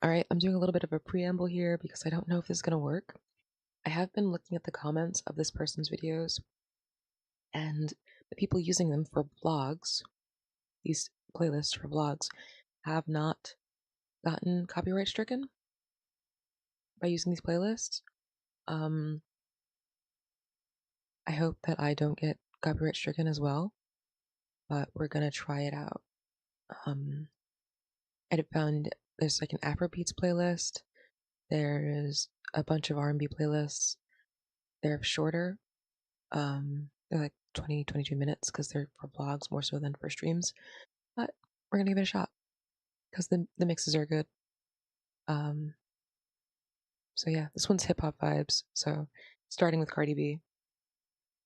Alright, I'm doing a little bit of a preamble here because I don't know if this is going to work. I have been looking at the comments of this person's videos, and the people using them for vlogs, these playlists for vlogs, have not gotten copyright stricken by using these playlists. I hope that I don't get copyright stricken as well, but we're going to try it out. I found there's like an Afrobeats playlist. There's a bunch of R&B playlists. They're shorter. They're like 20, 22 minutes because they're for vlogs more so than for streams. But we're gonna give it a shot because the mixes are good. So yeah, this one's hip hop vibes. So starting with Cardi B,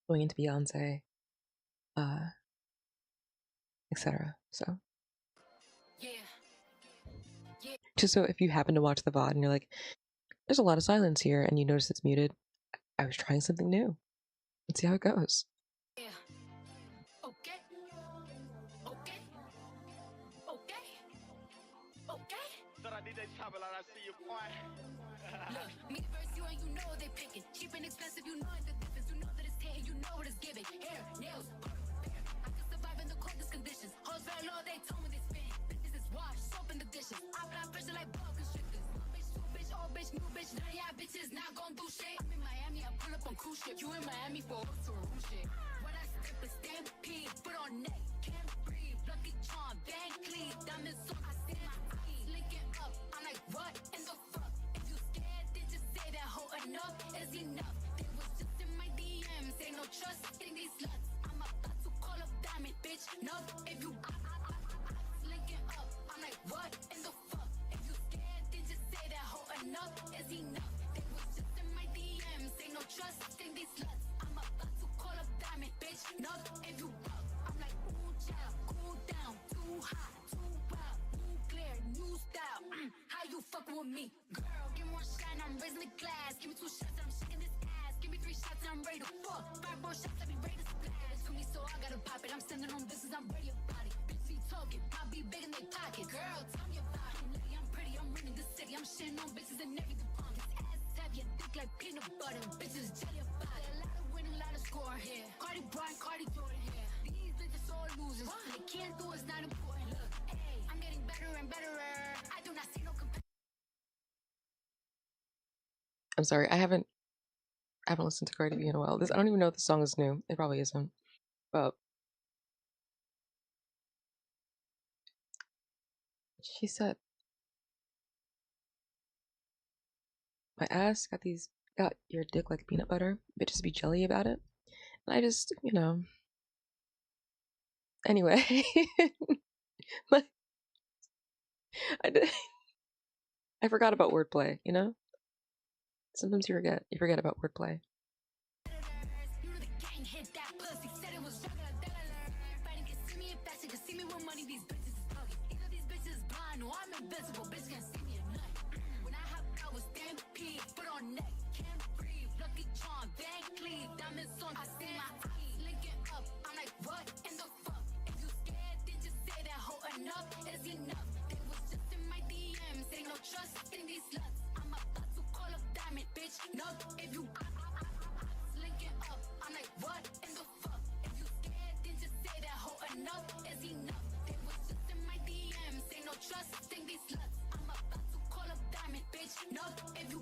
going into Beyonce, etc. So just so if you happen to watch the VOD and you're like, there's a lot of silence here, and you notice it's muted, I was trying something new. Let's see how it goes. Yeah. Okay. Okay. Okay. Okay. Thought I did that chop a lot. I see your point. Look, me versus you and you know they picking. Cheap and expensive, you know the difference. You know that it's hitting, you know what it's giving. Hair, nails, bare. I can survive in the coldest conditions. Hoes very low, they told me they spin. Bitches is wash, soap in the dishes. I apply pressure like ball constrictors. Bitch, two bitch, old bitch, new bitch. None of y'all bitches not gon' do shit. I'm in Miami, I pull up on cruise ship. You in Miami for to room shit. When I step a stampede, put on neck, can't breathe. Lucky charm, Van Cleef, diamonds so I stand my teeth. Linking up, I'm like, what in the fuck? If you scared, then just say that hoe enough is enough. They was just in my DMs, ain't no trust in these sluts. I'm about to call up diamond, bitch. No, if you linking up, I'm like, what in the fuck? If you scared, then just say that hoe enough is enough. They was just in my DMs, ain't no trust in these sluts. I'm about to call up diamond, bitch. No, if you buck, I'm like, ooh, child, cool down, too hot, too wild, new clear, new style. How you fucking with me? Girl, give me one shot and I'm raising the glass. Give me 2 shots and I'm shaking this ass. Give me 3 shots and I'm ready to fuck. 5 more shots, I be ready to splash. To me, so I gotta pop it. I'm sending on business, I'm ready about it. Bitch be talking, I be big in their pocket. Girl, tell me about it. I'm litty, I'm pretty, I'm running the city. I'm shitting on bitches in every department. This ass is heavy and thick like peanut butter. Bitches jelly about it. A lot of winning, a lot of scoring here. Cardi Bryant, Cardi Jordan here. These bitches all losers. What they can't do is not important. Look, hey, I'm getting better and better. I do not see no comparison. I'm sorry, I haven't listened to Cardi B in a while. I don't even know if this song is new. It probably isn't. But she said, my ass got your dick like peanut butter. Bitches be jelly about it. And I just, anyway. Like, I forgot about wordplay, Sometimes you forget about wordplay. Enough is enough. They was just in my DMs, ain't no trust in these sluts. I'm about to call up diamond, bitch. No, if you linking up, I'm like, what in the fuck? If you scared, then just say that hoe enough is enough. They was just in my DMs, ain't no trust in these sluts. I'm about to call up diamond, bitch. No, if you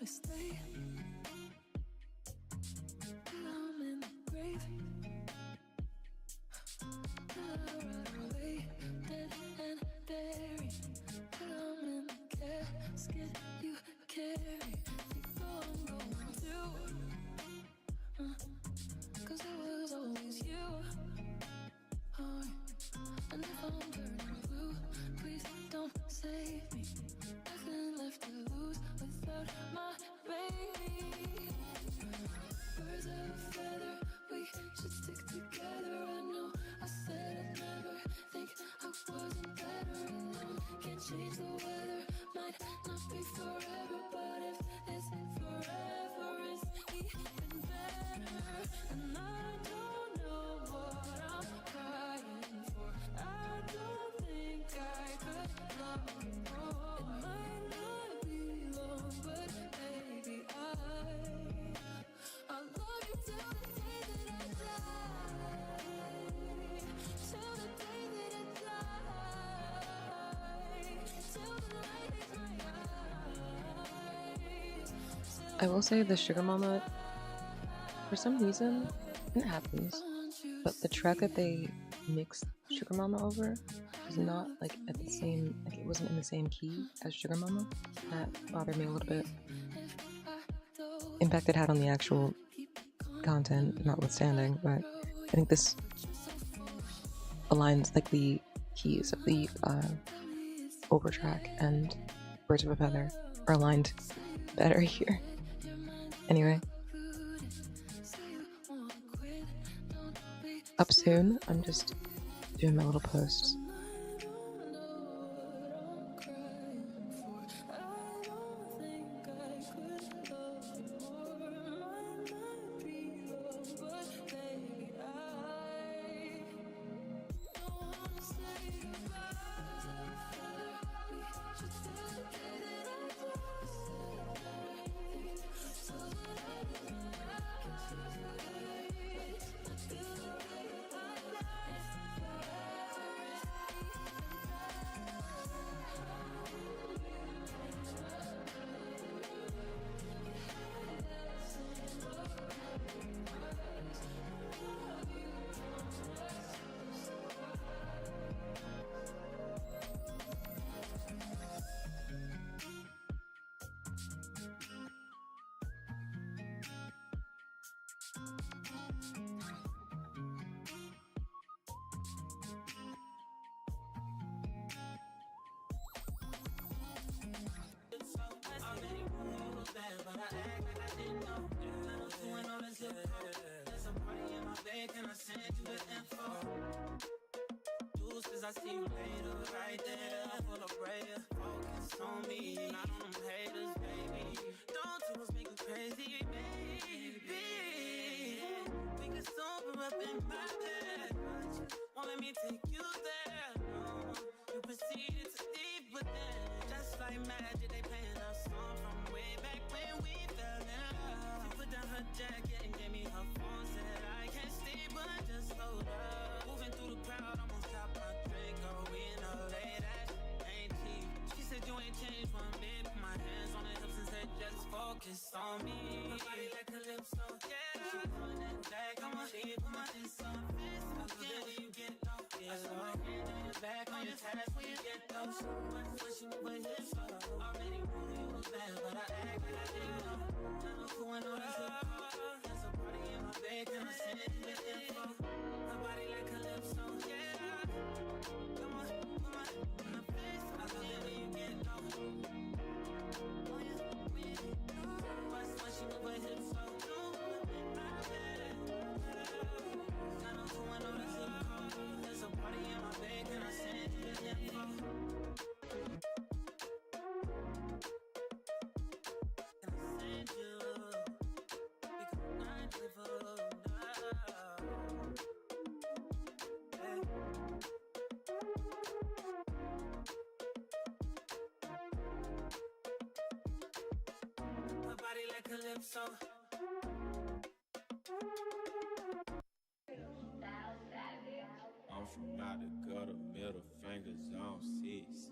to stay. I'm in the grave. Away, dead and buried. I'm in the casket you carry. Before I'm going to, 'cause it was always you. And if I'm turning blue, please don't save me. Nothing left to lose without my baby. Birds of a feather, we should stick together. I know I said I'd never think I wasn't better alone. Can't change the weather, might not be forever, but if it's forever, it's even better. And I don't know what I'm crying for. I don't think I could love you more. It might not be long, but baby, I'll love you till the day that I die. Till the day that I die. Till the light is my eyes. I will say the Sugar Mama, for some reason, it happens, but the track that they mixed Sugar Mama over was not like at the same, like it wasn't in the same key as Sugar Mama. That bothered me a little bit. Impact it had on the actual content notwithstanding, but I think this aligns, like the keys of the over track and Birds of a Feather are aligned better here. Anyway, up soon. I'm just doing my little posts. I see you later, right there, full of prayer. Focus on me, not on them haters, baby. Don't you us make you crazy, baby. We can sober up in my bed, won't let me take you there, no. You proceeded to deep, but then, just like magic, they playing a song from way back when we fell in love. She put down her jacket and gave me her phone, said I can't stay, but just hold up. Moving through the crowd, almost stopped my drink, oh, we in LA, that ain't cheap. She said you ain't changed one bit, put my hands on her hips and said just focus on me. My body like calypso, yeah. She throwing that back, I'ma put my hands on her fist. I love it when you get low, yeah. I saw my hand on your back, on your tats when you get low. When she move her hips up, already knew you was bad, but I act like I didn't know. Now I'm going on this hip hop. There's a party in my bed, can I send it with info? My body like calypso, yeah. Come on, put my hand on her face. I love it when you get low. Oh yeah, when you get low. When she move her hips up, my bed. Now I'm going on this hip hop. There's a party in my bed, can I send it with info? Calypso. I'm from out the gutter, middle fingers on 6.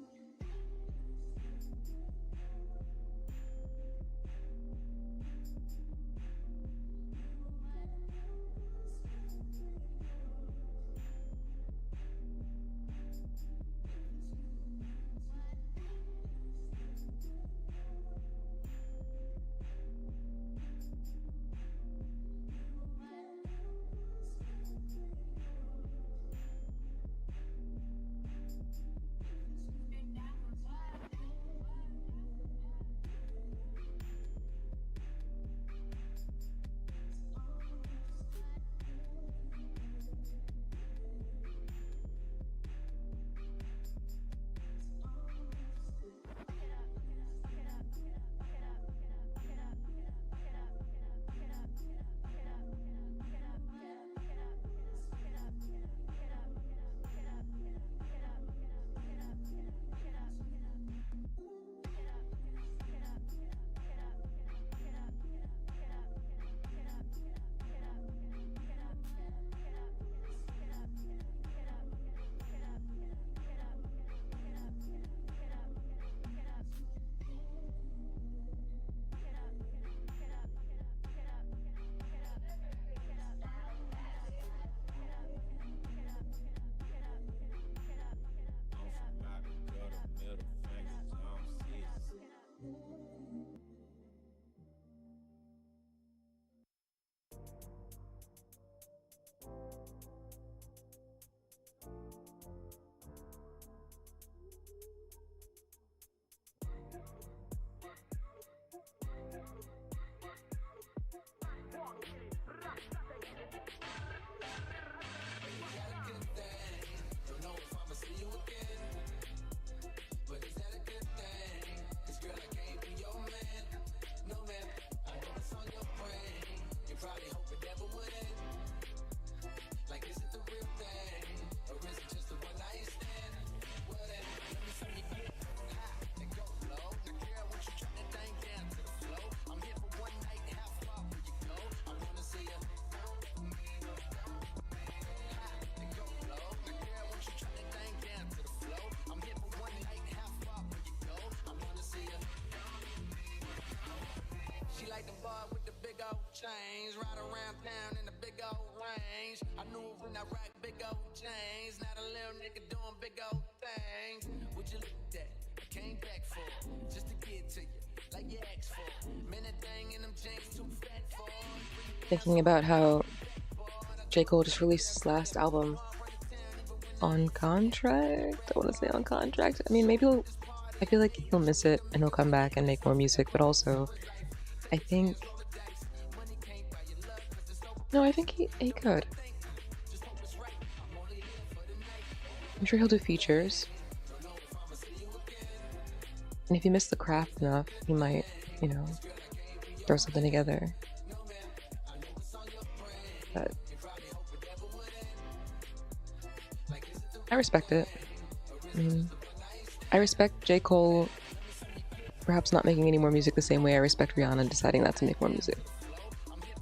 change. Ride around town in a big old range. I knew it when I rock big old chains. Not a little nigga doing big old things. Would you look at that? I came back for it, just to get to you, like you asked for. Minute thing in them jeans too fat for. Thinking about how J. Cole just released his last album on contract. I want to say on contract. I mean, maybe I feel like he'll miss it and he'll come back and make more music, but also I think I think he could. I'm sure he'll do features. And if he missed the craft enough, he might, throw something together. But I respect it. I respect J. Cole perhaps not making any more music the same way I respect Rihanna deciding not to make more music.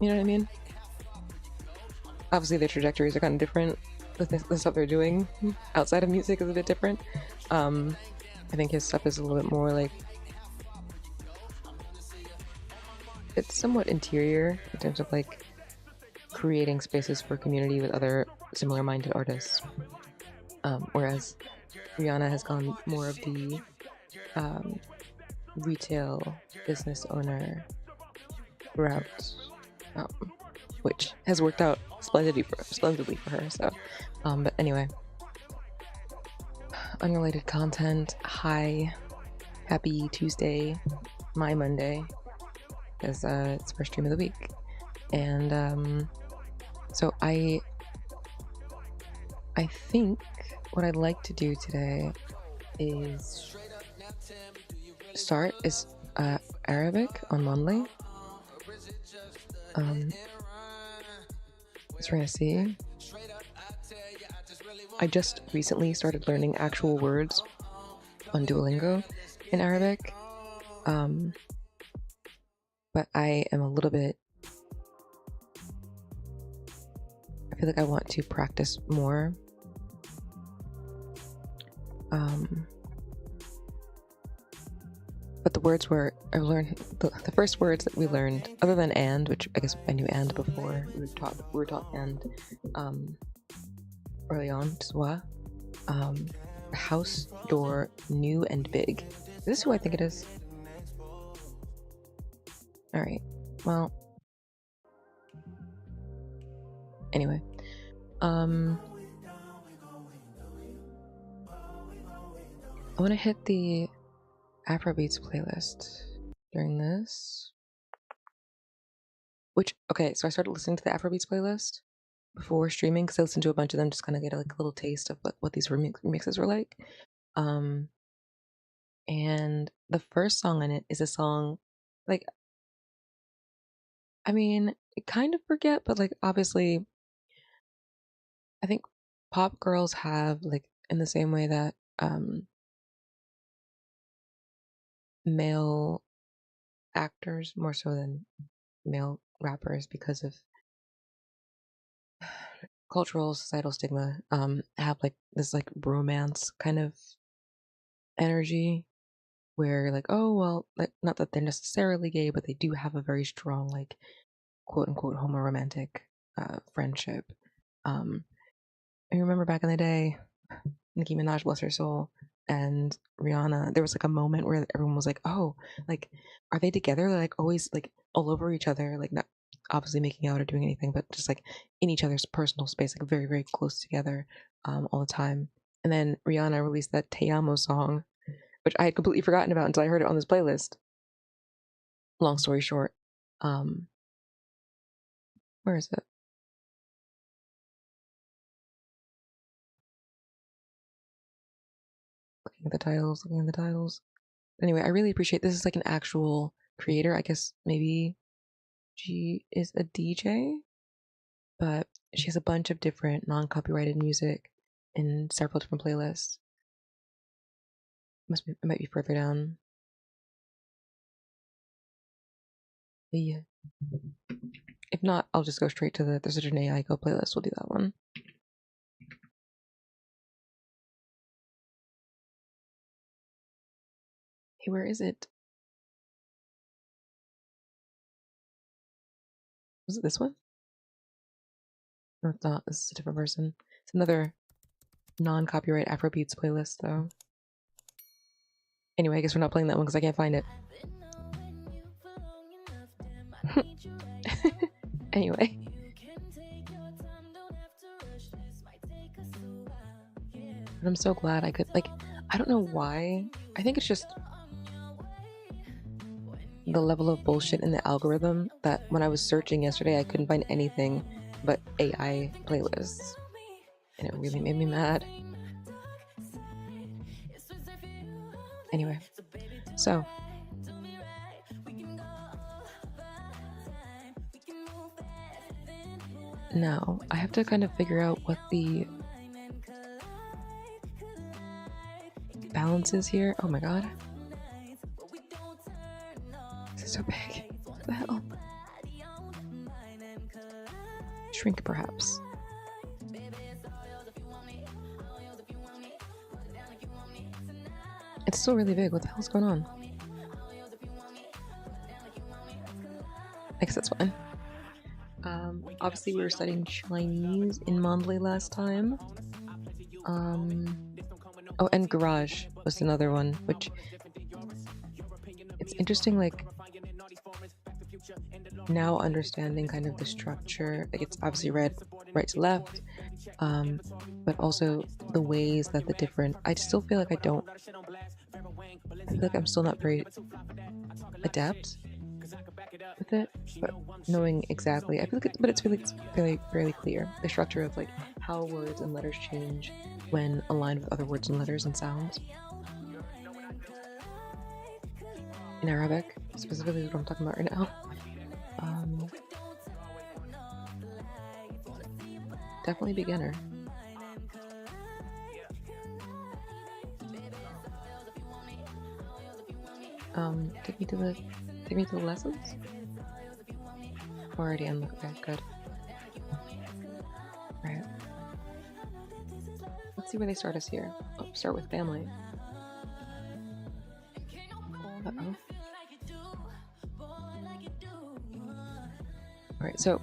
You know what I mean? Obviously, their trajectories are kind of different. The stuff they're doing outside of music is a bit different. I think his stuff is a little bit more like it's somewhat interior in terms of like creating spaces for community with other similar-minded artists. Whereas Rihanna has gone more of the retail business owner route, which has worked out splendidly for her. So, but anyway, unrelated content. Hi, happy Tuesday, my Monday, because it's first stream of the week, and so I think what I'd like to do today is start is Arabic on Monday. So we're gonna see. I just recently started learning actual words on Duolingo in Arabic, but I am a little bit. I feel like I want to practice more. But the words I learned the first words that we learned, other than and, which I guess I knew and before. We were taught and early on, soit. House, door, new and big. Is this who I think it is? Alright. Well. Anyway. I want to hit the Afrobeats playlist during this. Okay, so I started listening to the Afrobeats playlist before streaming because I listened to a bunch of them, just kind of get a little taste of what these remixes were like. And the first song on it is a song, like, I mean, I kind of forget, but like, obviously, I think pop girls have, like, in the same way that male actors, more so than male rappers because of cultural societal stigma, have like this like romance kind of energy where like, oh well, like, not that they're necessarily gay, but they do have a very strong like quote unquote homoromantic friendship. I remember back in the day, Nicki Minaj, bless her soul, and Rihanna, there was like a moment where everyone was like, oh, like, are they together? They're like always like all over each other, like not obviously making out or doing anything, but just like in each other's personal space, like very, very close together all the time. And then Rihanna released that Te Amo song, which I had completely forgotten about until I heard it on this playlist. Long story short, where is it? Looking at the titles. Anyway, I really appreciate this is like an actual creator. I guess maybe she is a DJ, but she has a bunch of different non-copyrighted music in several different playlists. It might be further down. Yeah. If not, I'll just go straight to there's a Janae Aiko playlist. We'll do that one. Hey, where is it? Was it this one? No, it's not. This is a different person. It's another non-copyright Afrobeats playlist, though. Anyway, I guess we're not playing that one because I can't find it. Anyway. But I'm so glad I could, like, I don't know why. I think it's just the level of bullshit in the algorithm that when I was searching yesterday, I couldn't find anything but AI playlists. And it really made me mad. Anyway, so now I have to kind of figure out what the balance is here. Oh my god. This is so big. What the hell? Shrink perhaps. It's still really big. What the hell's going on? I guess that's fine. Obviously we were studying Chinese in Mondley last time. Oh, and Garage was another one, which it's interesting, like, now understanding kind of the structure. Like, it's obviously read right to left, but also the ways that the different, I still feel like I feel like I'm still not very adept with it, but knowing exactly, I feel like but it's really fairly clear, the structure of like how words and letters change when aligned with other words and letters and sounds. In Arabic, specifically what I'm talking about right now. Definitely beginner. Take me to the lessons? Already okay, good. Right. Let's see where they start us here. Oh, start with family. Uh-oh. Alright, so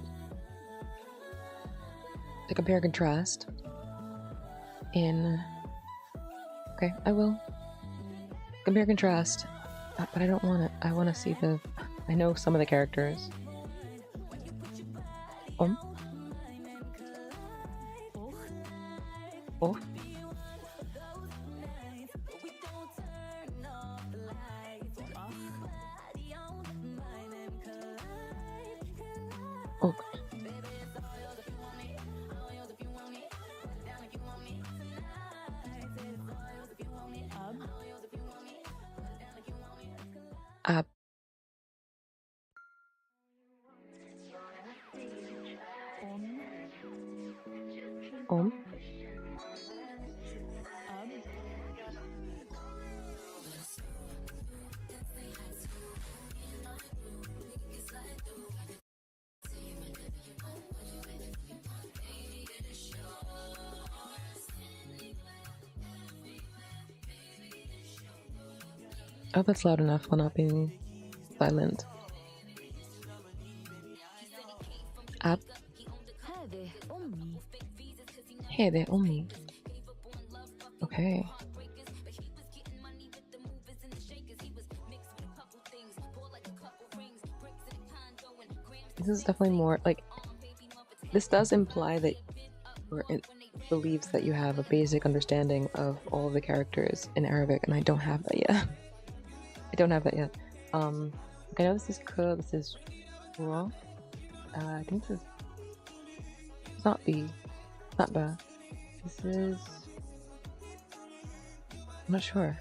to compare and contrast in... Okay, I will. Compare and contrast, but I don't want it. I want to see the... I know some of the characters. Oh. Oh. Oh. Oh, that's loud enough while not being silent. Ab. Hey there, Omni. Okay. This is definitely more like, this does imply that, or it believes that you have a basic understanding of all of the characters in Arabic, and I don't have that yet. I don't have that yet. I know this is K, this is Ra. I think this is, it's not B, not Ba. This is, I'm not sure.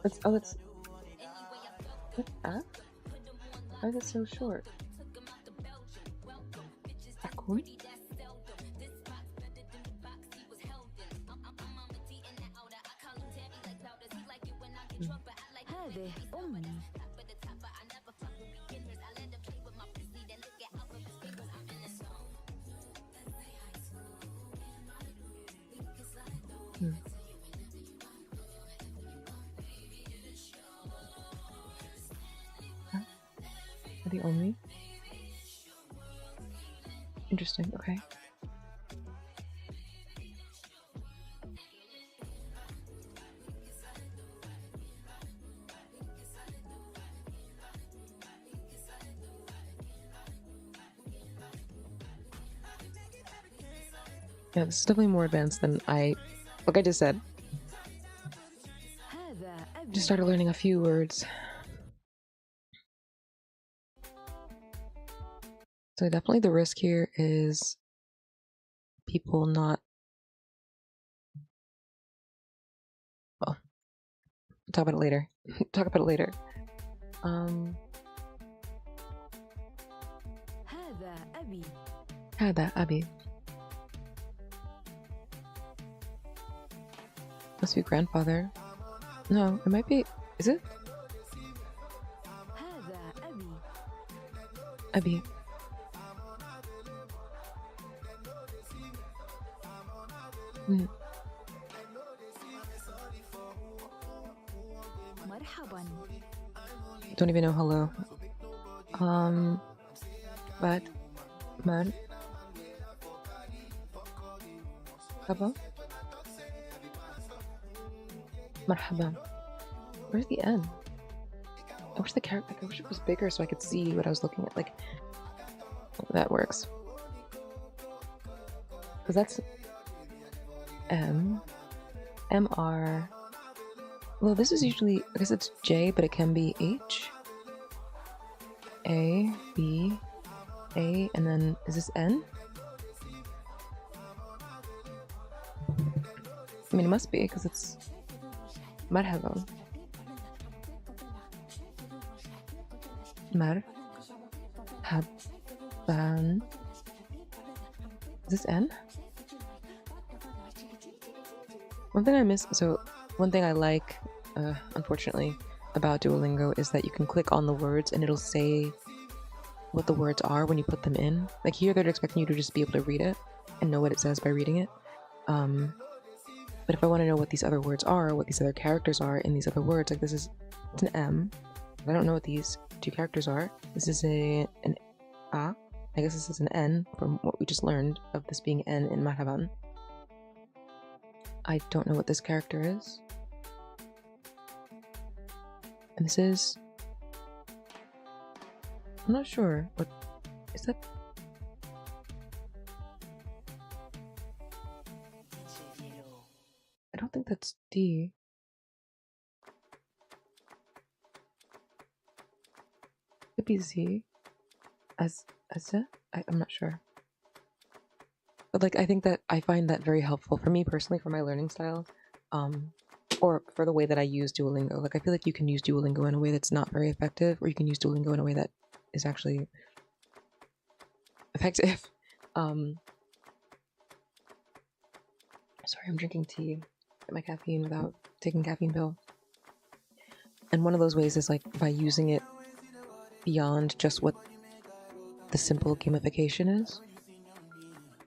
It's, oh, it's, what's that? Why is it so short? Akun? the only. Interesting, okay. Yeah, this is definitely more advanced than like I just said. Just started learning a few words. So definitely the risk here is people not... Well, talk about it later. Talk about it later. هذا أبي. Must be grandfather. No, it might be... Is it? أبي. Don't even know hello. But man. Marhaba. Marhaba. Where's the N? I wish the character. I wish it was bigger so I could see what I was looking at. Like that works. Because that's M. MR. Well, this is usually, I guess it's J, but it can be H. A, B, A, and then is this N? I mean, it must be because it's marhaba. Marhaban. Is this N? One thing I miss, so one thing I like, unfortunately, about Duolingo is that you can click on the words and it'll say what the words are when you put them in. Like here, they're expecting you to just be able to read it and know what it says by reading it. But if I want to know what these other words are, what these other characters are in these other words, like it's an M. I don't know what these two characters are. This is an A. I guess this is an N from what we just learned of this being N in Marhaban. I don't know what this character is. And this is... I'm not sure. What is that? I don't think that's D. Could be Z. As it? I'm not sure. But like I think that I find that very helpful for me personally, for my learning style. Or for the way that I use Duolingo. Like I feel like you can use Duolingo in a way that's not very effective, or you can use Duolingo in a way that is actually effective. Sorry, I'm drinking tea. Get my caffeine without taking caffeine pill. And one of those ways is like by using it beyond just what the simple gamification is.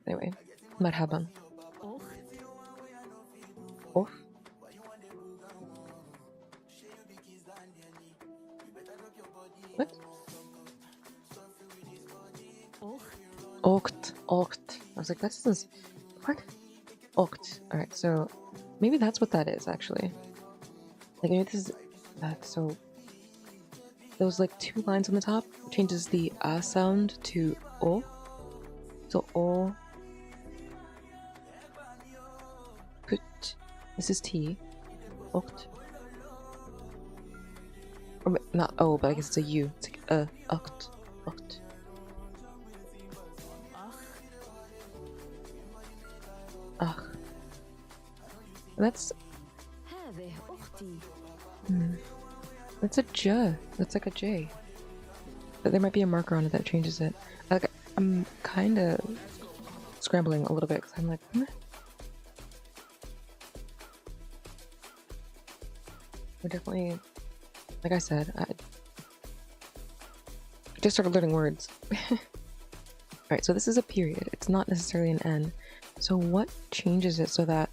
Anyway, marhaban. Of. What? Ocht. Ocht. I was like, that doesn't... What? Ocht. Alright, so maybe that's what that is, actually. Like, maybe this is that, so... Those, like, two lines on the top changes the A sound to O. So, O... Put. This is T. Ocht. Or, not O, but I guess it's a U. It's like, ocht. Ocht. Ach. That's... That's a J. That's like a J. But there might be a marker on it that changes it. Like, I'm kind of scrambling a little bit because I'm like, We're definitely, like I said, I just started learning words. Alright, so this is a period. It's not necessarily an N. So what changes it so that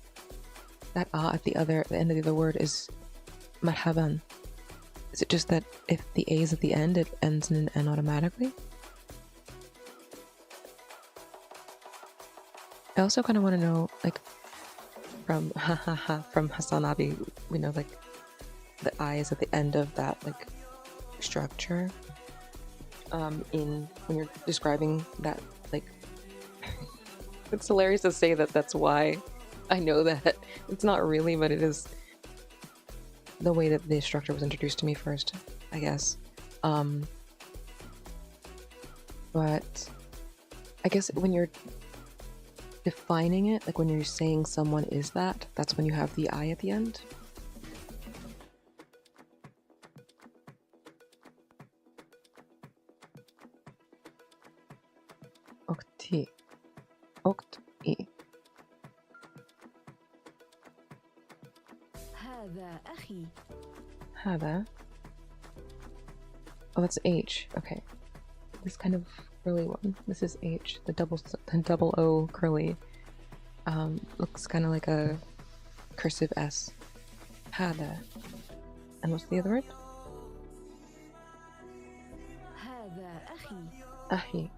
that A at the end of the other word is marhaban? Is it just that if the A is at the end, it ends in an N automatically? I also kind of want to know, like, from from Hasanabi, we know like the I is at the end of that like structure. In when you're describing that, like, it's hilarious to say that that's why I know that. It's not really, but it is the way that the structure was introduced to me first, I guess. But I guess when you're defining it, like when you're saying someone is that, that's when you have the I at the end. Okti. Okti. هذا أخي. Hada. Oh, that's H. Okay. This kind of curly one. This is H. The double O curly. Looks kind of like a cursive S. Hada. And what's the other word? هذا أخي. Ahi.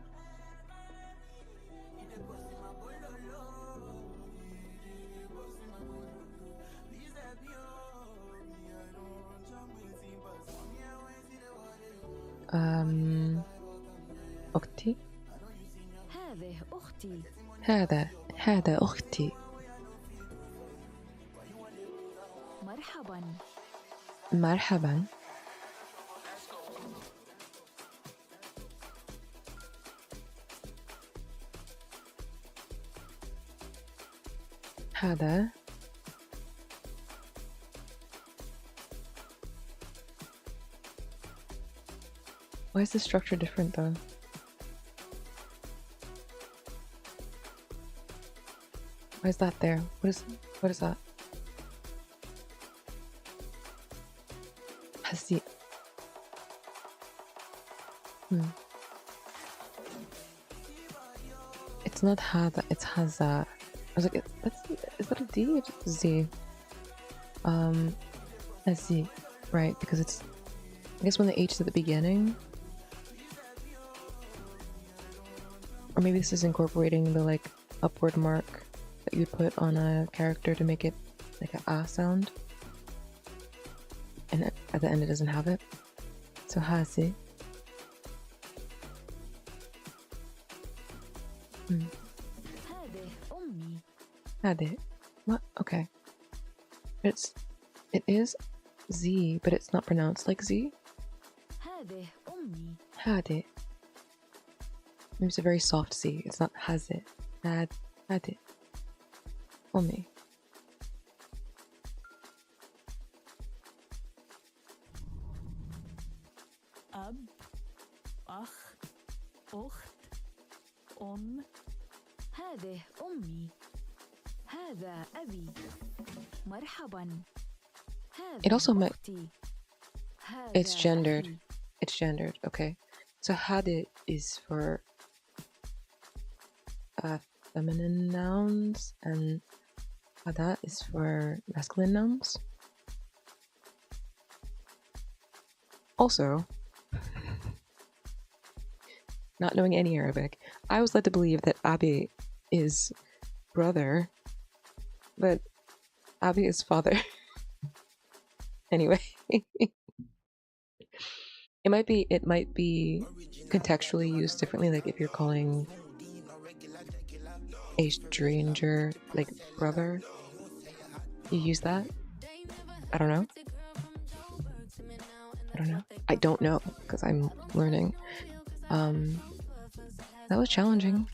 أختي. هذه أختي. هذا أختي. مرحبا. مرحبا. هذا. Why is the structure different though? Why is that there? What is that? Hasi. It's not hada, it's haza. I was like, is that a D or Z? A Z, right? Because it's, I guess when the H is at the beginning, or maybe this is incorporating the like upward mark that you'd put on a character to make it like a ah sound, and at the end it doesn't have it. So hazi. هذه أمي. Hade. What? Okay. It is Z, but it's not pronounced like Z. هذه أمي. Hade. It's a very soft Z. It's not haze. Hade. Omi. أب. أخ. أخت. هذه أمي. هذا أبي. مرحبا. It also might. أختي. It's هذا gendered. أخي. It's gendered. Okay. So hade is for feminine nouns, and hada is for masculine nouns. Also, not knowing any Arabic, I was led to believe that Abi is brother, but Abi is father. Anyway, it might be contextually used differently. Like if you're calling a stranger like brother, you use that. I don't know. I don't know because I'm learning. That was challenging,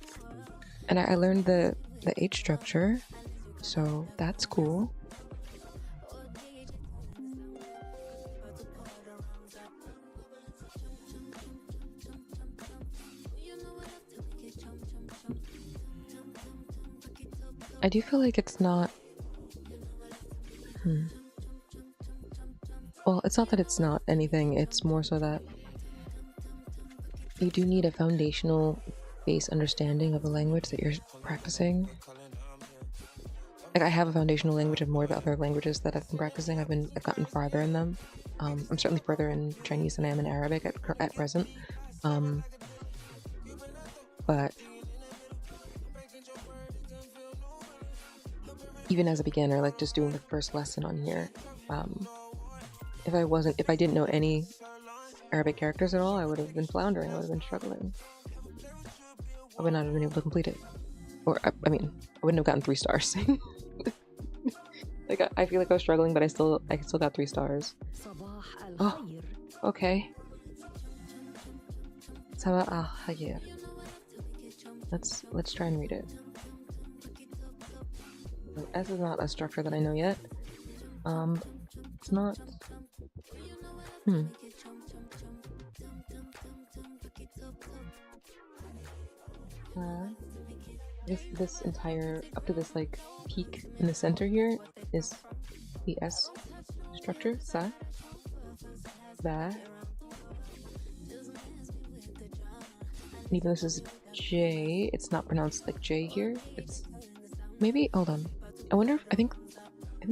and I learned the H structure, so that's cool. I do feel like it's not. Well, it's not that it's not anything, it's more so that you do need a foundational base understanding of the language that you're practicing. like I have a foundational language of more of the other languages that I've been practicing. I've gotten farther in them. I'm certainly further in Chinese than I am in Arabic at present. But even as a beginner, like just doing the first lesson on here, if I didn't know any Arabic characters at all, I would have been floundering. I would have been struggling. I would not have been able to complete it. Or, I mean, I wouldn't have gotten 3 stars. Like, I feel like I was struggling, but I still got 3 stars. Oh, okay. Sabah al-Khayr. Let's try and read it. S is not a structure that I know yet. It's not. This entire up to this like peak in the center here is the S structure. Sa, ba. And even this is J. It's not pronounced like J here. It's maybe. Hold on. I wonder if I think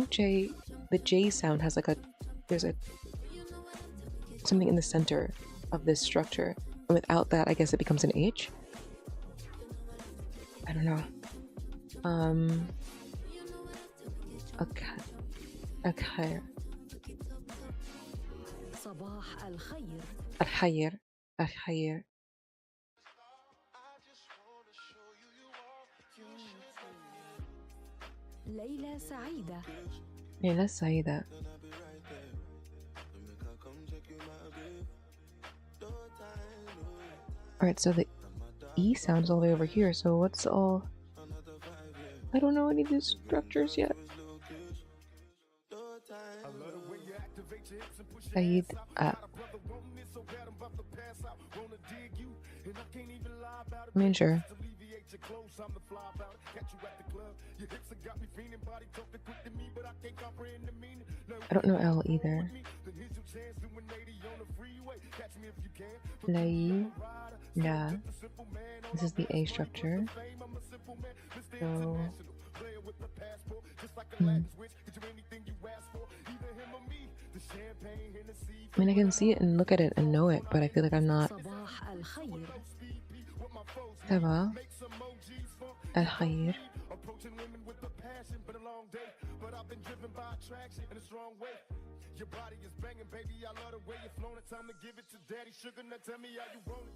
J. The J sound has like there's something in the center of this structure, and without that, I guess it becomes an H. I don't know. Okay. الخير. ليلة سعيدة. ليلة سعيدة. Alright, so the E sound is all the way over here, so what's all... I don't know any of these structures yet. Saeed, I mean, sure. I don't know L either. Lai, La. This is the A structure. So, I mean, I can see it and look at it and know it, but I feel like I'm not. Sabah al-Khayr.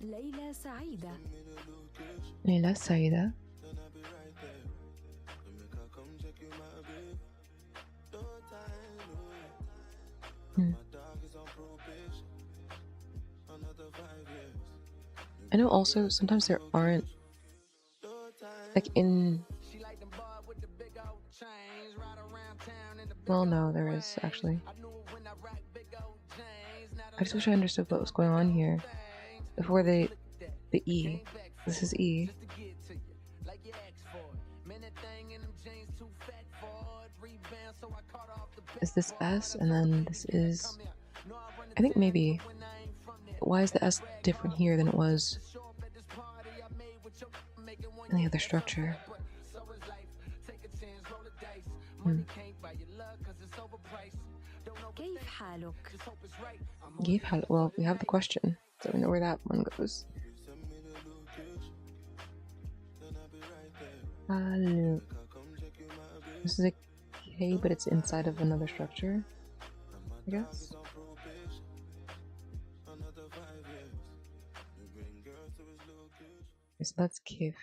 ليلة سعيدة. ليلة سعيدة. I know also sometimes there aren't, like in, well no, there is actually. I just wish I understood what was going on here. Before the E, this is E. Is this S, and then this is, I think maybe, why is the S different here than it was in the other structure? Well, we have the question, so we know where that one goes. This is a K, but it's inside of another structure, I guess. Okay, so that's Kif.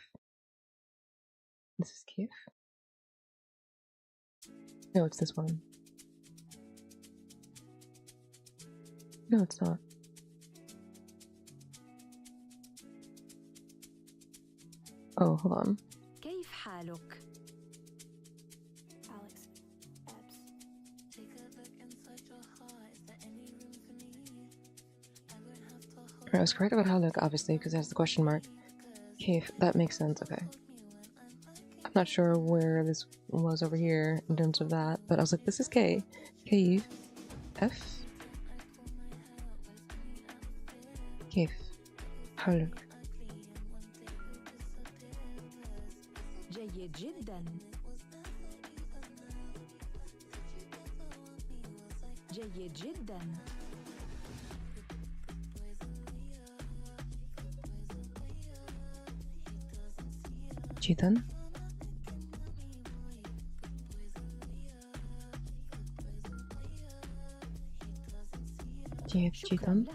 This is Kif? No, it's this one. No, it's not. Oh, hold on. كيف حالك؟ I was correct about Haluk, obviously, because it has the question mark. Kif, that makes sense, okay. I'm not sure where this was over here in terms of that, but I was like, this is K. Kif. F. Kif. Haluk. جيد جدا. جيد جدا. جدا. جيد جدا.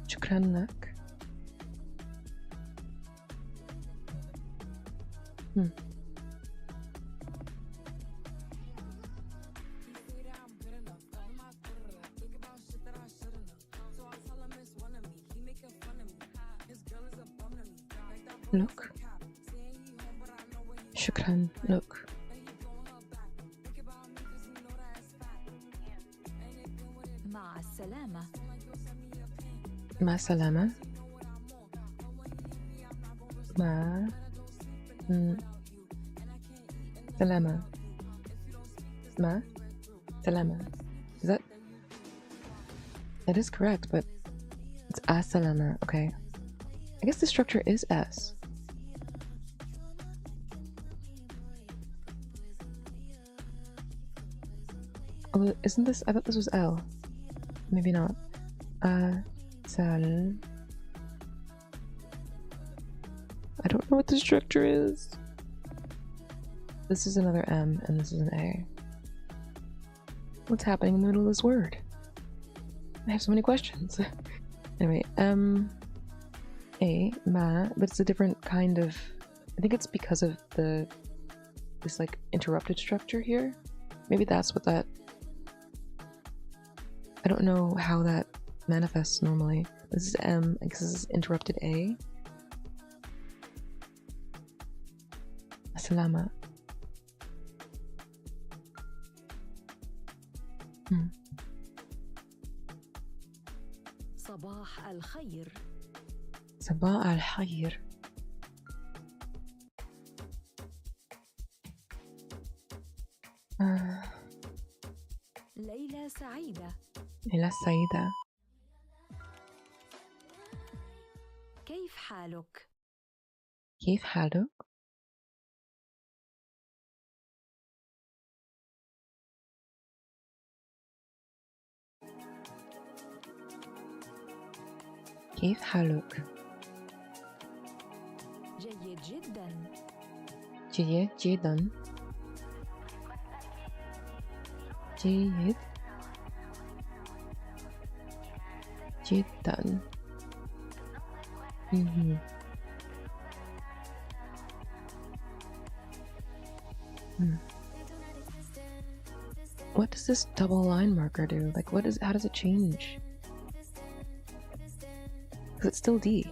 شكرا لك. Look. شكرا look. مع السلامة. مع السلامة. مع سلامة. مع سلامة. Is that is correct, but it's as-salama. Okay. I guess the structure is S. Oh, isn't this? I thought this was L. Maybe not. Sal. I don't know what the structure is. This is another M and this is an A. What's happening in the middle of this word? I have so many questions. Anyway, M, A, ma, but it's a different kind of. I think it's because of this like interrupted structure here. Maybe that's what that. I don't know how that manifests normally. This is M, I guess this is interrupted A. Salama. صباح الخير. صباح الخير. ليلة سعيدة. ليلة سعيدة. كيف حالك؟ كيف حالك؟ كيف حالك؟ جيد جدا. جيد جدا. جيد جدا. What does this double line marker do? Like, how does it change? Because it's still D.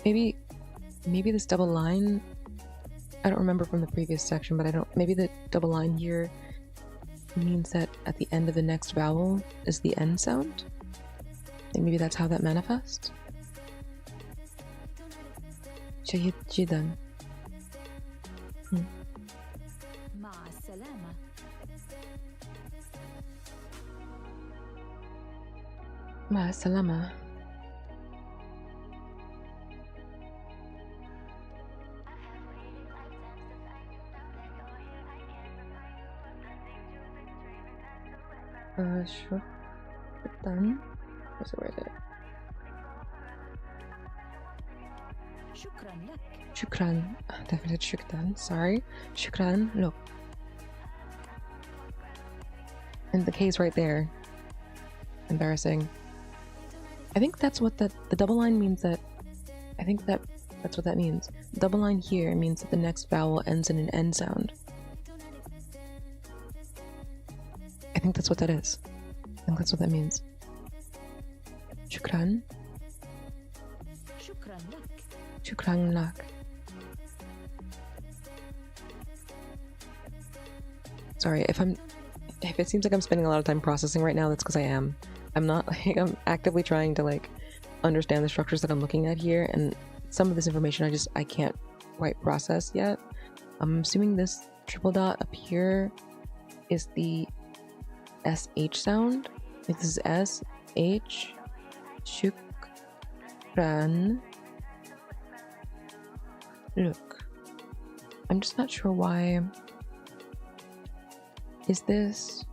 Maybe this double line, I don't remember from the previous section, but maybe the double line here means that at the end of the next vowel is the N sound? And maybe that's how that manifests? جيد جدا. مع السلامة. مع السلامة. شكرا. Where is it? شكرا لك. شكرا. Definitely شكرا. Sorry. شكرا. Look. And the K is right there. Embarrassing. I think that's what the double line means. I think that's what that means. The double line here means that the next vowel ends in an N sound. I think that's what that is. I think that's what that means. شكرا. شكرا لك. شكرا لك. Sorry if it seems like I'm spending a lot of time processing right now. That's because I am. I'm not like I'm actively trying to like understand the structures that I'm looking at here, and some of this information I can't quite process yet. I'm assuming this triple dot up here is the SH sound. Like this is S H. Shukran. Look. I'm just not sure why. Is this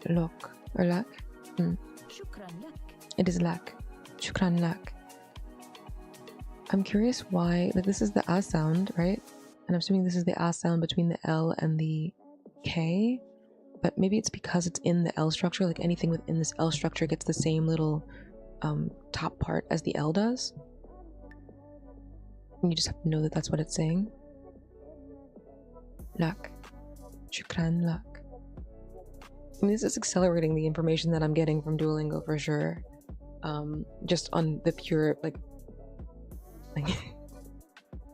look or lak? It is lak. Shukran lak. I'm curious why, like, this is the A sound, right? And I'm assuming this is the A sound between the L and the K, but maybe it's because it's in the L structure, like anything within this L structure gets the same little top part as the L does. And you just have to know that that's what it's saying. Lak. Shukran lak. I mean, this is accelerating the information that I'm getting from Duolingo for sure. Just on the pure, like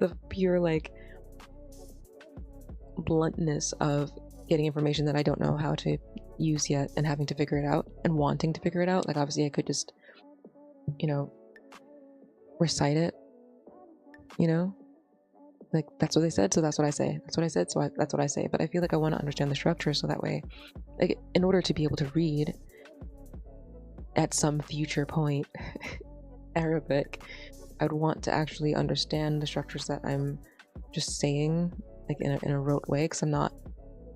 the pure, like, bluntness of getting information that I don't know how to use yet and having to figure it out and wanting to figure it out. Like, obviously I could just, you know, recite it, you know, like, that's what they said, so that's what I say. That's what I said, so that's what I say. But I feel like I want to understand the structure, so that way, like, in order to be able to read at some future point Arabic, I would want to actually understand the structures that I'm just saying, like, in a rote way, because I'm not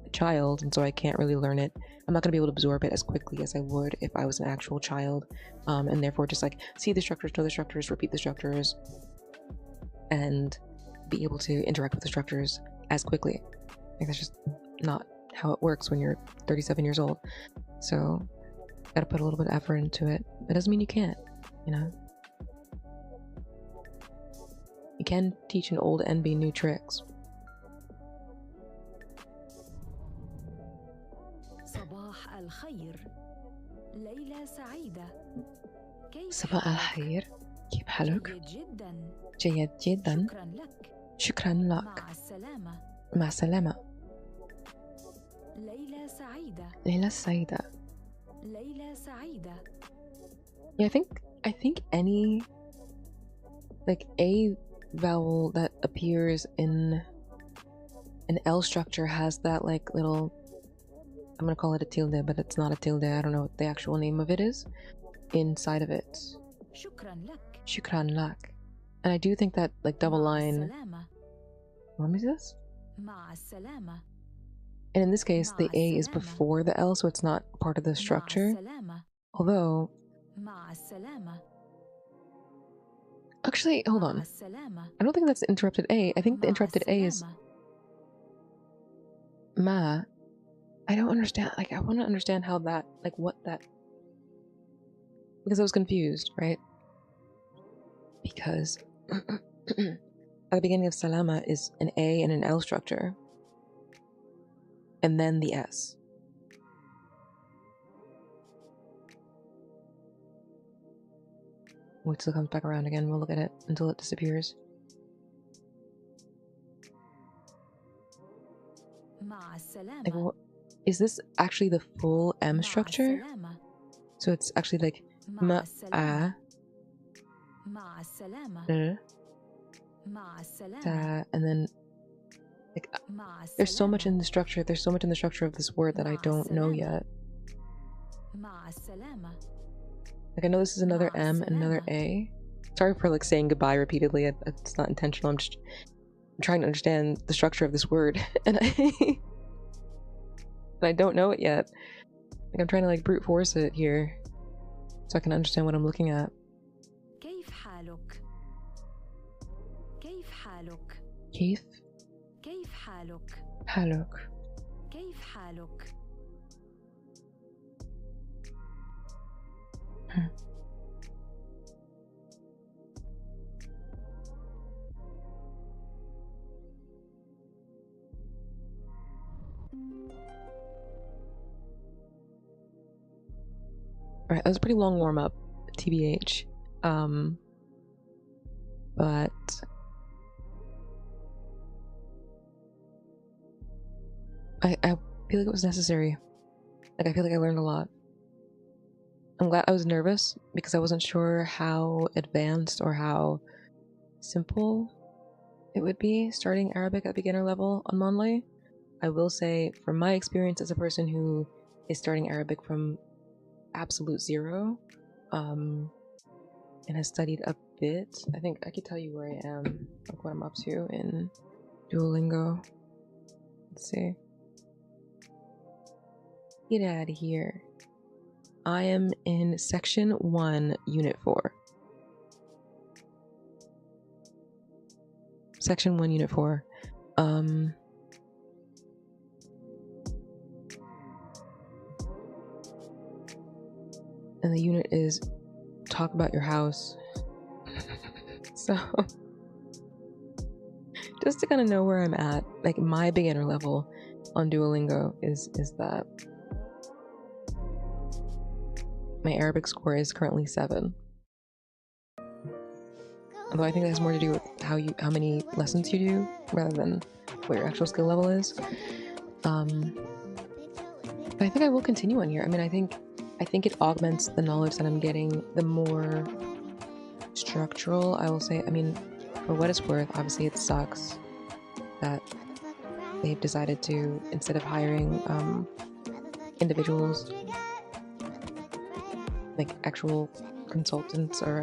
a child, and so I can't really learn it. I'm not going to be able to absorb it as quickly as I would if I was an actual child, and therefore just, like, see the structures, know the structures, repeat the structures, and be able to interact with the structures as quickly. Like, that's just not how it works when you're 37 years old. So, gotta put a little bit of effort into it. That doesn't mean you can't, you know? You can teach an old NB new tricks. صباح الخير. ليلة سعيدة. صباح الخير. كيف حالك؟ جيد جدا. جيد جدا. شكرا لك. شكرا لك. مع السلامة. مع السلامة. ليلة سعيدة. ليلة سعيدة. ليلة سعيدة. Yeah, I think any, like, a vowel that appears in an L structure has that, like, little, I'm gonna call it a tilde, but it's not a tilde. I don't know what the actual name of it is inside of it. شكرا لك. Shukran lak. And I do think that, like, double line. Let me see this. مع السلامة. And in this case, the A is before the L, so it's not part of the structure. Although, مع السلامة. actually, hold on. I don't think that's the interrupted A. I think the interrupted A is ma. I don't understand. Like, I want to understand how that, like, what that, because I was confused, right? Because at the beginning of salama is an A and an L structure, and then the S. Wait till it comes back around again. We'll look at it until it disappears. Like, what, is this actually the full M structure? So it's actually like ma a ta, and then, like, there's so much in the structure. There's so much in the structure of this word that I don't know yet. Like, I know this is another M and another A. Sorry for, like, saying goodbye repeatedly. It's not intentional. I'm trying to understand the structure of this word, and I don't know it yet. Like, I'm trying to, like, brute force it here so I can understand what I'm looking at. كيف حالك؟ كيف حالك؟ كيف كيف حالك؟ حالك؟ كيف حالك؟ Alright, that was a pretty long warm-up, TBH. But I feel like it was necessary. Like, I feel like I learned a lot. I'm glad. I was nervous because I wasn't sure how advanced or how simple it would be starting Arabic at beginner level on Monley. I will say, from my experience as a person who is starting Arabic from absolute zero, and has studied a bit. I think I could tell you where I am, like what I'm up to in Duolingo. Let's see. Get out of here. I am in section 1, unit 4. Section 1, unit 4. And the unit is talk about your house. So just to kind of know where I'm at, like my beginner level on Duolingo is that my Arabic score is currently 7. Although I think that has more to do with how many lessons you do rather than what your actual skill level is. But I think I will continue on here. I mean, I think it augments the knowledge that I'm getting. The more structural, I will say. I mean, for what it's worth, obviously it sucks that they've decided to, instead of hiring individuals, like actual consultants or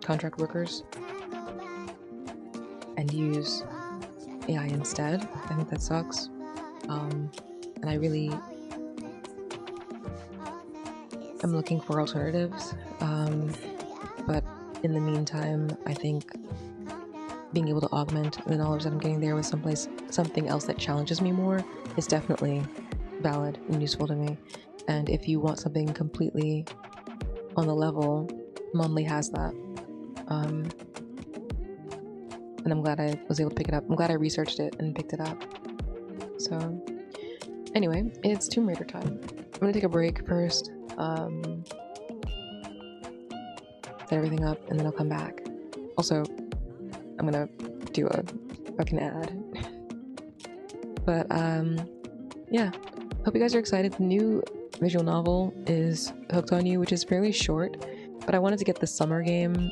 contract workers, and use AI instead. I think that sucks. And I really am looking for alternatives. But in the meantime, I think being able to augment the knowledge that I'm getting there with something else that challenges me more is definitely valid and useful to me. And if you want something completely on the level, Monly has that. And I'm glad I was able to pick it up. I'm glad I researched it and picked it up. So anyway, it's Tomb Raider time. I'm gonna take a break first, set everything up, and then I'll come back. Also, I'm gonna do a fucking ad. But yeah, hope you guys are excited. The new visual novel is Hooked on You, which is fairly short, but I wanted to get the summer game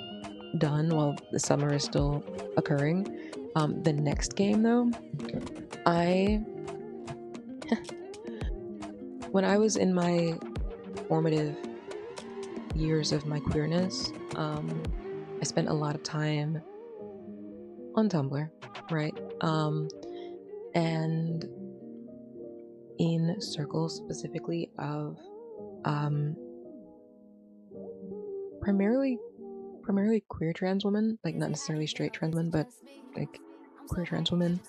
done while the summer is still occurring. The next game though, when I was in my formative years of my queerness, I spent a lot of time on Tumblr, right? And in circles specifically of primarily queer trans women, like not necessarily straight trans women, but like queer trans women,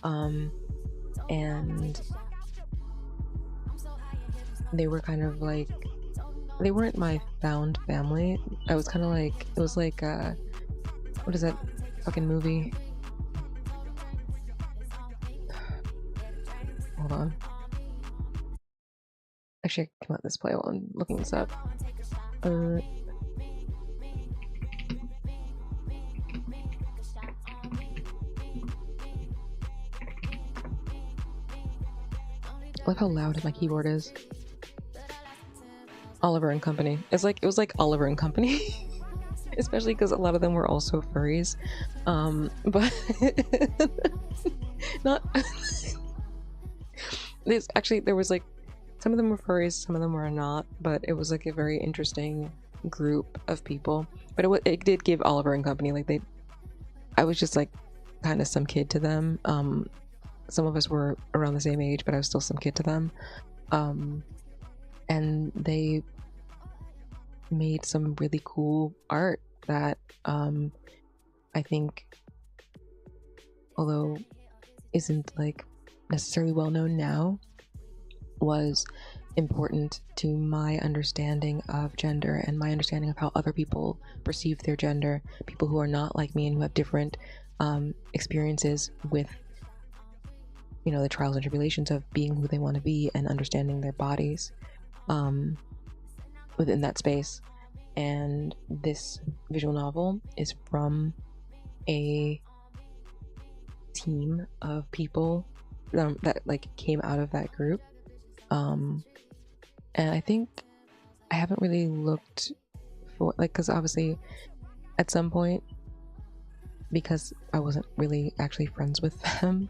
and they were kind of like, they weren't my found family. I was kind of like, it was like what is that fucking movie? Hold on. Actually, I can let this play while I'm looking this up. I love how loud my keyboard is. Oliver and Company. It was like Oliver and Company. Especially because a lot of them were also furries. But not there was like, some of them were furries, some of them were not, but it was like a very interesting group of people. But it did give Oliver and Company, like I was just like kind of some kid to them. Some of us were around the same age, but I was still some kid to them. And they made some really cool art that I think, although isn't like necessarily well known now, was important to my understanding of gender and my understanding of how other people perceive their gender, people who are not like me and who have different experiences with, you know, the trials and tribulations of being who they want to be and understanding their bodies within that space. And this visual novel is from a team of people that like came out of that group. And I think I haven't really looked for, like, because obviously at some point, because I wasn't really actually friends with them,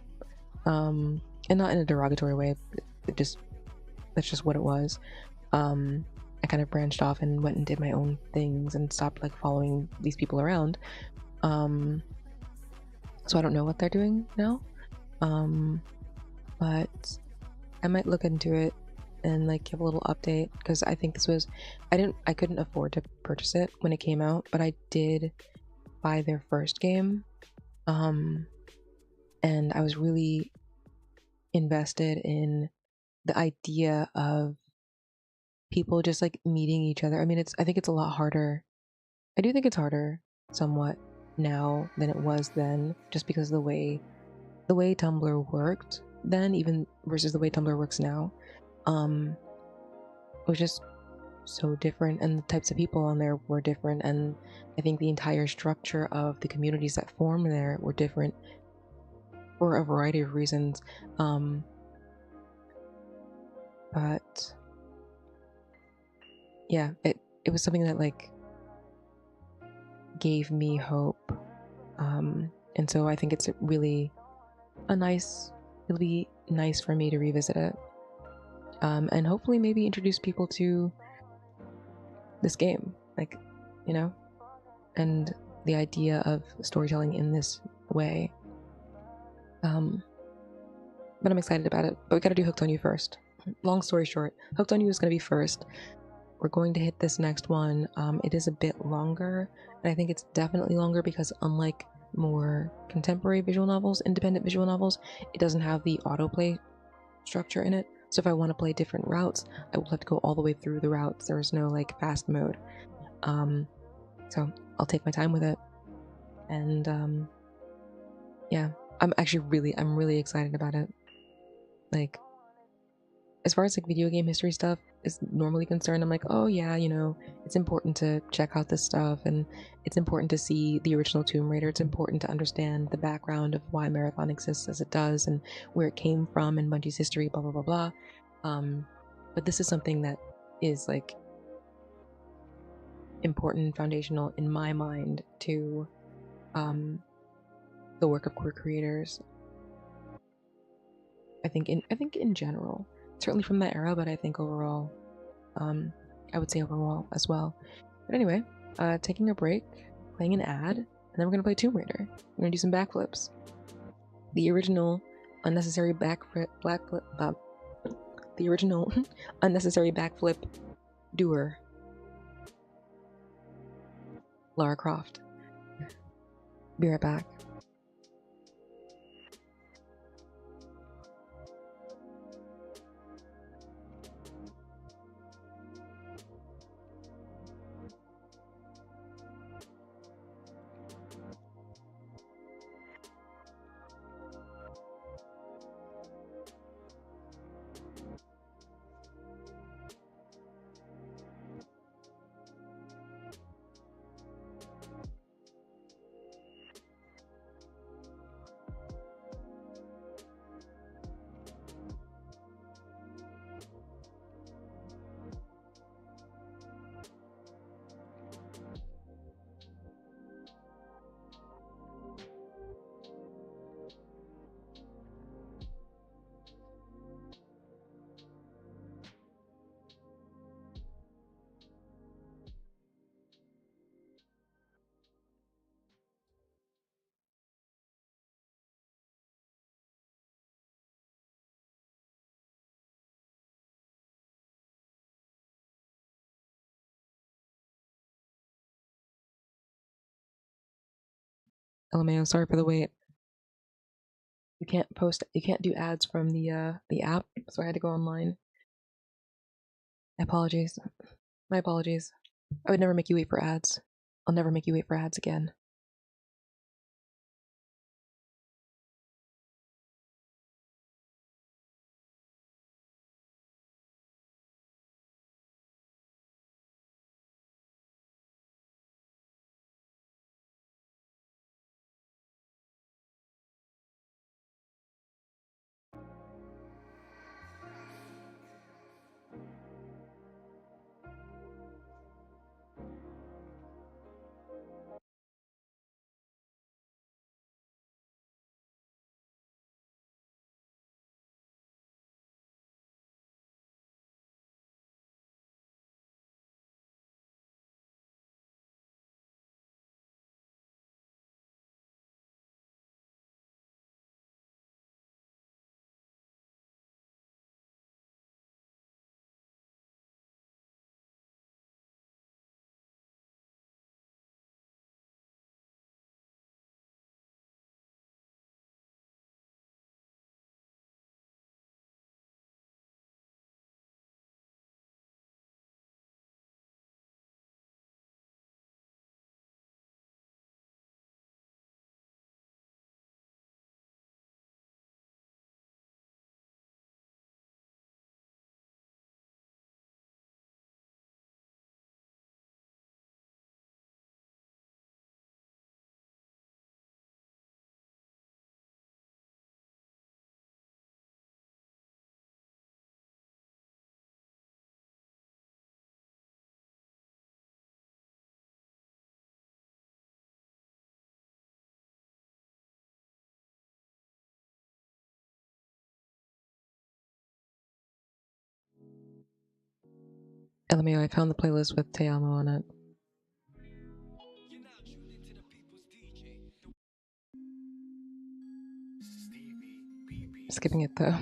and not in a derogatory way, that's just what it was. I kind of branched off and went and did my own things and stopped like following these people around. So I don't know what they're doing now. But I might look into it and like give a little update, because I think this was, I couldn't afford to purchase it when it came out, but I did buy their first game. And I was really invested in the idea of people just like meeting each other. I mean, I think it's a lot harder. I do think it's harder somewhat now than it was then, just because of the way Tumblr worked then, even versus the way Tumblr works now. It was just so different, and the types of people on there were different, and I think the entire structure of the communities that formed there were different for a variety of reasons. But yeah, it was something that like gave me hope, and so I think it's really it'll be nice for me to revisit it, and hopefully maybe introduce people to this game, like, you know, and the idea of storytelling in this way. But I'm excited about it. But we gotta do Hooked on You first. Long story short, Hooked on You is gonna be first. We're going to hit this next one. It is a bit longer, and I think it's definitely longer because unlike more contemporary visual novels, independent visual novels, it doesn't have the autoplay structure in it. So if I want to play different routes, I will have to go all the way through the routes. There is no like fast mode. So I'll take my time with it. And yeah, I'm really excited about it. Like, as far as like video game history stuff is normally concerned, I'm like, oh yeah, you know, it's important to check out this stuff, and it's important to see the original Tomb Raider. It's important to understand the background of why Marathon exists as it does, and where it came from, and Bungie's history, blah blah blah blah. But this is something that is like important and foundational in my mind to the work of queer creators. I think in general, certainly from that era, but I think overall, I would say overall as well. But anyway, taking a break, playing an ad, and then we're gonna play Tomb Raider. We're gonna do some backflips. The original unnecessary the original unnecessary backflip doer, Lara Croft. Be right back. LMAO, sorry for the wait. You can't do ads from the app, so I had to go online. Apologies. My apologies. I would never make you wait for ads. I'll never make you wait for ads again. LMAO, I found the playlist with Te Amo on it. Skipping it though.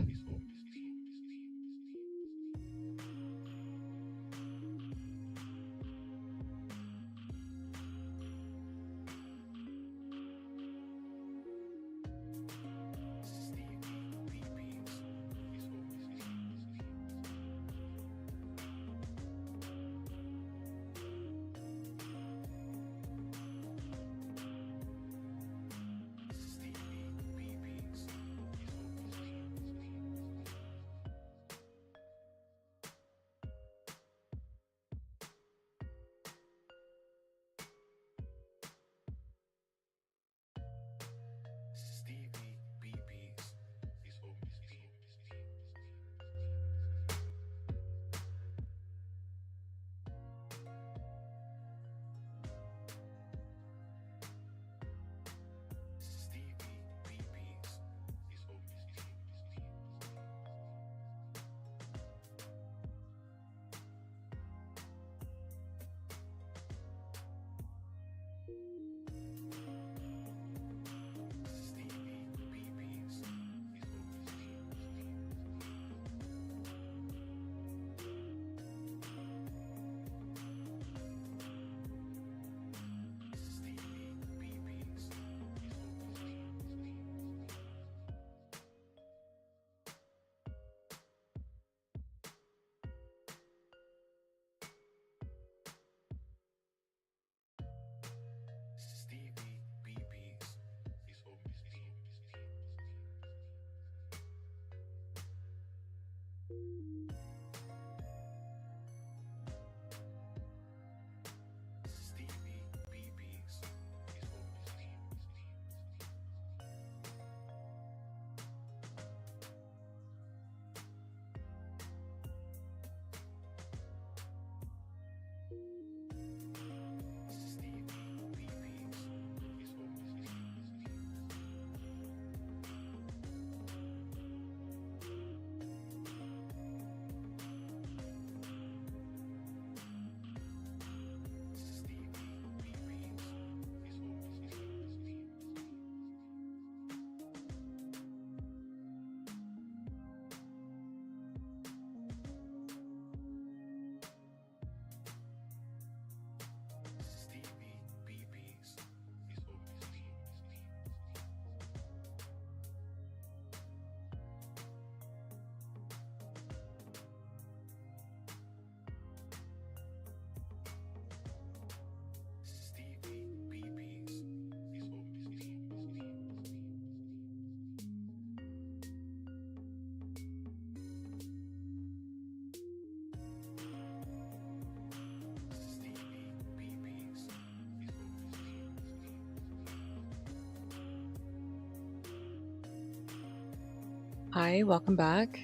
Hi, welcome back.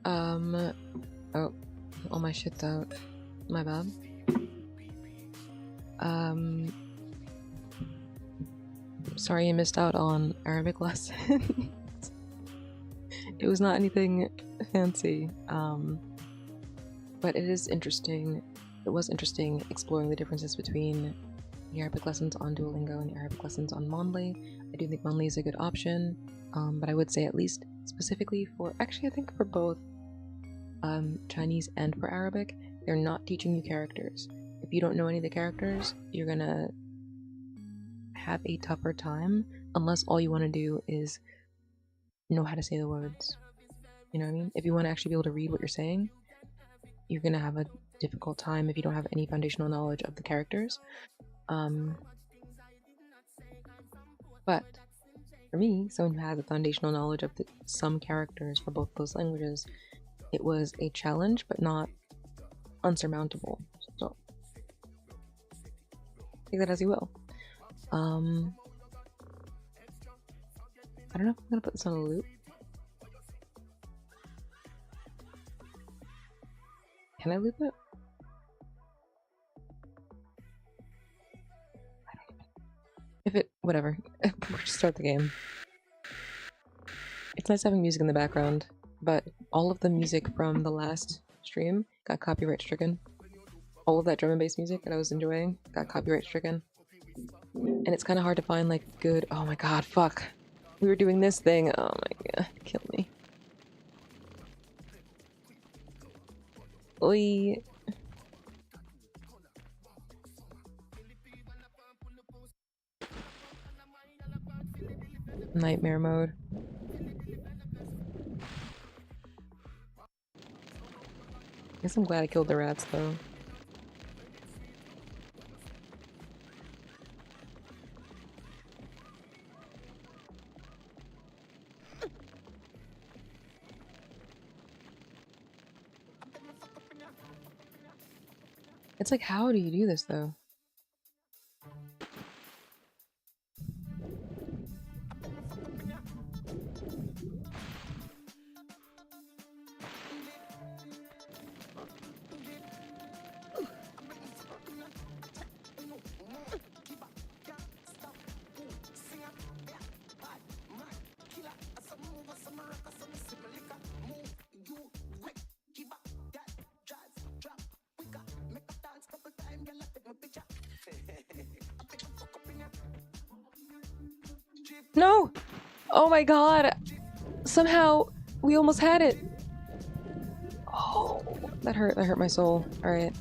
Oh, all my shit's out. My bad. Sorry you missed out on Arabic lessons. It was not anything fancy, but it is interesting. It was interesting exploring the differences between the Arabic lessons on Duolingo and the Arabic lessons on Mondly. I do think Mondly is a good option, but I would say at least specifically for, actually I think for both Chinese and for Arabic, they're not teaching you characters. If you don't know any of the characters, you're gonna have a tougher time unless all you want to do is know how to say the words. You know what I mean? If you want to actually be able to read what you're saying, you're gonna have a difficult time if you don't have any foundational knowledge of the characters. But for me, someone who has a foundational knowledge of some characters for both those languages, it was a challenge, but not unsurmountable. So take that as you will. I don't know if I'm gonna put this on a loop. Can I loop it? If it, whatever. We'll just start the game. It's nice having music in the background, but all of the music from the last stream got copyright stricken. All of that drum and bass music that I was enjoying got copyright stricken. And it's kind of hard to find like good. Oh my god, fuck. We were doing this thing. Oh my god, kill me. Oi. Nightmare mode. I guess I'm glad I killed the rats though. It's like, how do you do this though? No! Oh my god! Somehow we almost had it! Oh, that hurt my soul. Alright.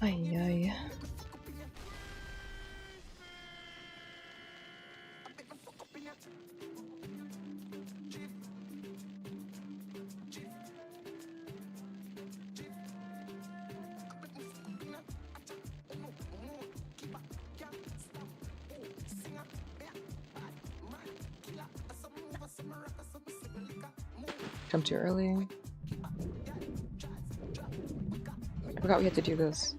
Ay, ay. Jump too early. I forgot we had to do this.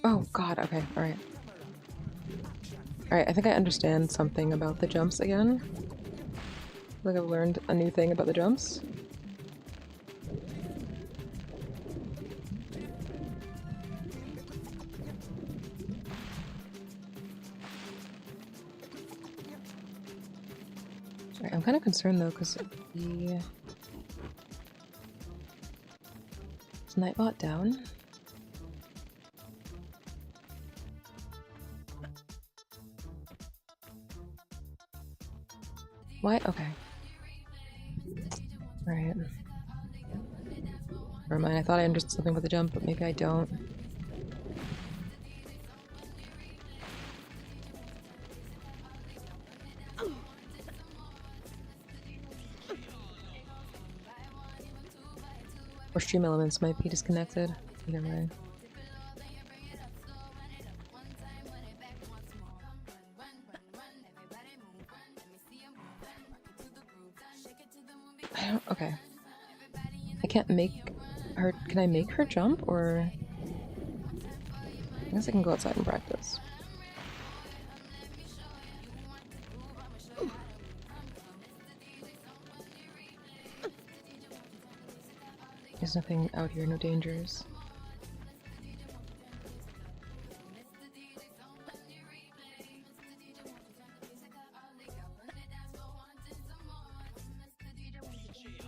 Oh god, okay, alright. Alright, I think I understand something about the jumps again. I feel like I've learned a new thing about the jumps. Alright, I'm kind of concerned though, because the... Is Nightbot down? What? Okay. Right. Never mind, I thought I understood something about the jump, but maybe I don't. Or stream elements might be disconnected. Either way. I don't. Okay. I can't make her. Can I make her jump, or? I guess I can go outside and practice. There's nothing out here, no dangers.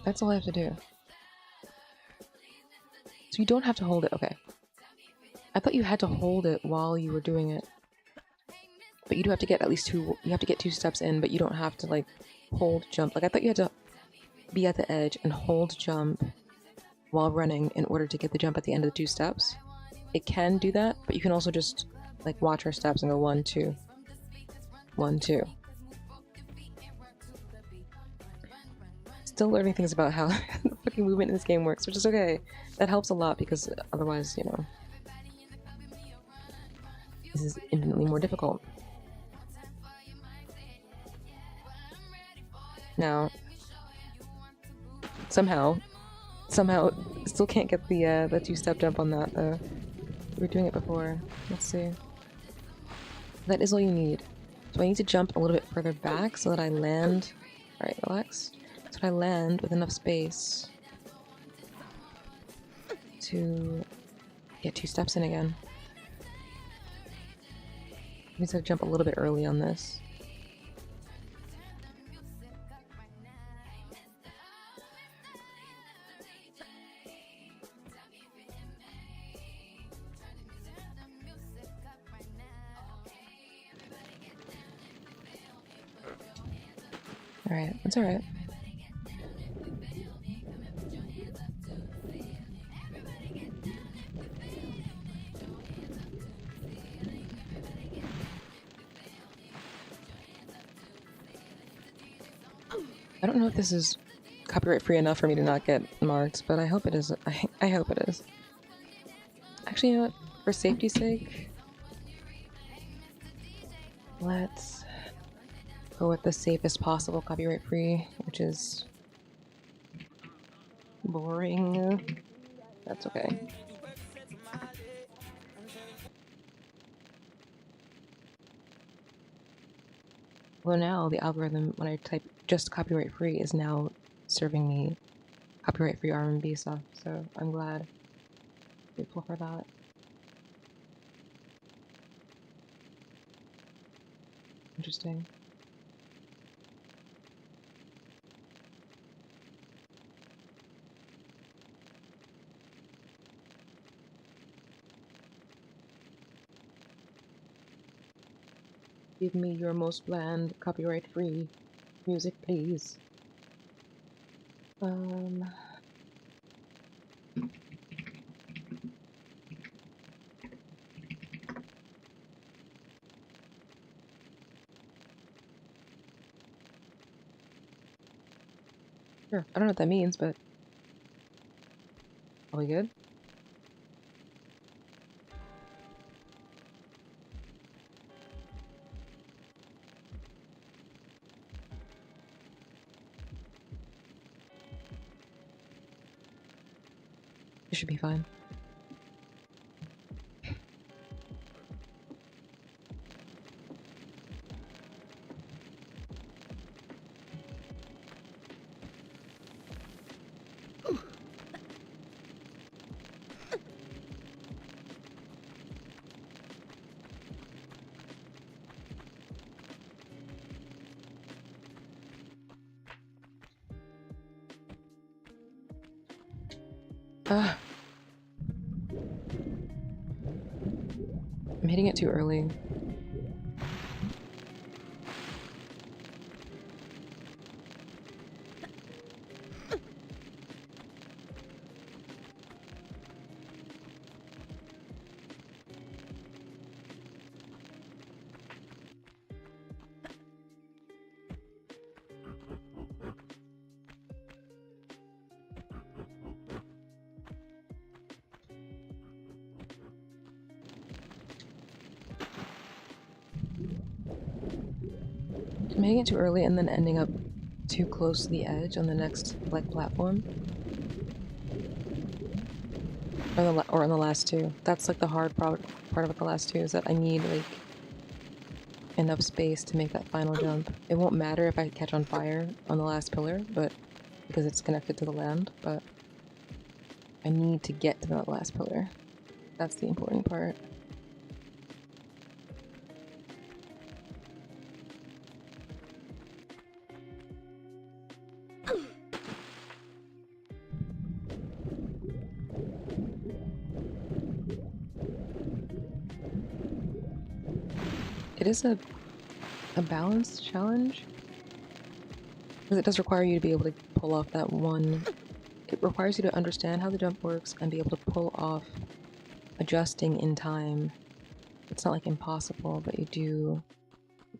That's all I have to do. So you don't have to hold it, okay. I thought you had to hold it while you were doing it. But you do have to get at least two, you have to get 2 steps in, but you don't have to like hold jump. Like I thought you had to be at the edge and hold jump while running in order to get the jump at the end of the 2 steps. It can do that, but you can also just like watch our steps and go 1, 2, 1, 2. Still learning things about how the fucking tracking movement in this game works, which is okay. That helps a lot because otherwise, you know, this is infinitely more difficult. Now, somehow, still can't get the two-step jump on that though. We were doing it before. Let's see. That is all you need. So I need to jump a little bit further back so that I land. Alright, relax. So that I land with enough space to get 2 steps in again. I need to jump a little bit early on this. Alright, that's alright. I don't know if this is copyright free enough for me to not get marked, but I hope it is. I hope it is. Actually, you know what? For safety's sake, let's go with the safest possible copyright free, which is boring. That's okay. Well, now the algorithm, when I type just copyright free, is now serving me copyright free R&B stuff, so I'm glad. Grateful for that. Interesting. Give me your most bland, copyright-free music, please. Sure. I don't know what that means, but are we good? It should be fine. I'm hitting it too early. I'm hitting it too early and then ending up too close to the edge on the next like platform. Or on the last two. That's like the hard part of the last two, is that I need like enough space to make that final jump. It won't matter if I catch on fire on the last pillar, but because it's connected to the land, but I need to get to that last pillar. That's the important part. It is a balance challenge, because it does require you to be able to pull off that one. It requires you to understand how the jump works and be able to pull off adjusting in time. It's not like impossible, but you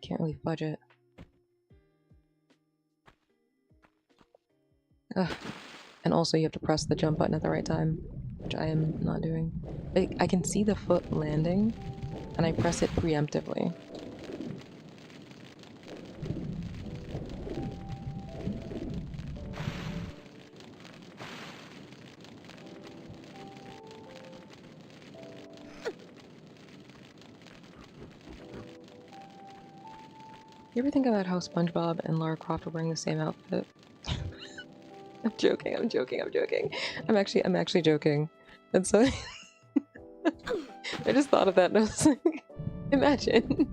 can't really fudge it. Ugh. and also you have to press the jump button at the right time, which I am not doing. I can see the foot landing, and I press it preemptively. You ever think about how SpongeBob and Lara Croft are wearing the same outfit? I'm joking, I'm joking, I'm joking. I'm actually joking. And so I just thought of that and I was like, imagine.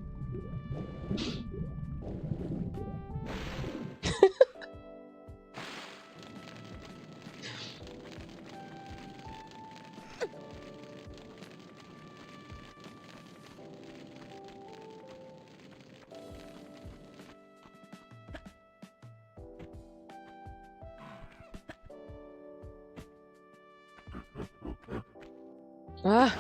Ah!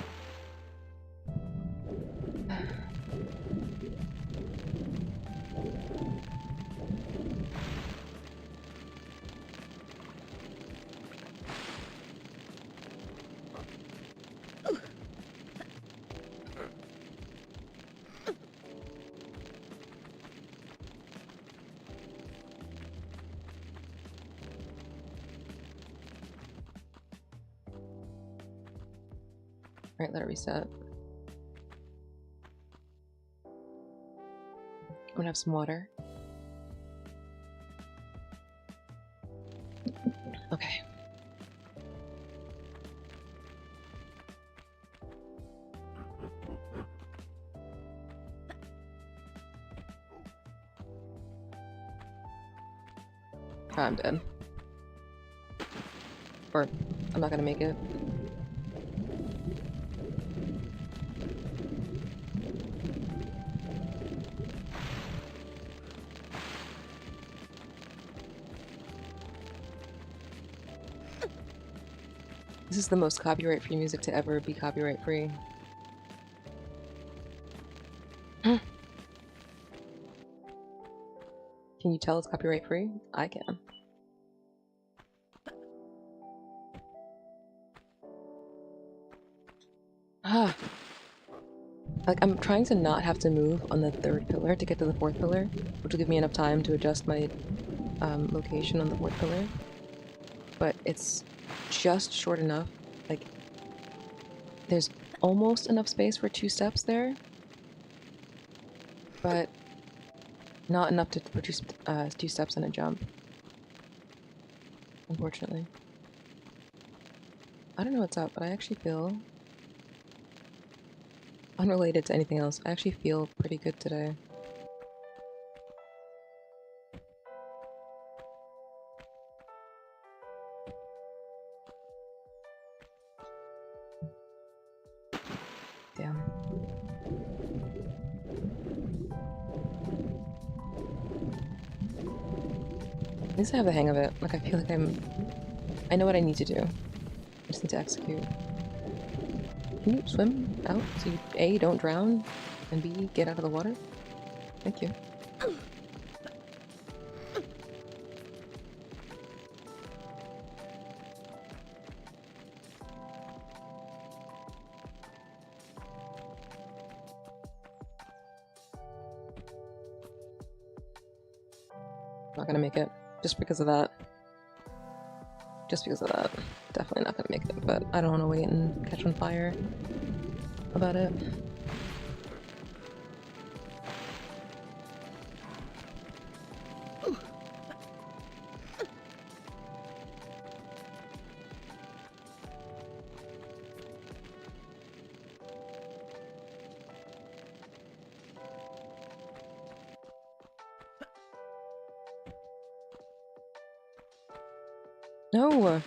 Alright, let it reset. I'm gonna have some water. Okay. I'm dead. Or, I'm not gonna make it. This is the most copyright-free music to ever be copyright-free. Can you tell it's copyright-free? I can. Ah! Like, I'm trying to not have to move on the third pillar to get to the fourth pillar, which will give me enough time to adjust my location on the fourth pillar. But it's just short enough. Like, there's almost enough space for 2 steps there, but not enough to produce 2 steps and a jump. Unfortunately. I don't know what's up, but I actually feel, unrelated to anything else, I actually feel pretty good today. Damn. At least I have the hang of it. Like, I feel like I know what I need to do. I just need to execute. Can you swim out so you, A, don't drown, and B, get out of the water? Thank you. Not gonna make it. Just because of that. Just because of that. Definitely not gonna make it, but I don't want to wait and catch on fire about it. No!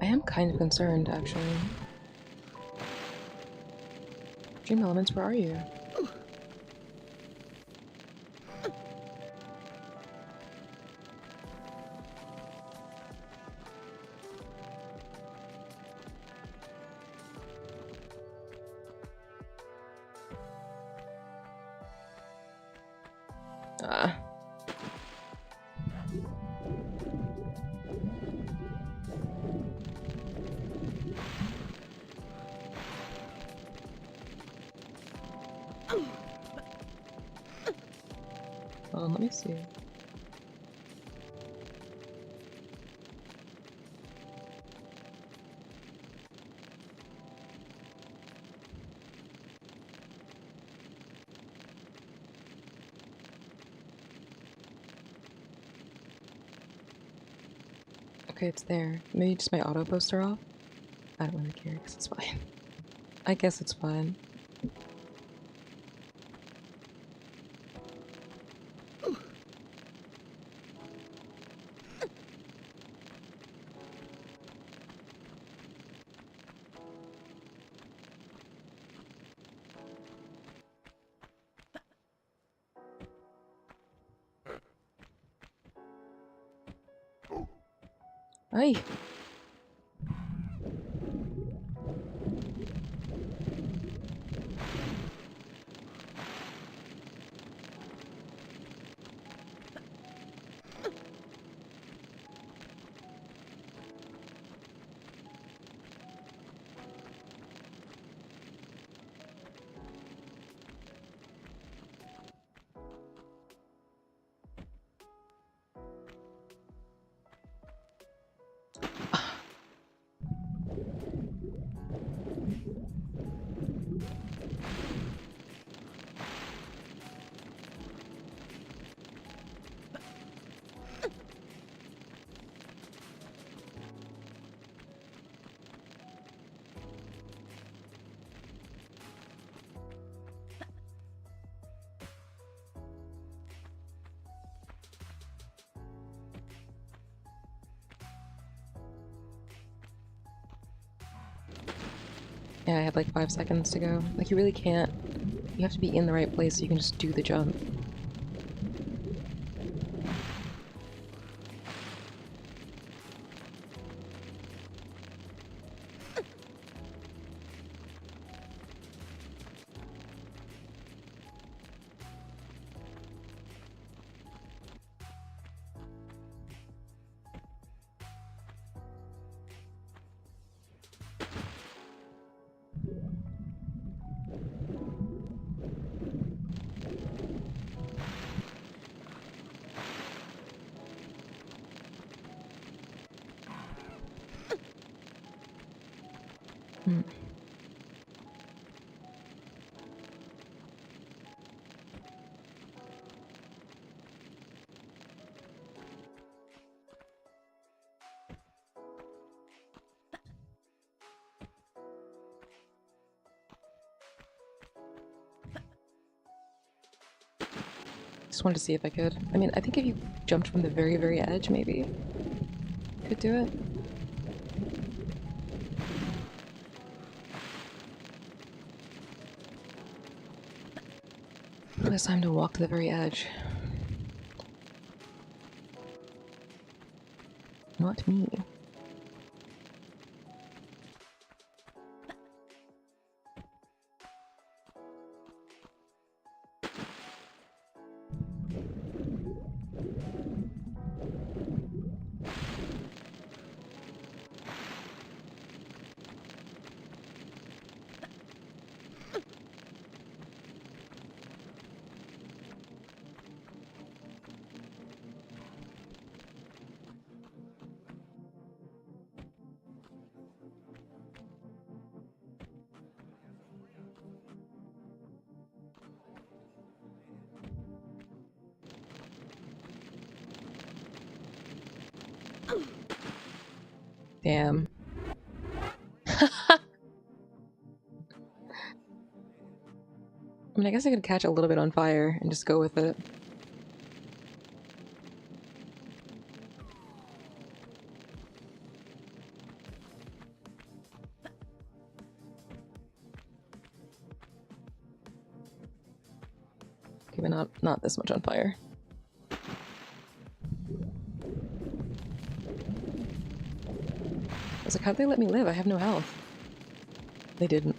I am kind of concerned, actually. Dream Elements, where are you? Ah. Let me see. Okay, it's there. Maybe just my auto poster off? I don't really care because it's fine. I guess it's fine. Ay! Yeah, I had like 5 seconds to go. Like, you really can't. You have to be in the right place so you can just do the jump. Hmm. Just wanted to see if I could. I mean, I think if you jumped from the very, very edge, maybe you could do it. It's time to walk to the very edge. Not me. Damn. I mean, I guess I could catch a little bit on fire and just go with it. Okay, but not this much on fire. I was like, how'd they let me live? I have no health. They didn't.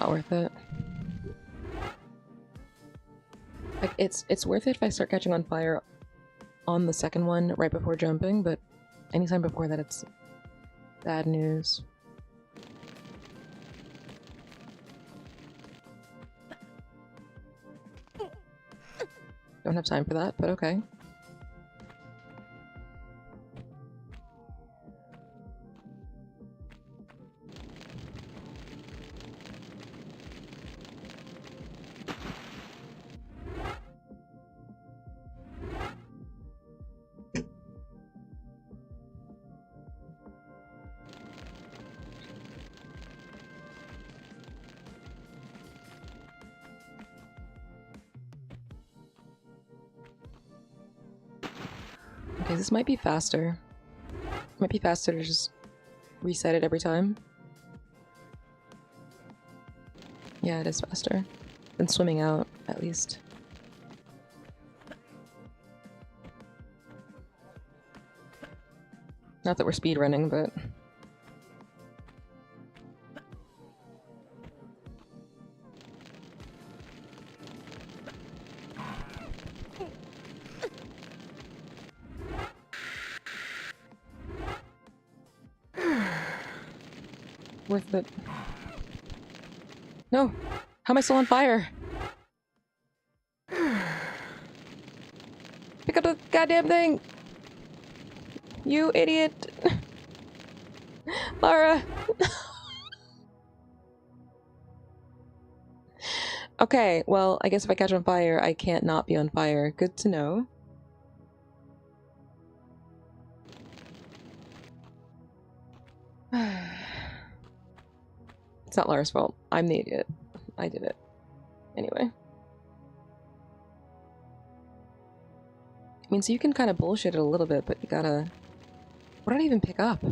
not worth it. Like, it's worth it if I start catching on fire on the second one right before jumping, but anytime before that it's bad news. Don't have time for that, but okay. Okay, this might be faster. Might be faster to just reset it every time. Yeah, it is faster than swimming out, at least. Not that we're speedrunning, but... worth it. No! How am I still on fire? Pick up the goddamn thing! You idiot! Lara! Okay, well, I guess if I catch on fire, I can't not be on fire. Good to know. It's not Lara's fault. I'm the idiot. I did it. Anyway. I mean, so you can kind of bullshit it a little bit, but you gotta... What did I even pick up?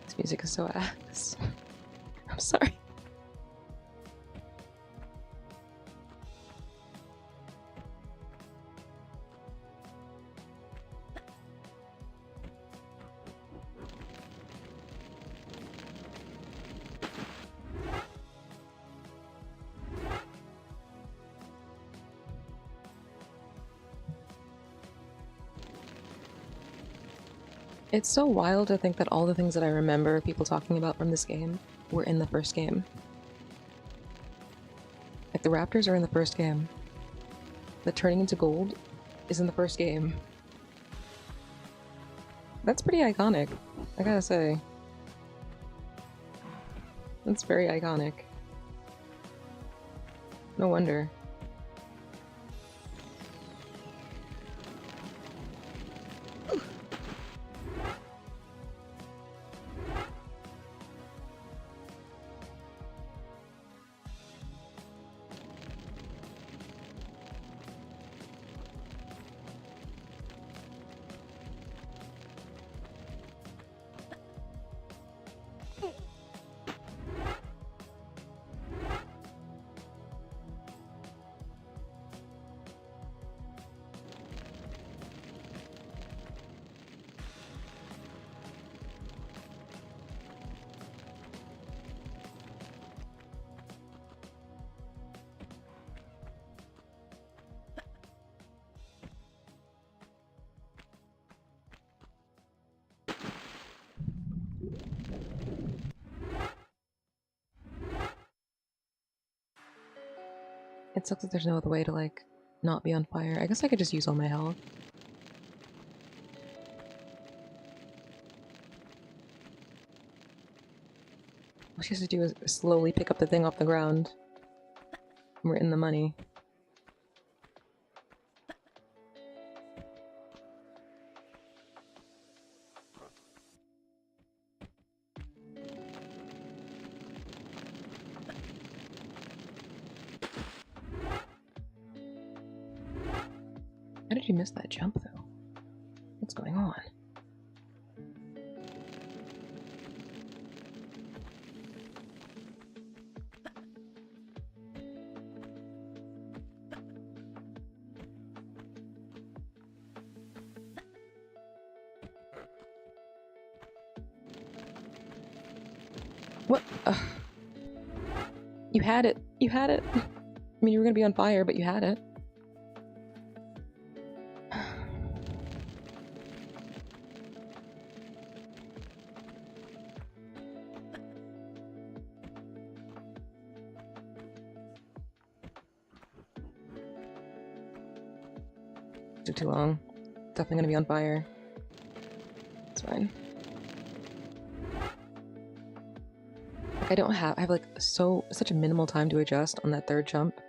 This music is so ass. I'm sorry. It's so wild to think that all the things that I remember people talking about from this game were in the first game. Like, the raptors are in the first game. The turning into gold is in the first game. That's pretty iconic, I gotta say. That's very iconic. No wonder. It sucks that there's no other way to, like, not be on fire. I guess I could just use all my health. All she has to do is slowly pick up the thing off the ground. We're in the money. How did you miss that jump, though? What's going on? What? You had it. You had it. I mean, you were gonna be on fire, but you had it. Took too long. Definitely gonna be on fire. It's fine. Like, I have like such a minimal time to adjust on that third jump.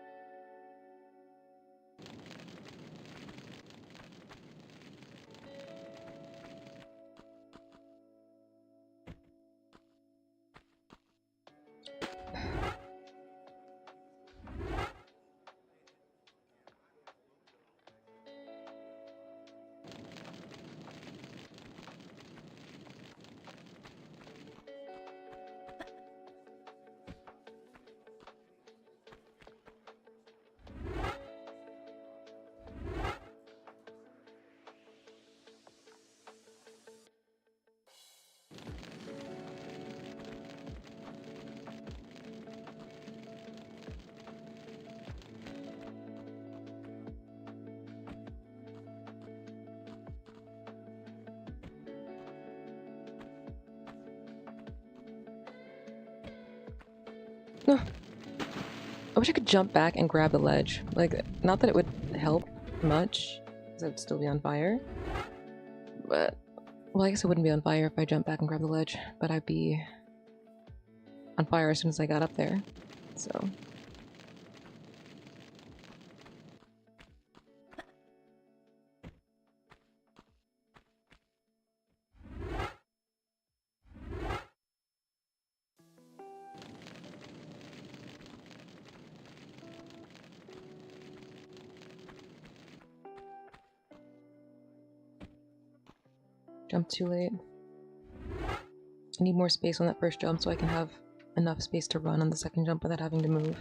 No. I wish I could jump back and grab the ledge. Like, not that it would help much, because I'd still be on fire. But, well, I guess I wouldn't be on fire if I jumped back and grabbed the ledge, but I'd be on fire as soon as I got up there, so... Jump too late. I need more space on that first jump so I can have enough space to run on the second jump without having to move.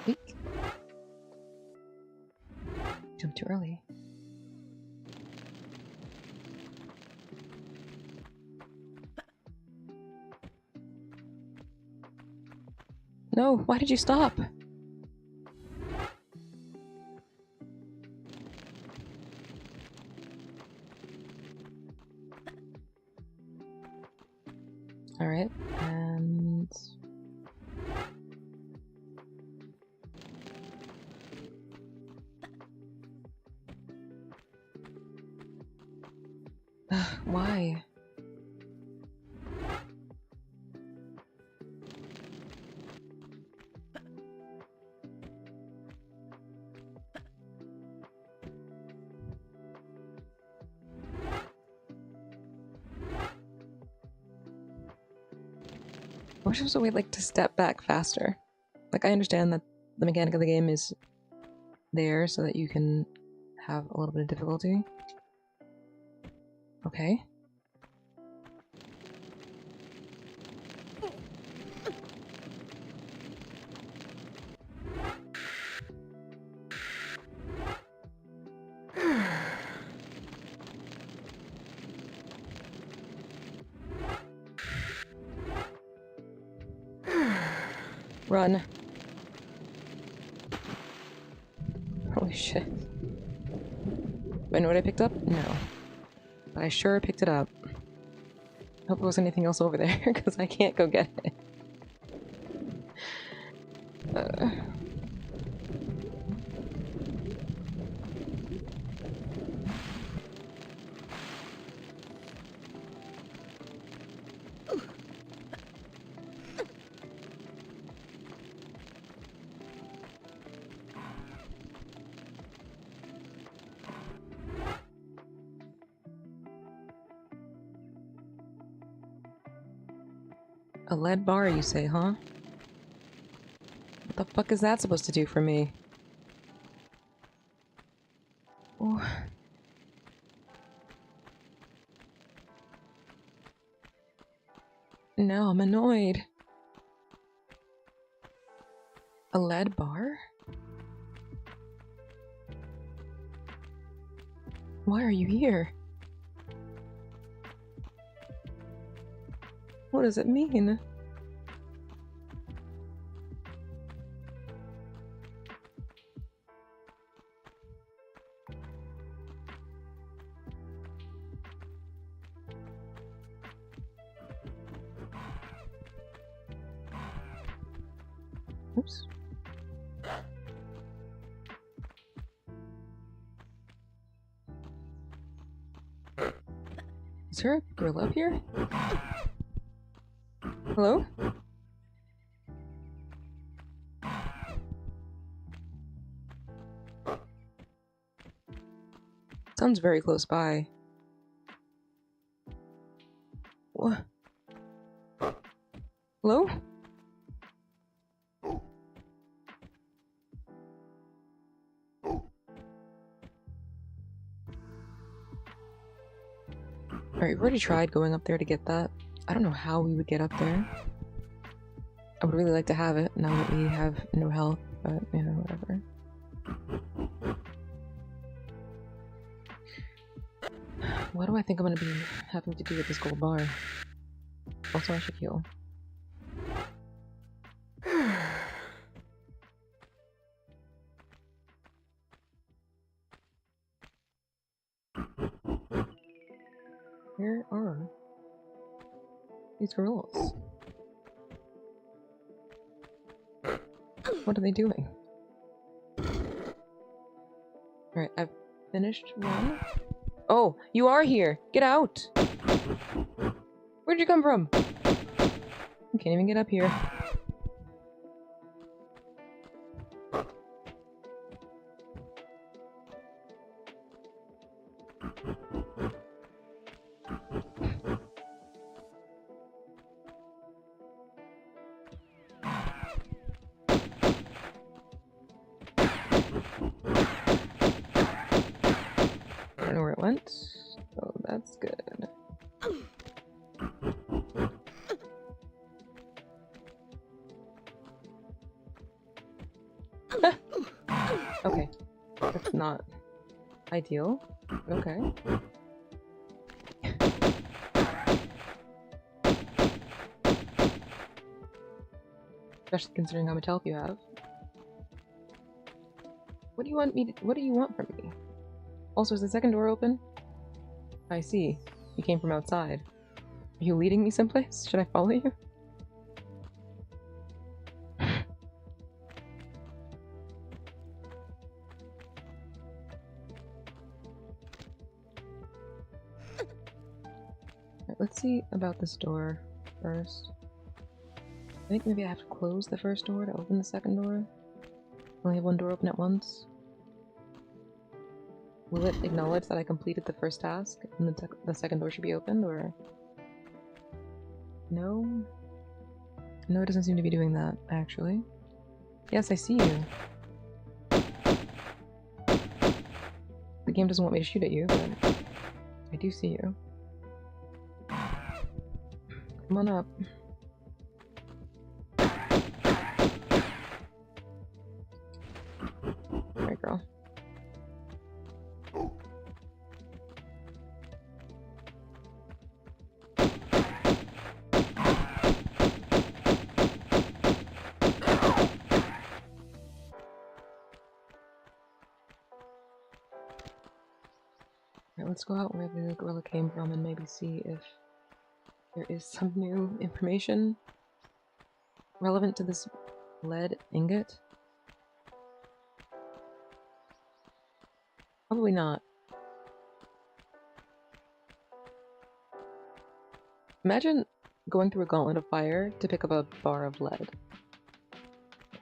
Eek. Jump too early. No, why did you stop? Alright, and... why? I wish there was a way, like, to step back faster. Like, I understand that the mechanic of the game is there so that you can have a little bit of difficulty. Okay. Run. Holy shit. Do I know what I picked up? No. But I sure picked it up. Hope there wasn't anything else over there, because I can't go get it. A lead bar, you say, huh? fuck is that supposed to do for me? Oh. Now I'm annoyed. A lead bar? Why are you here? What does it mean? Oops. Is there a girl up here? Hello? Sounds very close by. What? Hello? Alright, we've already tried going up there to get that. I don't know how we would get up there. I would really like to have it now that we have no health, but you know, whatever. What do I think I'm gonna be having to do with this gold bar? Also, I should heal. Where are these gorillas? What are they doing? Alright, I've finished one. Oh, you are here! Get out! Where'd you come from? You can't even get up here. I don't know where it went. Oh, that's good. Okay. That's not ideal. Okay. Especially considering how much health you have. What do you want me to— what do you want from me? Also, is the second door open? I see. You came from outside. Are you leading me someplace? Should I follow you? Right, let's see about this door first. I think maybe I have to close the first door to open the second door. Only have one door open at once. Will it acknowledge that I completed the first task and the second door should be opened, or... No? No, it doesn't seem to be doing that, actually. Yes, I see you. The game doesn't want me to shoot at you, but I do see you. Come on up. Alright, girl. Alright, let's go out where the gorilla came from and maybe see if there is some new information relevant to this lead ingot. Probably not. Imagine going through a gauntlet of fire to pick up a bar of lead.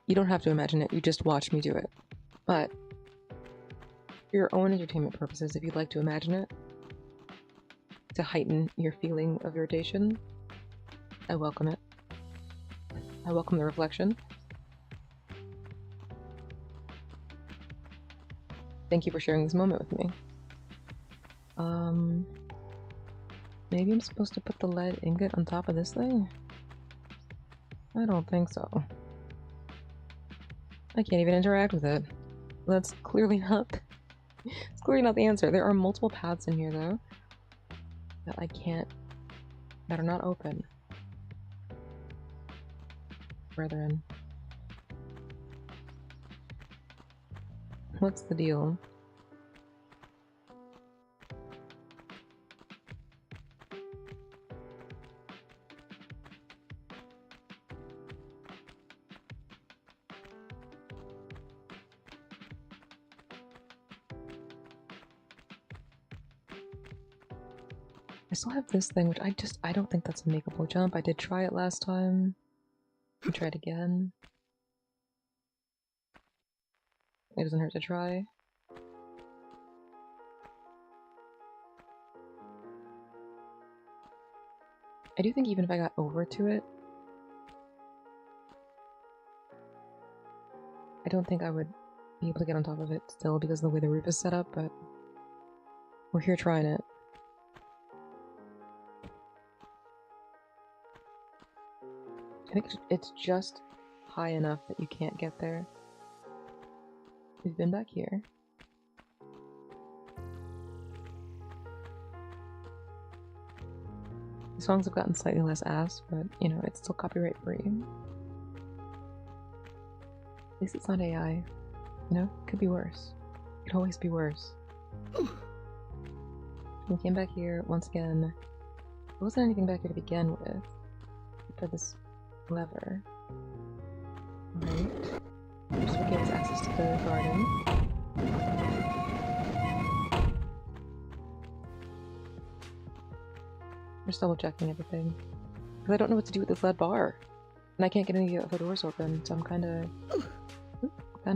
You don't have to imagine it, you just watch me do it. But for your own entertainment purposes, if you'd like to imagine it, to heighten your feeling of irritation, I welcome it. I welcome the reflection. Thank you for sharing this moment with me. Maybe I'm supposed to put the lead ingot on top of this thing? I don't think so. I can't even interact with it. That's clearly not... It's clearly not the answer. There are multiple paths in here, though, that I can't... that are not open. Brethren. What's the deal? I still have this thing, which I don't think that's a makeable jump. I did try it last time. I tried again. It doesn't hurt to try. I do think even if I got over to it, I don't think I would be able to get on top of it still because of the way the roof is set up, but we're here trying it. I think it's just high enough that you can't get there. We've been back here. The songs have gotten slightly less ass, but, you know, it's still copyright free. At least it's not AI. You know? Could be worse. Could always be worse. We came back here once again. There wasn't anything back here to begin with. For this lever. Right. Which will give us access to the garden. We're just double checking everything. Because I don't know what to do with this lead bar. And I can't get any of the doors open, so I'm kinda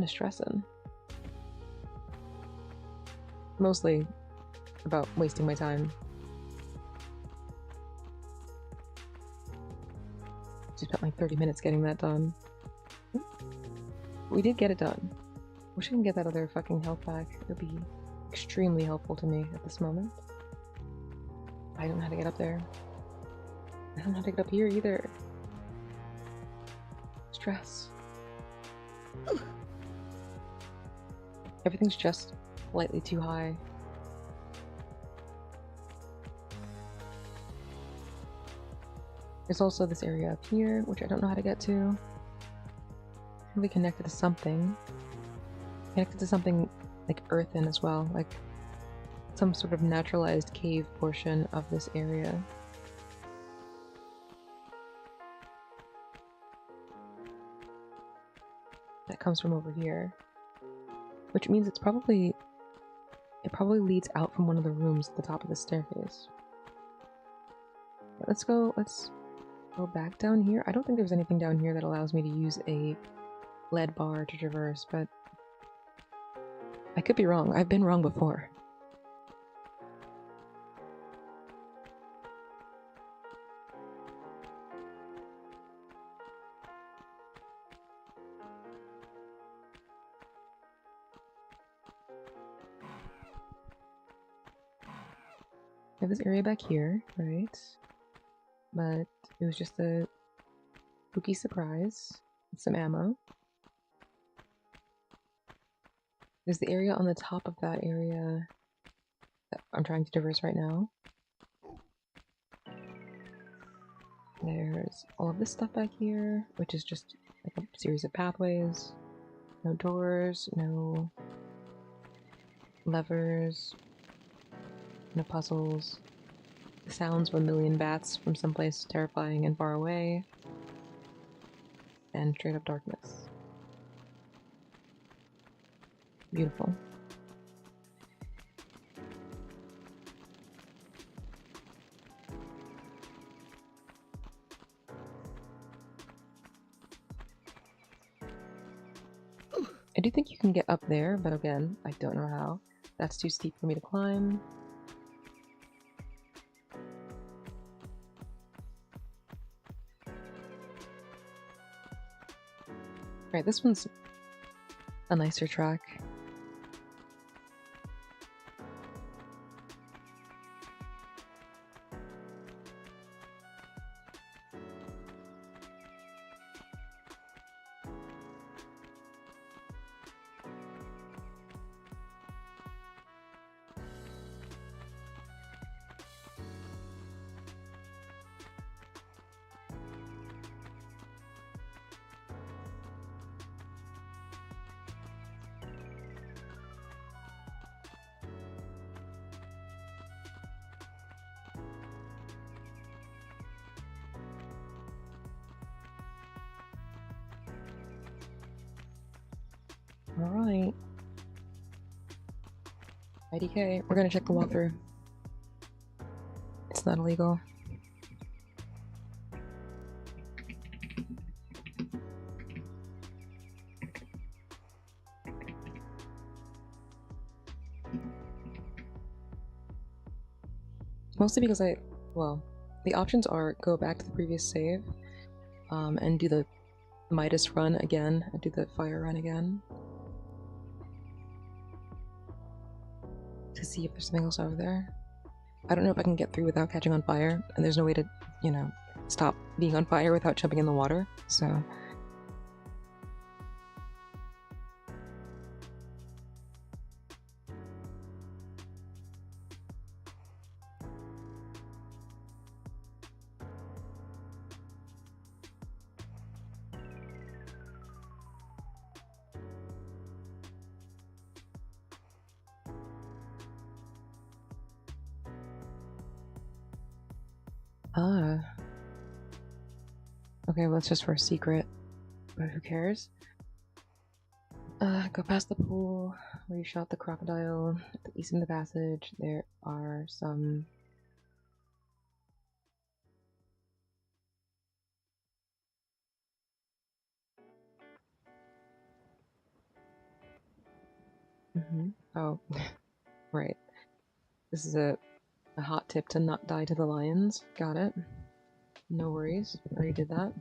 stressing. Mostly about wasting my time. Just spent like 30 minutes getting that done. We did get it done. Wish I can get that other fucking health back. It would be extremely helpful to me at this moment. I don't know how to get up there. I don't know how to get up here either. Stress. Everything's just slightly too high. There's also this area up here, which I don't know how to get to. Really connected to something. Connected to something like earthen as well, like some sort of naturalized cave portion of this area. That comes from over here. Which means it probably leads out from one of the rooms at the top of the staircase. Let's go back down here. I don't think there's anything down here that allows me to use a lead bar to traverse, but I could be wrong. I've been wrong before. I have this area back here, right? But it was just a spooky surprise with some ammo. There's the area on the top of that area that I'm trying to traverse right now. There's all of this stuff back here, which is just like a series of pathways. No doors, no levers, no puzzles. The sounds of a million bats from someplace terrifying and far away. And straight up darkness. Beautiful. I do think you can get up there, but again, I don't know how. That's too steep for me to climb. Alright, this one's a nicer track. Alright. IDK, we're gonna check the walkthrough. It's not illegal. Mostly because well, the options are go back to the previous save, and do the Midas run again, and do the fire run again. To see if there's something else over there. I don't know if I can get through without catching on fire, and there's no way to, you know, stop being on fire without jumping in the water, so... Ah. Okay, well, it's just for a secret, but who cares? Go past the pool where you shot the crocodile. At the east end of the passage, there are some... Oh, right. This is a hot tip to not die to the lions. Got it. No worries. Already did that.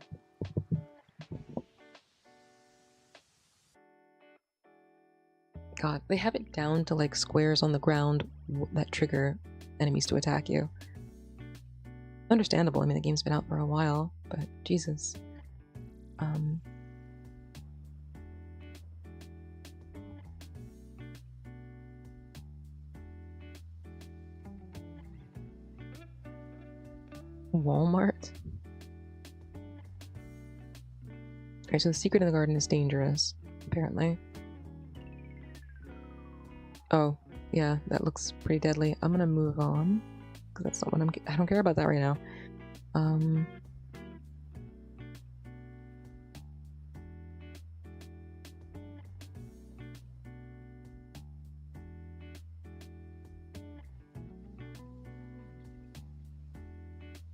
God, they have it down to like squares on the ground that trigger enemies to attack you. Understandable, I mean the game's been out for a while, but Jesus. Walmart? Okay, so the secret in the garden is dangerous, apparently. Oh, yeah, that looks pretty deadly. I'm gonna move on, because that's not what I don't care about that right now.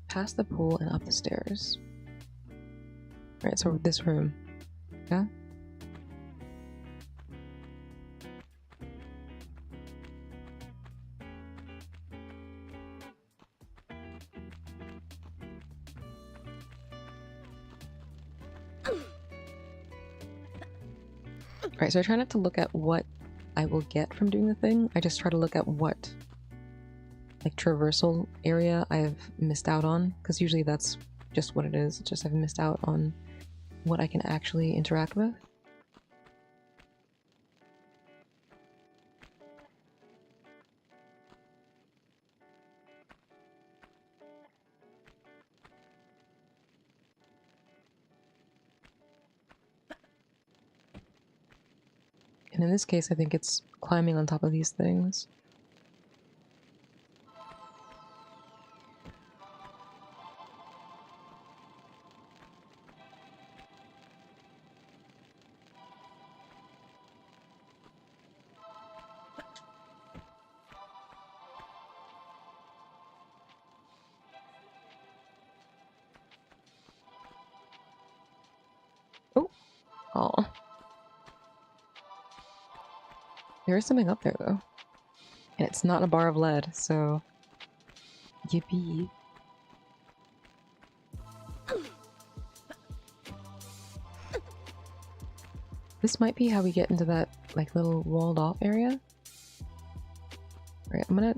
Past the pool and up the stairs. Right, so this room. Yeah? Right, so I try not to look at what I will get from doing the thing. I just try to look at what, like, traversal area I've missed out on, because usually that's just what it is. It's just I've missed out on what I can actually interact with. And in this case, I think it's climbing on top of these things. Oh! Aw. There is something up there, though. And it's not a bar of lead, so... Yippee. This might be how we get into that, like, little walled-off area. Right, I'm gonna...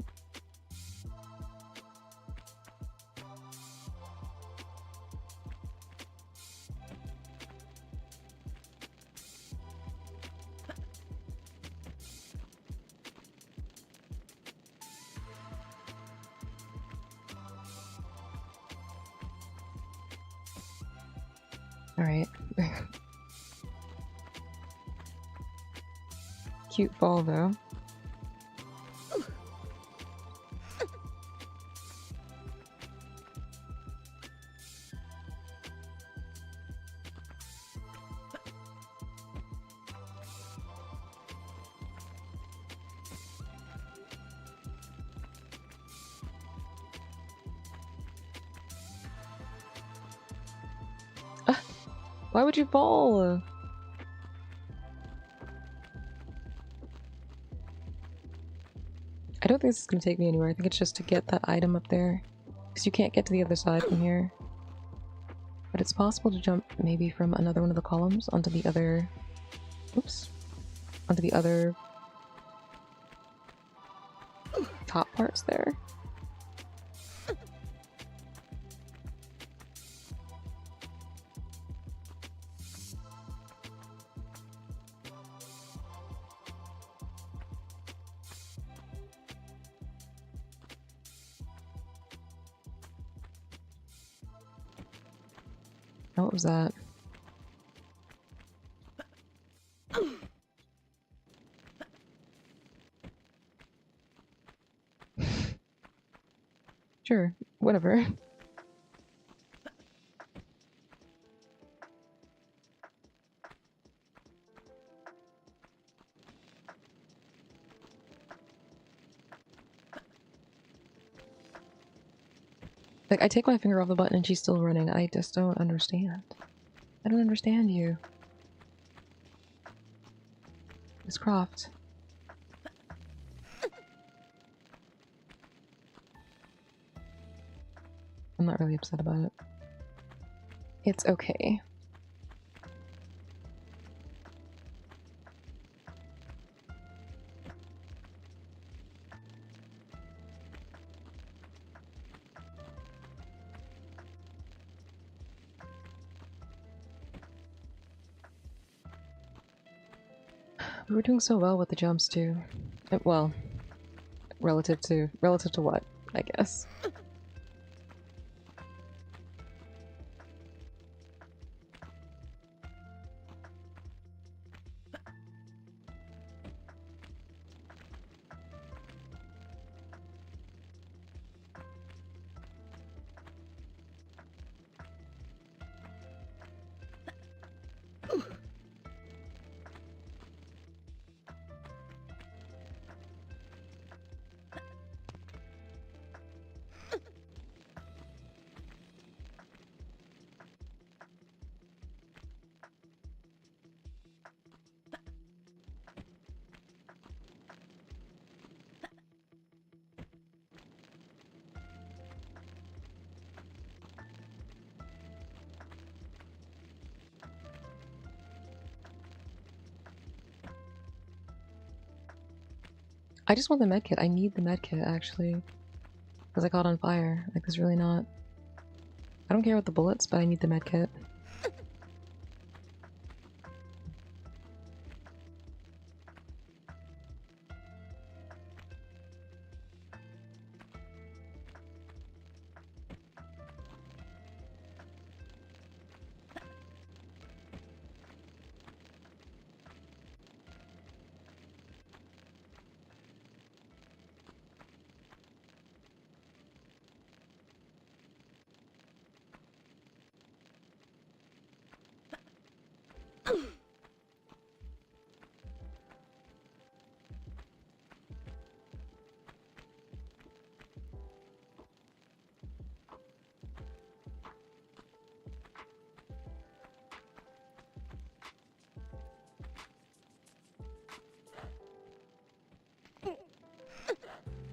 Alright. Cute fall, though. Why would you fall? I don't think this is gonna take me anywhere. I think it's just to get that item up there. Because you can't get to the other side from here. But it's possible to jump maybe from another one of the columns onto the other... Oops. Onto the other... top parts there. Oh, what was that? Sure, whatever. Like, I take my finger off the button and she's still running. I just don't understand. I don't understand you. Miss Croft. I'm not really upset about it. It's okay. We were doing so well with the jumps too. Well, relative to what, I guess. I just want the medkit. I need the medkit, actually. Because I caught on fire. Like, there's really not... I don't care about the bullets, but I need the medkit.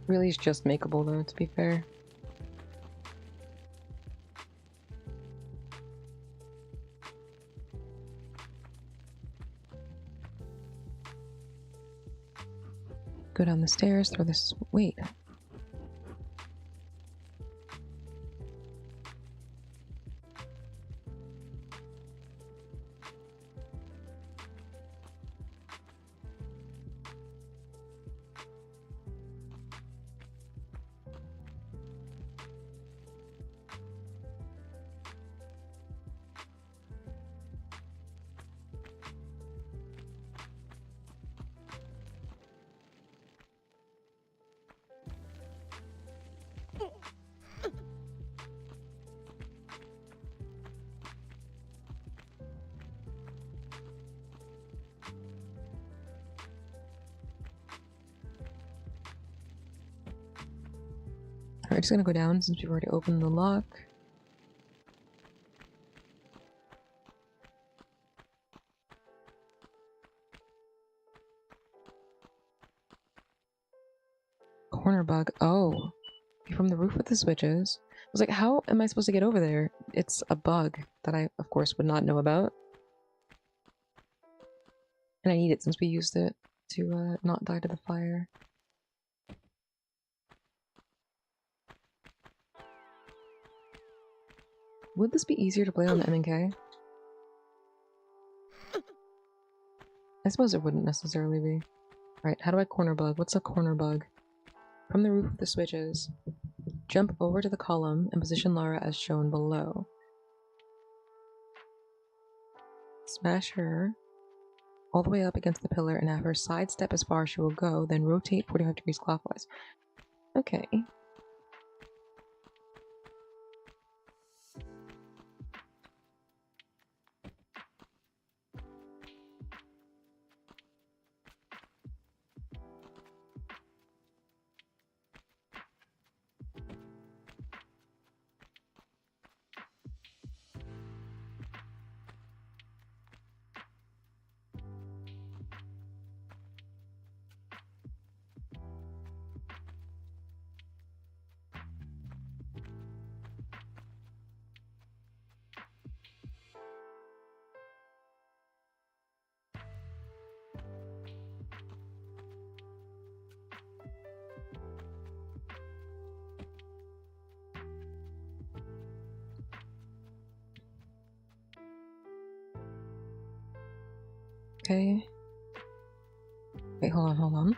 Really is just makeable though, to be fair. Go down the stairs, throw this... Wait. Alright, just gonna go down since we've already opened the lock. corner bug. Oh, from the roof with the switches. I was like, how am I supposed to get over there? It's a bug that I, of course, would not know about. And I need it since we used it to not die to the fire. Would this be easier to play on the M&K? I suppose it wouldn't necessarily be. Alright, how do I corner bug? What's a corner bug? From the roof with the switches. Jump over to the column and position Lara as shown below. Smash her all the way up against the pillar and have her sidestep as far as she will go, then rotate 45 degrees clockwise. Okay. Okay. Wait, hold on.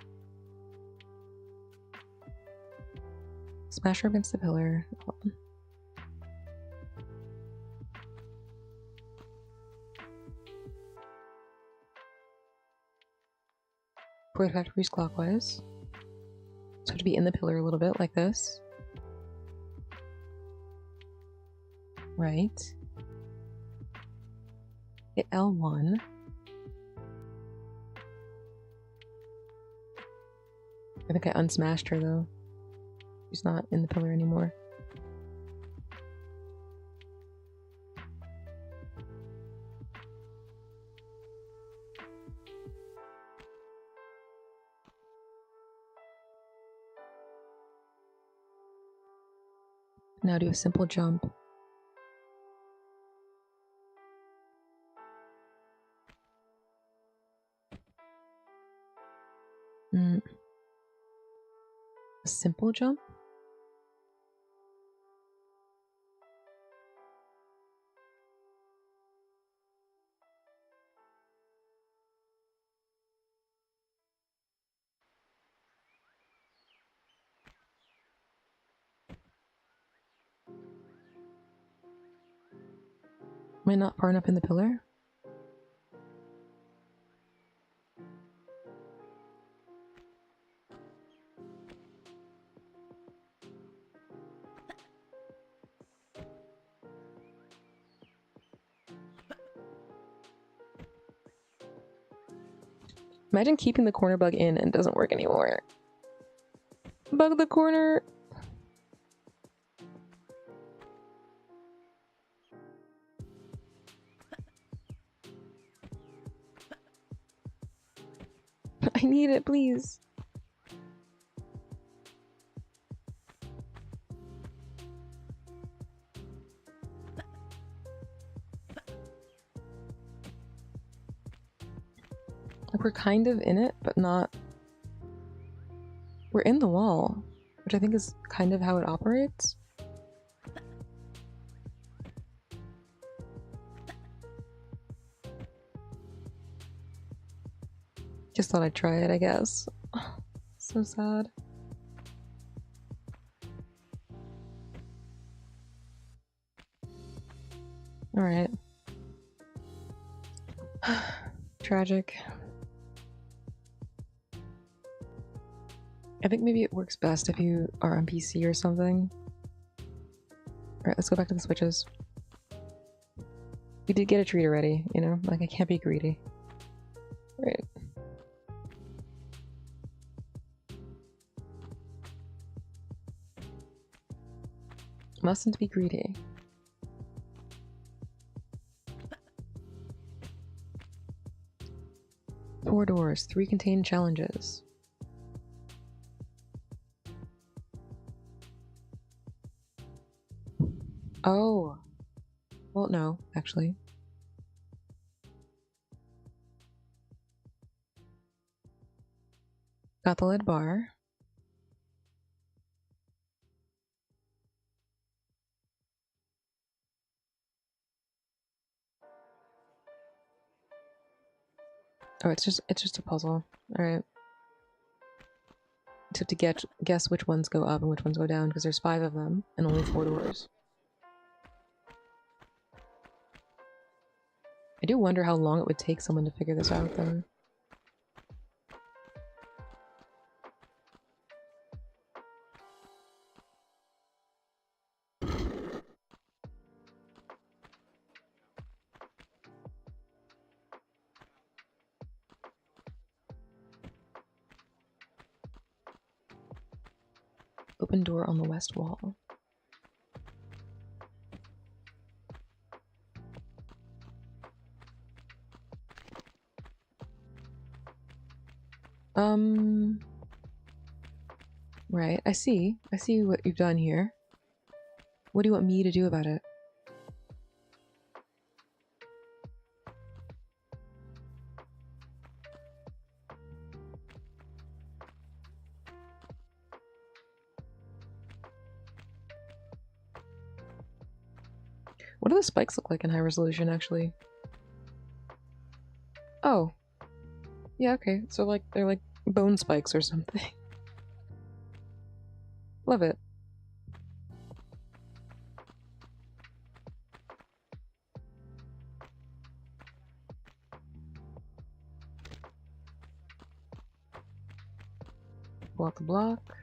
Smash her against the pillar. Hold on. .45 degrees clockwise. So to be in the pillar a little bit, like this. Right. Hit L1. I think I unsmashed her though. She's not in the pillar anymore. Now do a simple jump. A simple jump? Am I not far enough in the pillar? Imagine keeping the corner bug in and it doesn't work anymore. Bug the corner! I need it, please. Like, we're kind of in it, but not... We're in the wall, which I think is kind of how it operates. Just thought I'd try it, I guess. So sad. Alright. Tragic. I think maybe it works best if you are on PC or something. Alright, let's go back to the switches. We did get a treat already, you know? Like, I can't be greedy. Right. Mustn't be greedy. Four doors, 3 contained challenges. Oh. Well, no, actually. Got the lead bar. Oh, it's just a puzzle. Alright. Just have to guess which ones go up and which ones go down, because there's 5 of them and only 4 doors. I do wonder how long it would take someone to figure this out, though. Open door on the west wall. Right, I see what you've done here. What do you want me to do about it? What do the spikes look like in high resolution, actually? Oh. Yeah, okay. So, like, they're like bone spikes or something. Love it. Block the block.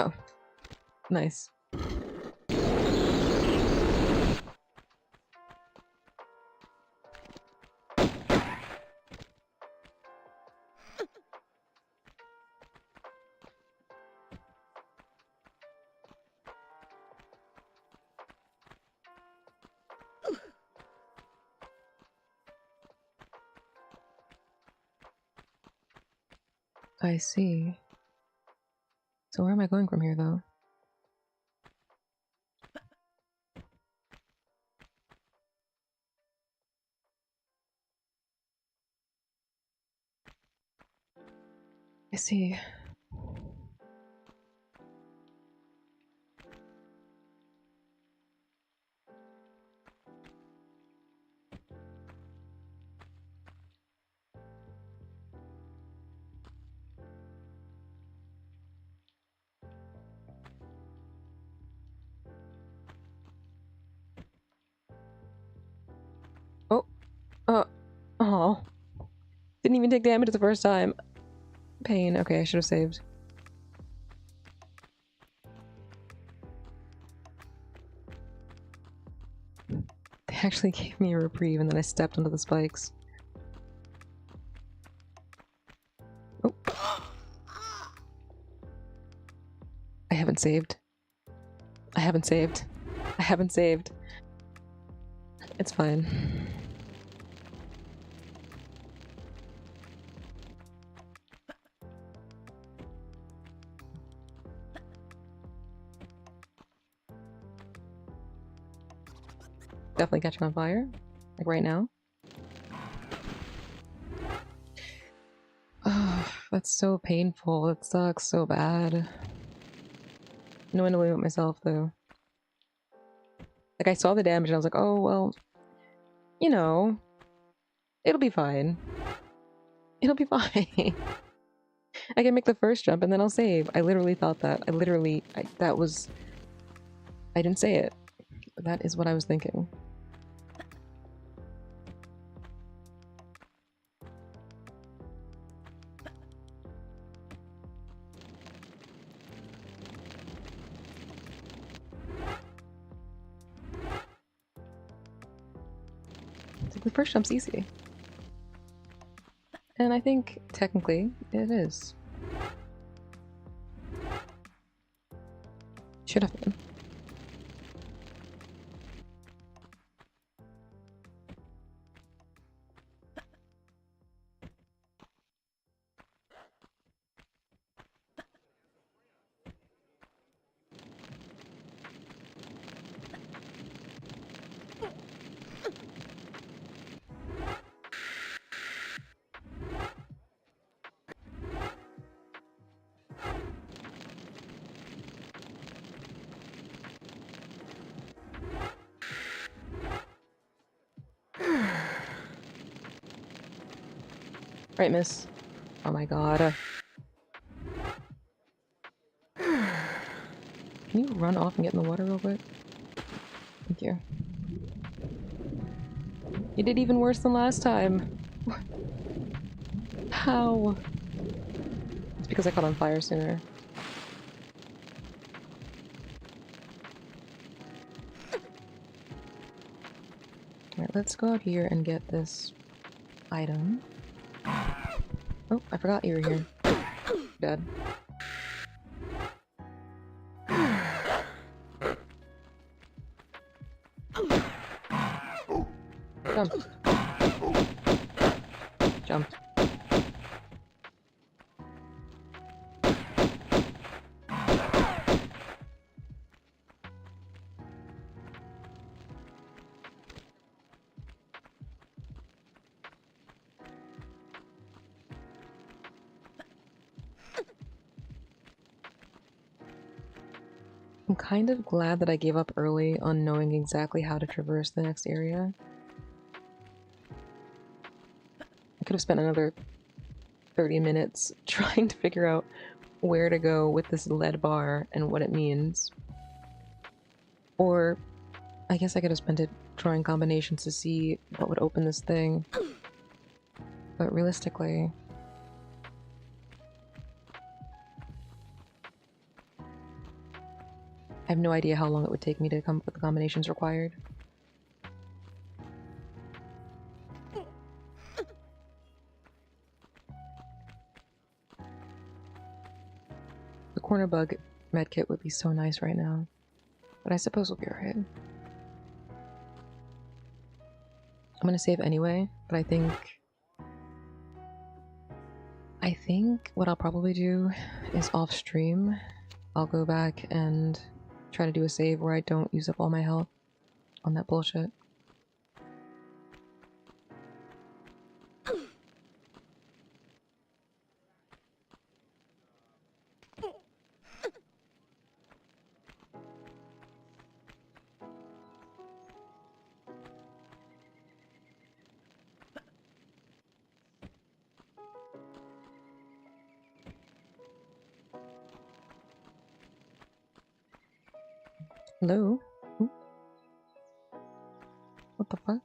Oh. Nice. I see. So where am I going from here, though? I see. Oh. Oh. Didn't even take damage the first time. Pain. Okay, I should have saved. They actually gave me a reprieve and then I stepped into the spikes. Oh. I haven't saved. I haven't saved. I haven't saved. It's fine. Definitely catching on fire. Like right now. Oh, that's so painful. It sucks so bad. No one to blame but myself, though. Like, I saw the damage and I was like, oh, well, you know, it'll be fine. It'll be fine. I can make the first jump and then I'll save. I literally thought that. I didn't say it. But that is what I was thinking. The first jump's easy. And I think, technically, it is. Should have been. Right, miss. Oh my god. Can you run off and get in the water real quick? Thank you. You did even worse than last time. How? It's because I caught on fire sooner. Alright, let's go out here and get this item. Oh, I forgot you were here. Dead. Jump. Jump. I'm kind of glad that I gave up early on knowing exactly how to traverse the next area. I could have spent another 30 minutes trying to figure out where to go with this lead bar and what it means. Or I guess I could have spent it trying combinations to see what would open this thing. But realistically... I have no idea how long it would take me to come up with the combinations required. The corner bug medkit would be so nice right now. But I suppose we'll be alright. I'm gonna save anyway, but I think what I'll probably do is off stream. I'll go back and try to do a save where I don't use up all my health on that bullshit. Hello? Ooh. What the fuck?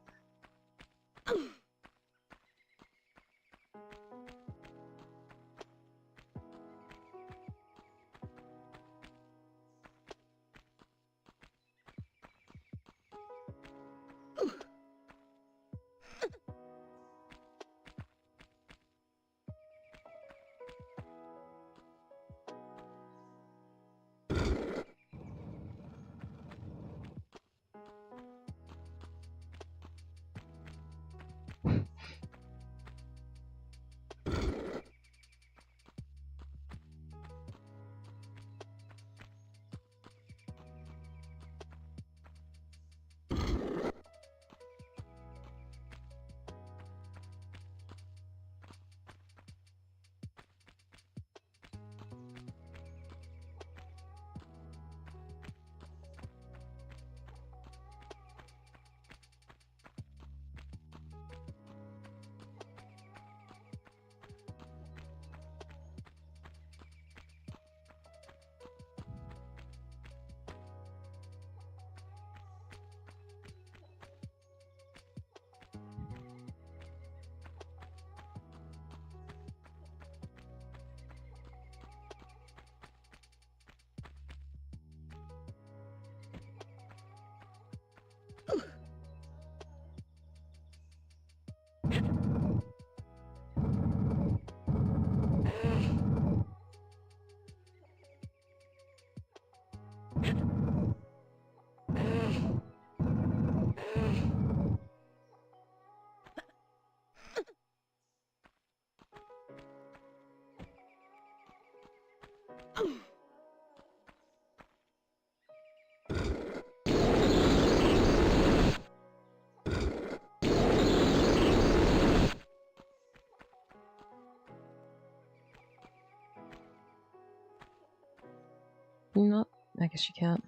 Not. I guess you can't.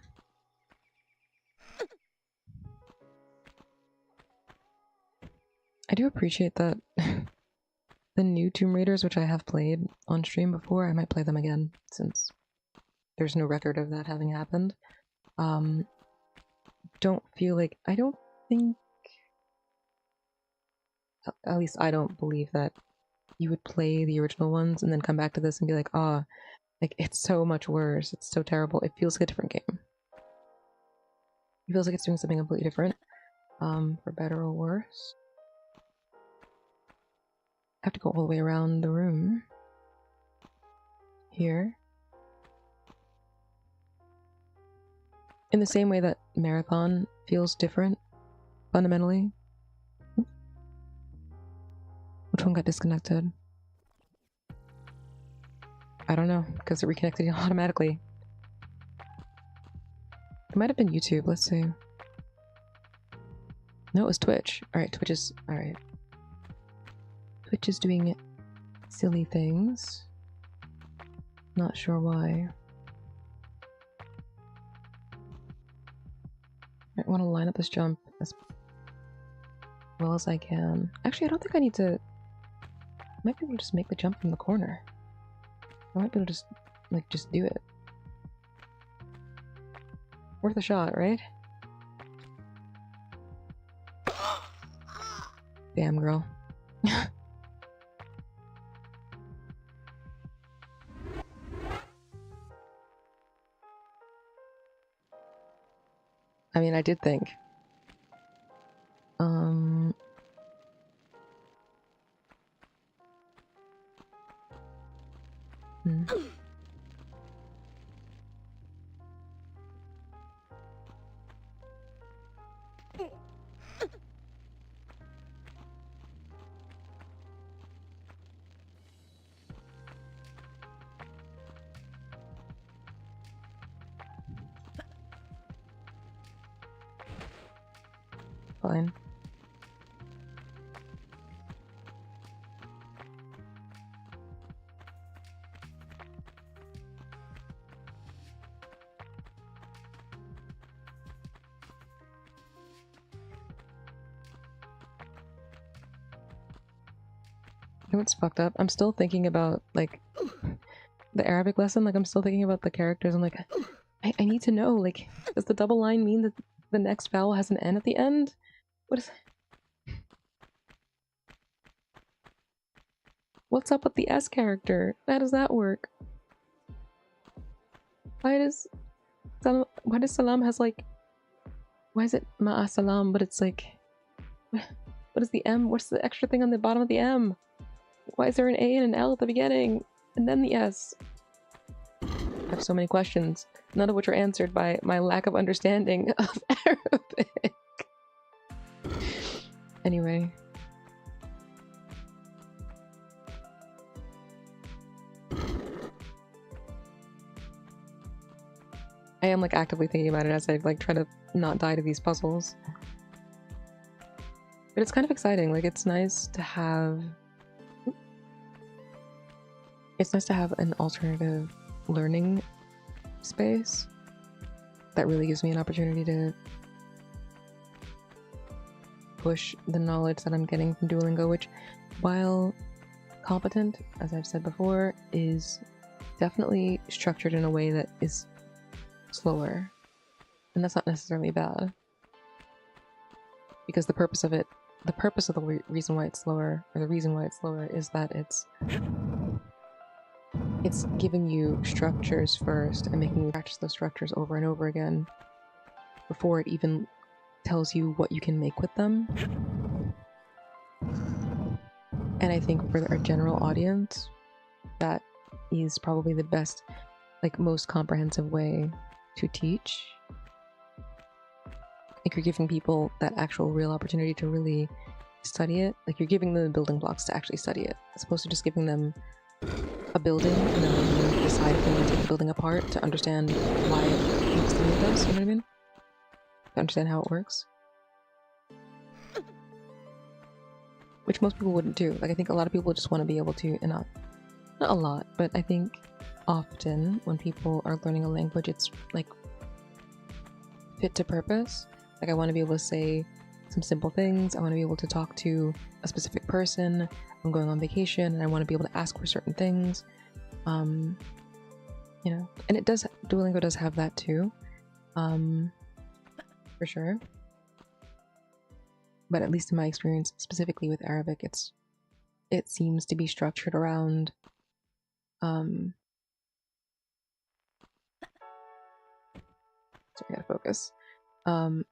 I do appreciate that the new Tomb Raiders, which I have played on stream before, I might play them again since there's no record of that having happened. Don't feel like, I don't think, at least I don't believe that you would play the original ones and then come back to this and be like, ah, like it's so much worse, it's so terrible. It feels like a different game. It feels like it's doing something completely different, for better or worse. I have to go all the way around the room here. In the same way that Marathon feels different, fundamentally. Which one got disconnected? I don't know, because it reconnected automatically. It might have been YouTube, let's see. No, it was Twitch. Alright, Twitch is... alright. Twitch is doing silly things. Not sure why. I want to line up this jump as well as I can. Actually, I don't think I need to... I might be able to just make the jump from the corner. I might be able to just, like, just do it. Worth a shot, right? Damn, girl. I mean, I did think. Fine. You know what's fucked up? I'm still thinking about, like, the Arabic lesson. Like, I'm still thinking about the characters. I'm like, I need to know, like, does the double line mean that the next vowel has an N at the end? What is... What's up with the S character? How does that work? Why does Salam has, like... Why is it Ma'a Salam, but it's like... What is the M? What's the extra thing on the bottom of the M? Why is there an A and an L at the beginning? And then the S? I have so many questions, none of which are answered by my lack of understanding of Arabic. Anyway. I am, like, actively thinking about it as I, like, try to not die to these puzzles. But it's kind of exciting. Like, it's nice to have... It's nice to have an alternative learning space that really gives me an opportunity to push the knowledge that I'm getting from Duolingo, which, while competent, as I've said before, is definitely structured in a way that is slower. And that's not necessarily bad. Because the purpose of it, the purpose of the reason why it's slower, or the reason why it's slower, is that it's giving you structures first and making you practice those structures over and over again before it even tells you what you can make with them. And I think for our general audience, that is probably the best, like, most comprehensive way to teach. Like, you're giving people that actual real opportunity to really study it. Like, you're giving them the building blocks to actually study it, as opposed to just giving them a building and then letting them decide if they want to take the building apart to understand why it makes the way it does, you know what I mean? To understand how it works. Which most people wouldn't do. Like, I think a lot of people just want to be able to, and not a lot, but I think often when people are learning a language, it's like fit to purpose. Like I want to be able to say some simple things. I want to be able to talk to a specific person. I'm going on vacation and I want to be able to ask for certain things. You know, and Duolingo does have that too. For sure. But at least in my experience, specifically with Arabic, it seems to be structured around sorry, I gotta focus.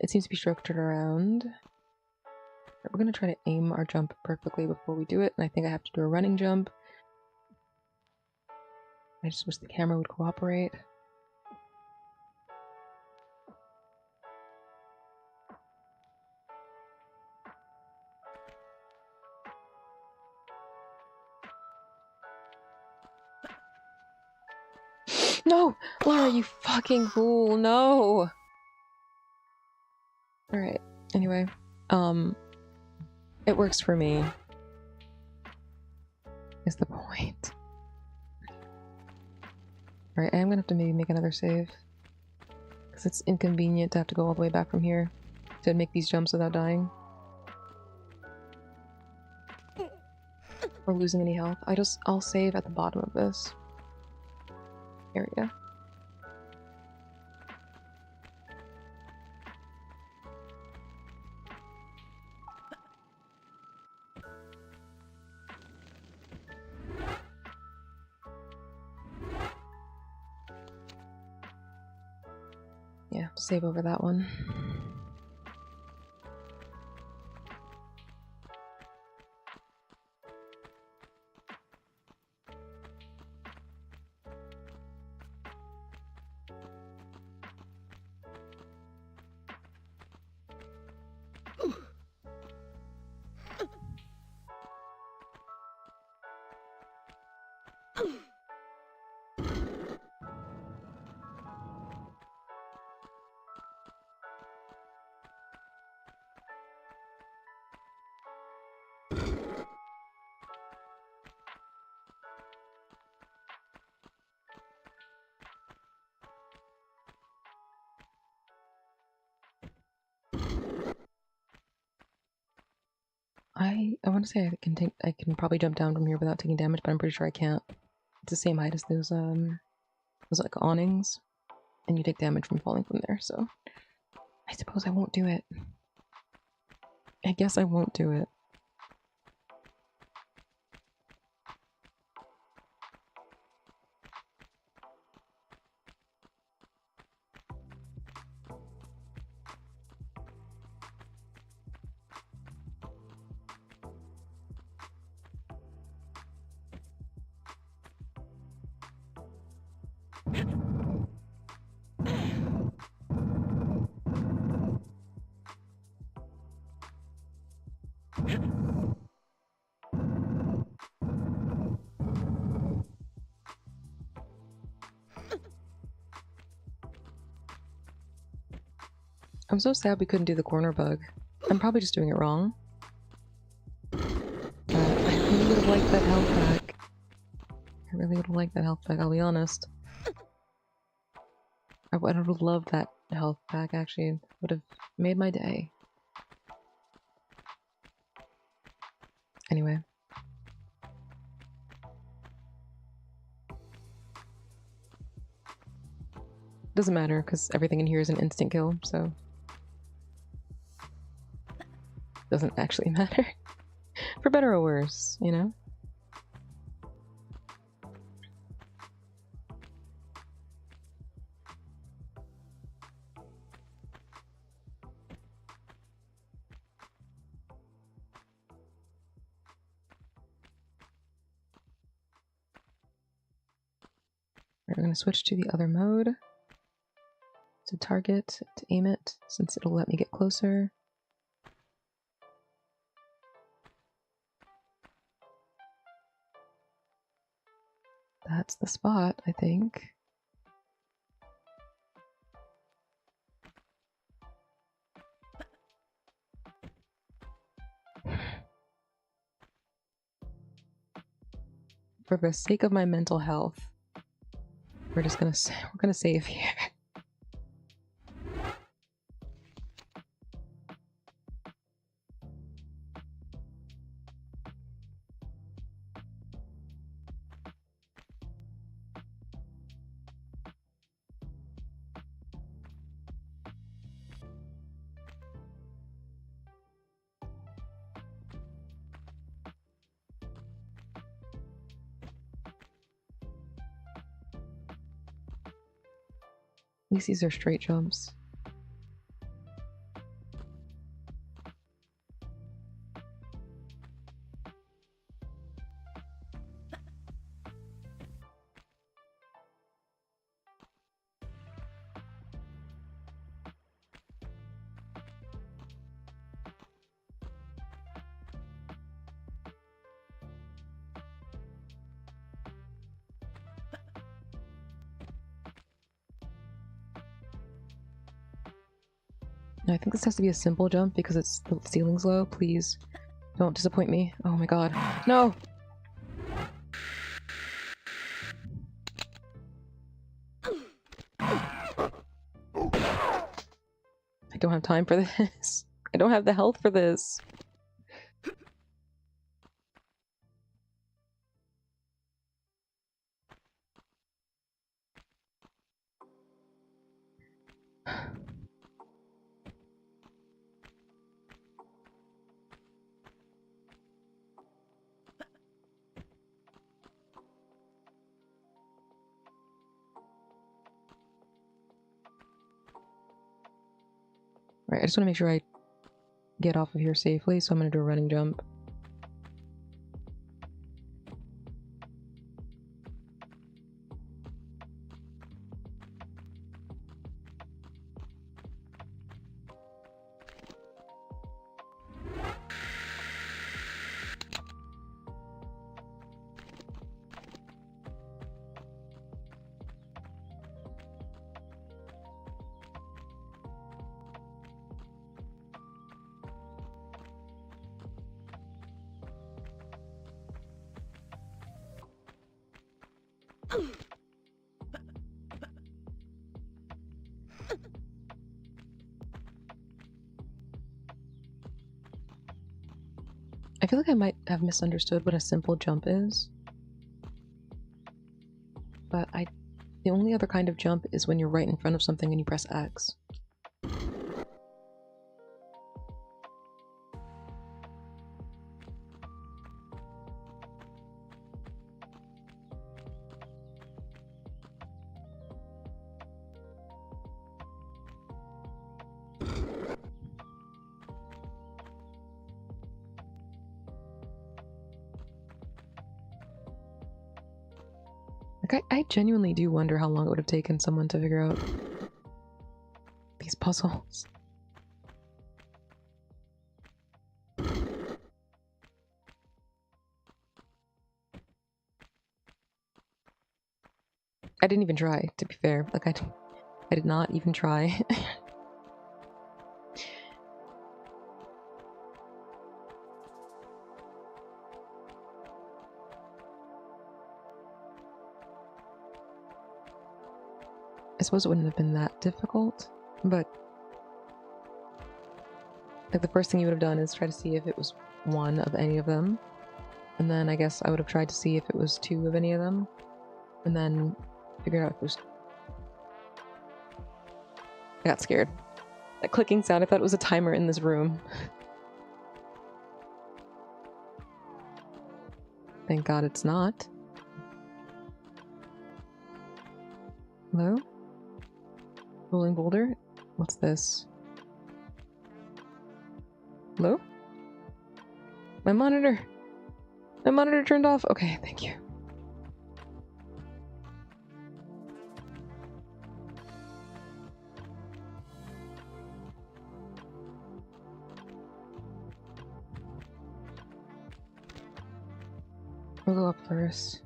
It seems to be structured around. We're gonna try to aim our jump perfectly before we do it, and I think I have to do a running jump. I just wish the camera would cooperate. No! Laura, you fucking fool! No! Alright, anyway. It works for me. Is the point. Alright, I am gonna have to maybe make another save. Because it's inconvenient to have to go all the way back from here to make these jumps without dying. Or losing any health. I'll save at the bottom of this area. Yeah, save over that one. I want to say I can probably jump down from here without taking damage, but I'm pretty sure I can't. It's the same height as those like awnings, and you take damage from falling from there. So I suppose I won't do it. I guess I won't do it. I'm so sad we couldn't do the corner bug. I'm probably just doing it wrong. I really would have liked that health pack. I really would have liked that health pack, I'll be honest. I would have loved that health pack, actually. It would have made my day. Anyway. Doesn't matter, because everything in here is an instant kill, so... Doesn't actually matter. For better or worse, you know? We're going to switch to the other mode. To target, to aim it, since it'll let me get closer. That's the spot, I think. For the sake of my mental health, We're just gonna we're gonna save here. At least these are straight jumps. No, I think this has to be a simple jump because it's the ceiling's low. Please don't disappoint me. Oh my god. No! I don't have time for this. I don't have the health for this. Right, I just want to make sure I get off of here safely, so I'm going to do a running jump. I feel like I might have misunderstood what a simple jump is. But the only other kind of jump is when you're right in front of something and you press X. Like, I genuinely do wonder how long it would have taken someone to figure out these puzzles. I didn't even try, to be fair. Like, I did not even try. I suppose it wouldn't have been that difficult, but like the first thing you would have done is try to see if it was one of any of them, and then I guess I would have tried to see if it was two of any of them, and then figure out if it was... I got scared. That clicking sound, I thought it was a timer in this room. Thank God it's not. Hello? Rolling boulder? What's this? Hello? My monitor! My monitor turned off! Okay, thank you. We'll go up first.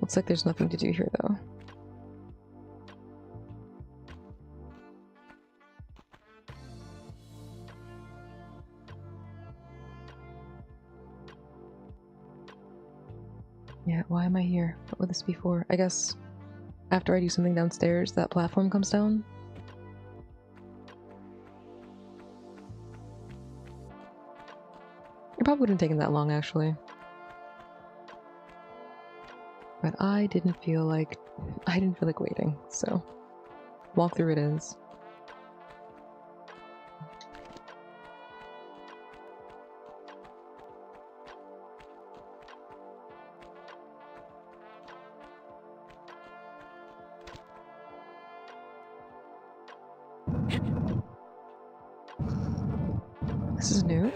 Looks like there's nothing to do here, though. Yeah, why am I here? What would this be for? I guess after I do something downstairs, that platform comes down. It probably wouldn't have taken that long, actually. But I didn't feel like waiting, so walkthrough it is. This is new?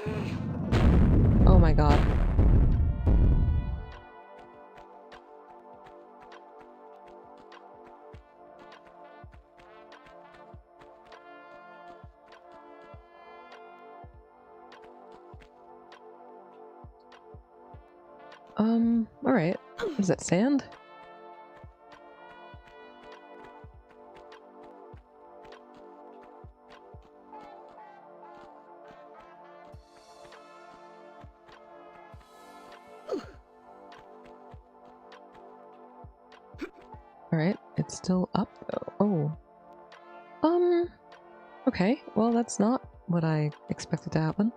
Oh my god. Alright. What is that, sand? Alright, it's still up though. Oh. Okay, well that's not what I expected to happen.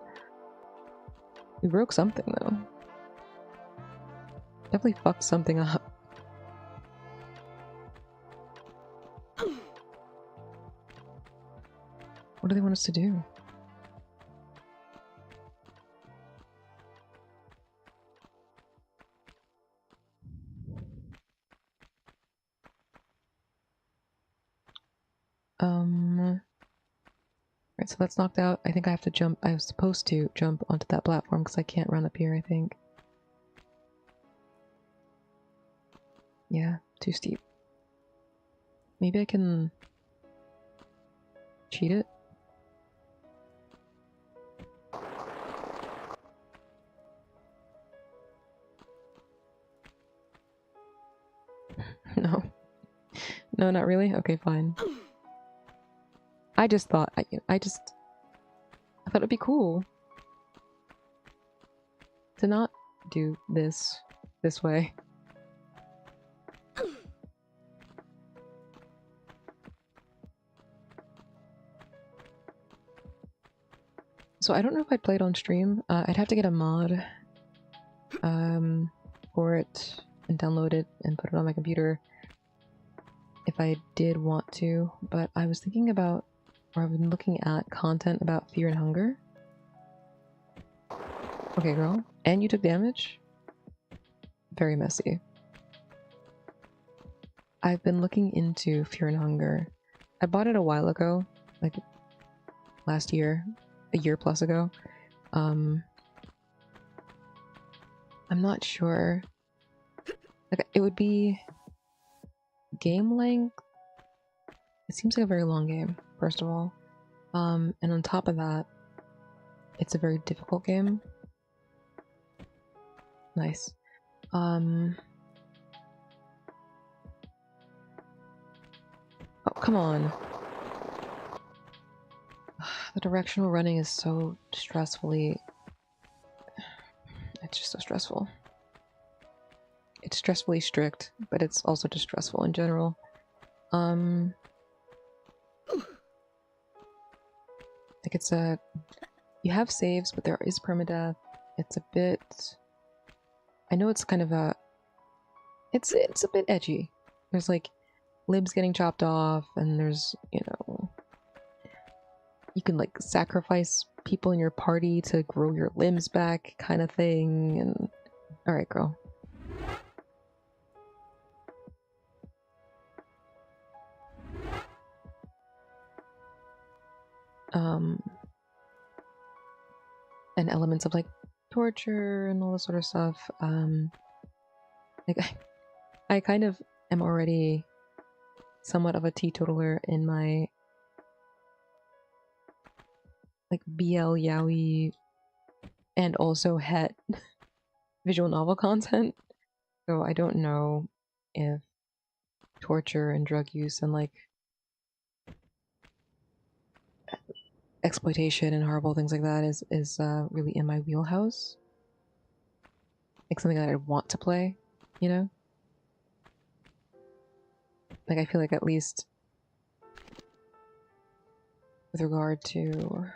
We broke something though. Definitely fucked something up. What do they want us to do? Right, so that's knocked out. I think I have to jump. I was supposed to jump onto that platform because I can't run up here, I think. Yeah, too steep. Maybe I can cheat it? No. No, not really? Okay, fine. I just thought, I thought it'd be cool to not do this way. So I don't know if I'd play it on stream. I'd have to get a mod for it and download it and put it on my computer if I did want to, but I was thinking about, or I've been looking at content about fear and hunger. Okay, girl. And you took damage? Very messy. I've been looking into fear and hunger. I bought it a while ago, like last year, a year plus ago. I'm not sure. Like, it would be game length. It seems like a very long game, first of all. And on top of that, it's a very difficult game. Nice. Oh, come on. The directional running is so stressfully... It's just so stressful. It's stressfully strict, but it's also just stressful in general. Like it's a... You have saves, but there is permadeath. It's a bit... I know it's kind of a... It's a bit edgy. There's like libs getting chopped off, and there's, you know... You can like sacrifice people in your party to grow your limbs back kind of thing, and... Alright, girl. And elements of like torture and all this sort of stuff. Like I kind of am already somewhat of a teetotaler in my like BL yaoi and also het visual novel content. So I don't know if torture and drug use and like exploitation and horrible things like that is really in my wheelhouse. Like something that I want to play, you know? Like, I feel like at least with regard to...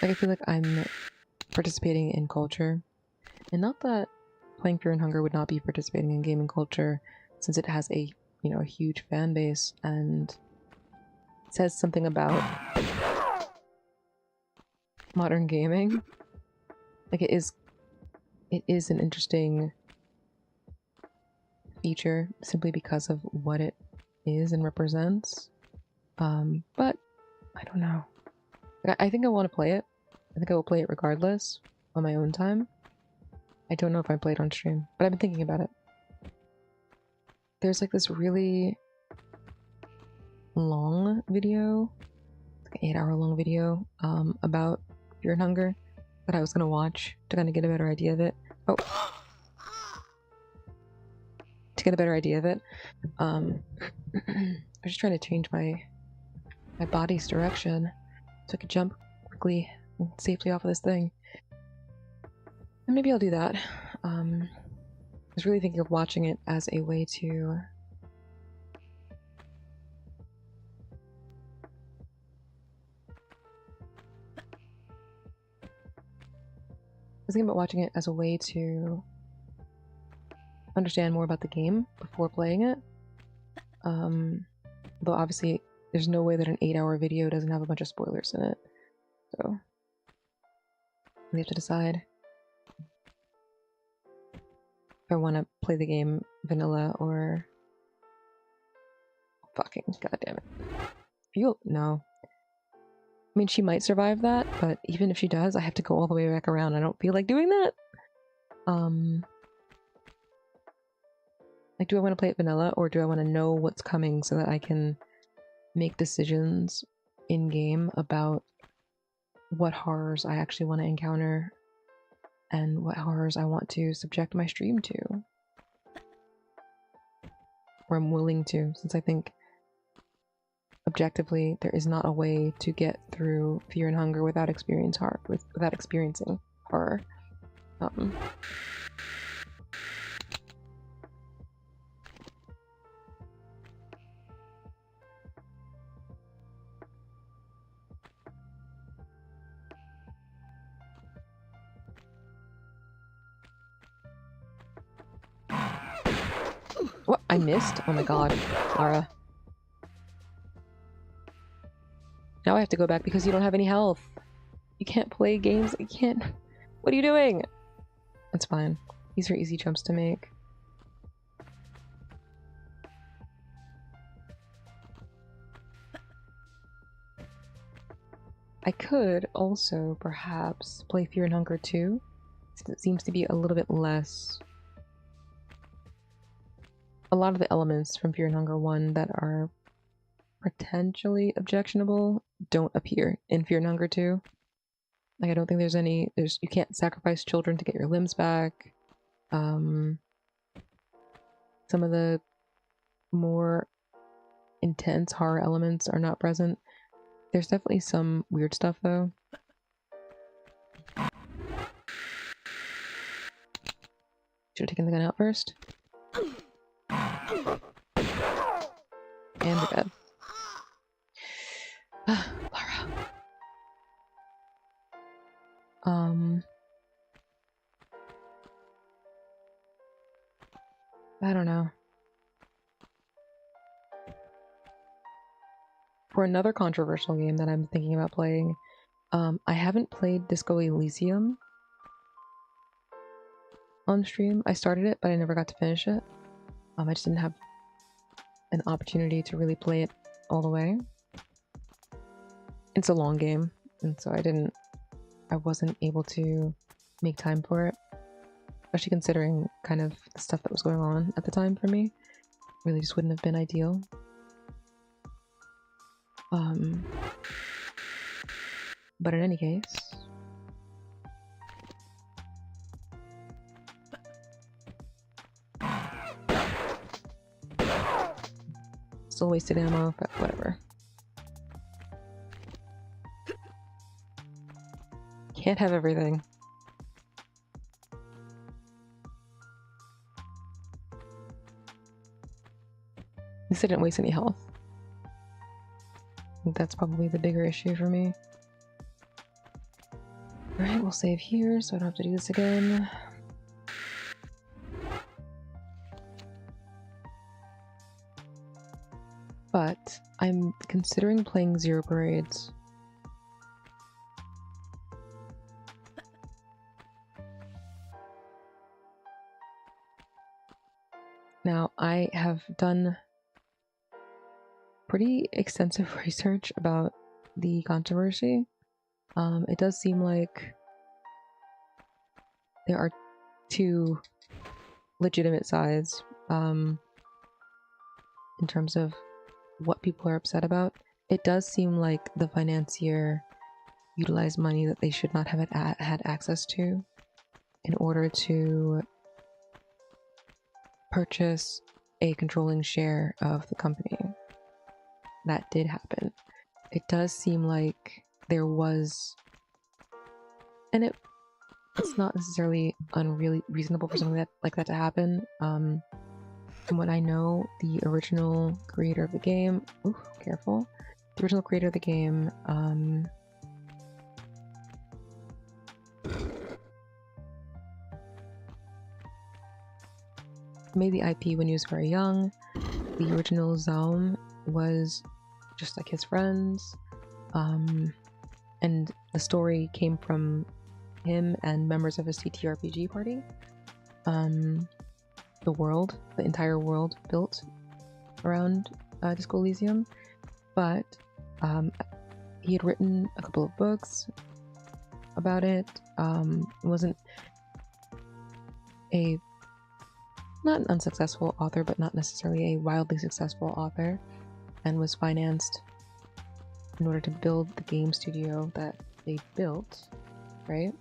Like, I feel like I'm participating in culture. And not that playing Fear and Hunger would not be participating in gaming culture, since it has a, you know, a huge fan base and says something about modern gaming. Like, it is an interesting feature simply because of what it is and represents. But I don't know. I think I want to play it. I think I will play it regardless on my own time. I don't know if I played on stream, but I've been thinking about it. There's like this really long video, like an 8-hour long video, about Fear and Hunger that I was gonna watch to kind of get a better idea of it. Oh, to get a better idea of it. I'm just trying to change my body's direction so I could jump quickly and safely off of this thing. And maybe I'll do that. I was really thinking of watching it as a way to... I was thinking about watching it as a way to understand more about the game before playing it. Though obviously there's no way that an 8-hour video doesn't have a bunch of spoilers in it. So we have to decide if I want to play the game vanilla or... Fucking goddamn it. No. I mean, she might survive that, but even if she does, I have to go all the way back around. I don't feel like doing that. Like, do I want to play it vanilla, or do I want to know what's coming so that I can make decisions in-game about what horrors I actually want to encounter and what horrors I want to subject my stream to? Or I'm willing to, since I think objectively there is not a way to get through Fear and Hunger without experiencing horror. What? I missed? Oh my god, Lara. Now I have to go back because you don't have any health. You can't play games. You can't... What are you doing? That's fine. These are easy jumps to make. I could also, perhaps, play Fear and Hunger 2, since it seems to be a little bit less... A lot of the elements from Fear and Hunger 1 that are potentially objectionable don't appear in Fear and Hunger 2. Like, I don't think there's any... You can't sacrifice children to get your limbs back. Some of the more intense horror elements are not present. There's definitely some weird stuff, though. Should have taken the gun out first. And we're dead. Lara. I don't know. For another controversial game that I'm thinking about playing, I haven't played Disco Elysium on stream. I started it, but I never got to finish it. I just didn't have an opportunity to really play it all the way. It's a long game, and so I wasn't able to make time for it. Especially considering kind of the stuff that was going on at the time for me. Really just wouldn't have been ideal. But in any case... Still wasted ammo, but whatever. Can't have everything. At least I didn't waste any health. I think that's probably the bigger issue for me. Alright, we'll save here so I don't have to do this again. But I'm considering playing Zero Parades. Now, I have done pretty extensive research about the controversy. It does seem like there are two legitimate sides in terms of what people are upset about. It does seem like the financier utilized money that they should not have had access to in order to purchase a controlling share of the company. That did happen. It does seem like there was, and it's not necessarily unreally reasonable for something like that to happen. From what I know, the original creator of the game, careful, the original creator of the game, made the IP when he was very young. The original Zaum was just like his friends, and the story came from him and members of his TTRPG party. The entire world built around Disco Elysium, but he had written a couple of books about it. Wasn't not an unsuccessful author, but not necessarily a wildly successful author, and was financed in order to build the game studio that they built, right?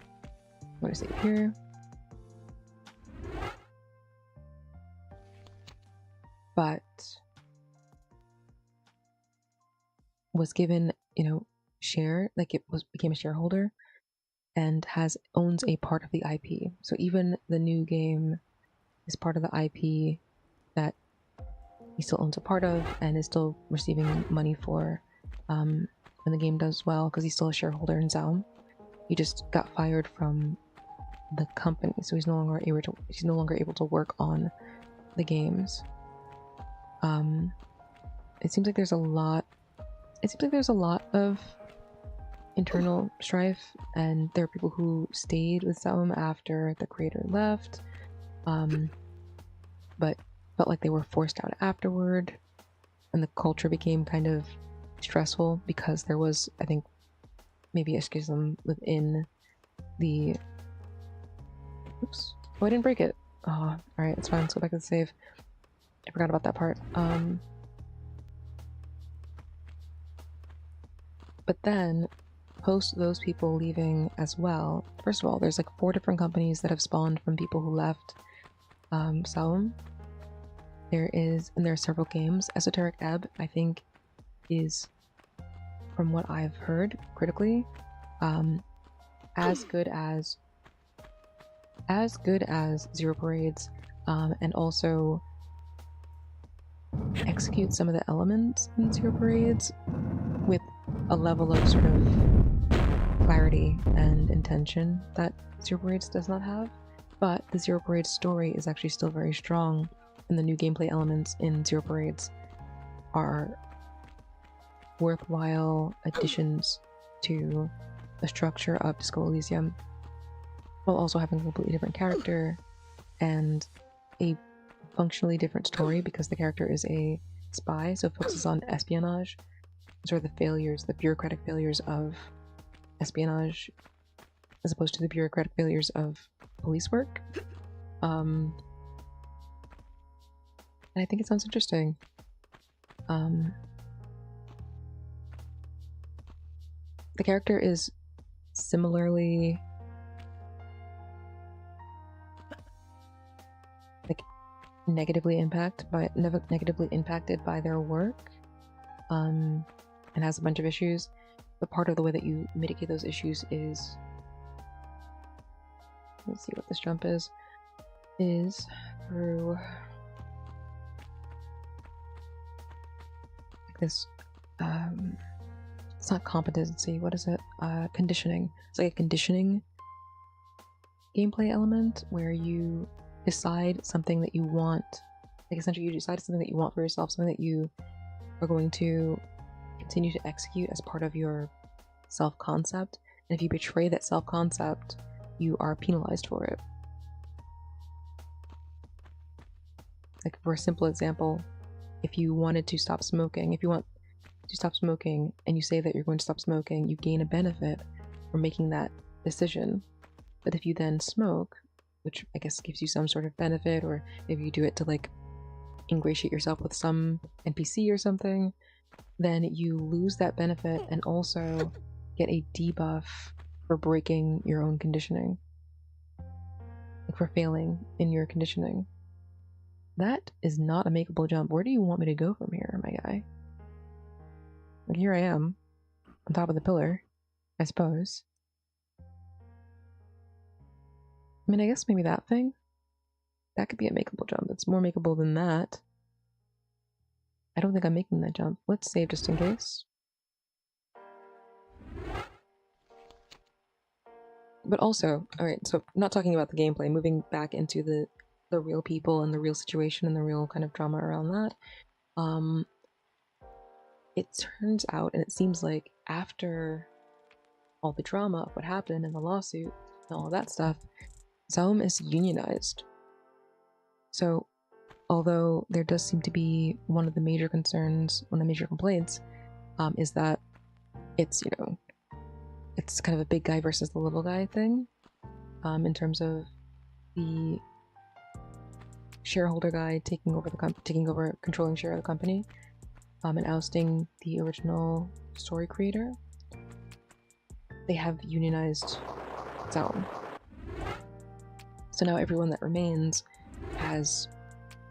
I'm going to save here. But was given, share, like became a shareholder and owns a part of the IP. So even the new game is part of the IP that he still owns a part of and is still receiving money for when the game does well, because he's still a shareholder in Zaum. He just got fired from the company, so he's no longer able to work on the games. It seems like there's a lot of internal strife, and there are people who stayed with Zaum after the creator left, but felt like they were forced out afterward, and the culture became kind of stressful because there was, I think, maybe a schism within the... Oops. Oh, I didn't break it. Oh, alright, it's fine. Let's go back to the save. I forgot about that part. But then, post those people leaving as well, first of all, there's like 4 different companies that have spawned from people who left Zaum. There are several games. Esoteric Ebb, I think, is, from what I've heard critically, as good as Zero Parades, and also execute some of the elements in Zero Parades with a level of sort of clarity and intention that Zero Parades does not have. But the Zero Parades story is actually still very strong, and the new gameplay elements in Zero Parades are worthwhile additions to the structure of Disco Elysium, while also having a completely different character and a functionally different story, because the character is a spy, so it focuses on espionage, sort of the bureaucratic failures of espionage, as opposed to the bureaucratic failures of police work. And I think it sounds interesting. The character is similarly negatively impacted by their work, and has a bunch of issues. But part of the way that you mitigate those issues is, let's see what this jump is through this, it's not competency, what is it? Conditioning. It's like a conditioning gameplay element where you decide something that you want. Like essentially you decide something that you want for yourself, something that you are going to continue to execute as part of your self-concept. And if you betray that self-concept, you are penalized for it. Like for a simple example, if you wanted to stop smoking, if you want to stop smoking and you say that you're going to stop smoking, you gain a benefit for making that decision. But if you then smoke, which I guess gives you some sort of benefit, or if you do it to like ingratiate yourself with some NPC or something, then you lose that benefit and also get a debuff for breaking your own conditioning. Like for failing in your conditioning. That is not a makeable jump. Where do you want me to go from here, my guy? Like here I am, on top of the pillar, I suppose. I mean, I guess maybe that thing? That could be a makeable jump. It's more makeable than that. I don't think I'm making that jump. Let's save just in case. But also, alright, so not talking about the gameplay, moving back into the real people and the real situation and the real kind of drama around that. It turns out, and it seems like after all the drama of what happened and the lawsuit and all of that stuff, Zaum is unionized. So, although there does seem to be one of the major concerns, one of the major complaints, is that it's, you know, it's kind of a big guy versus the little guy thing, in terms of the shareholder guy taking over controlling share of the company, and ousting the original story creator. They have unionized Zaum. So now everyone that remains has,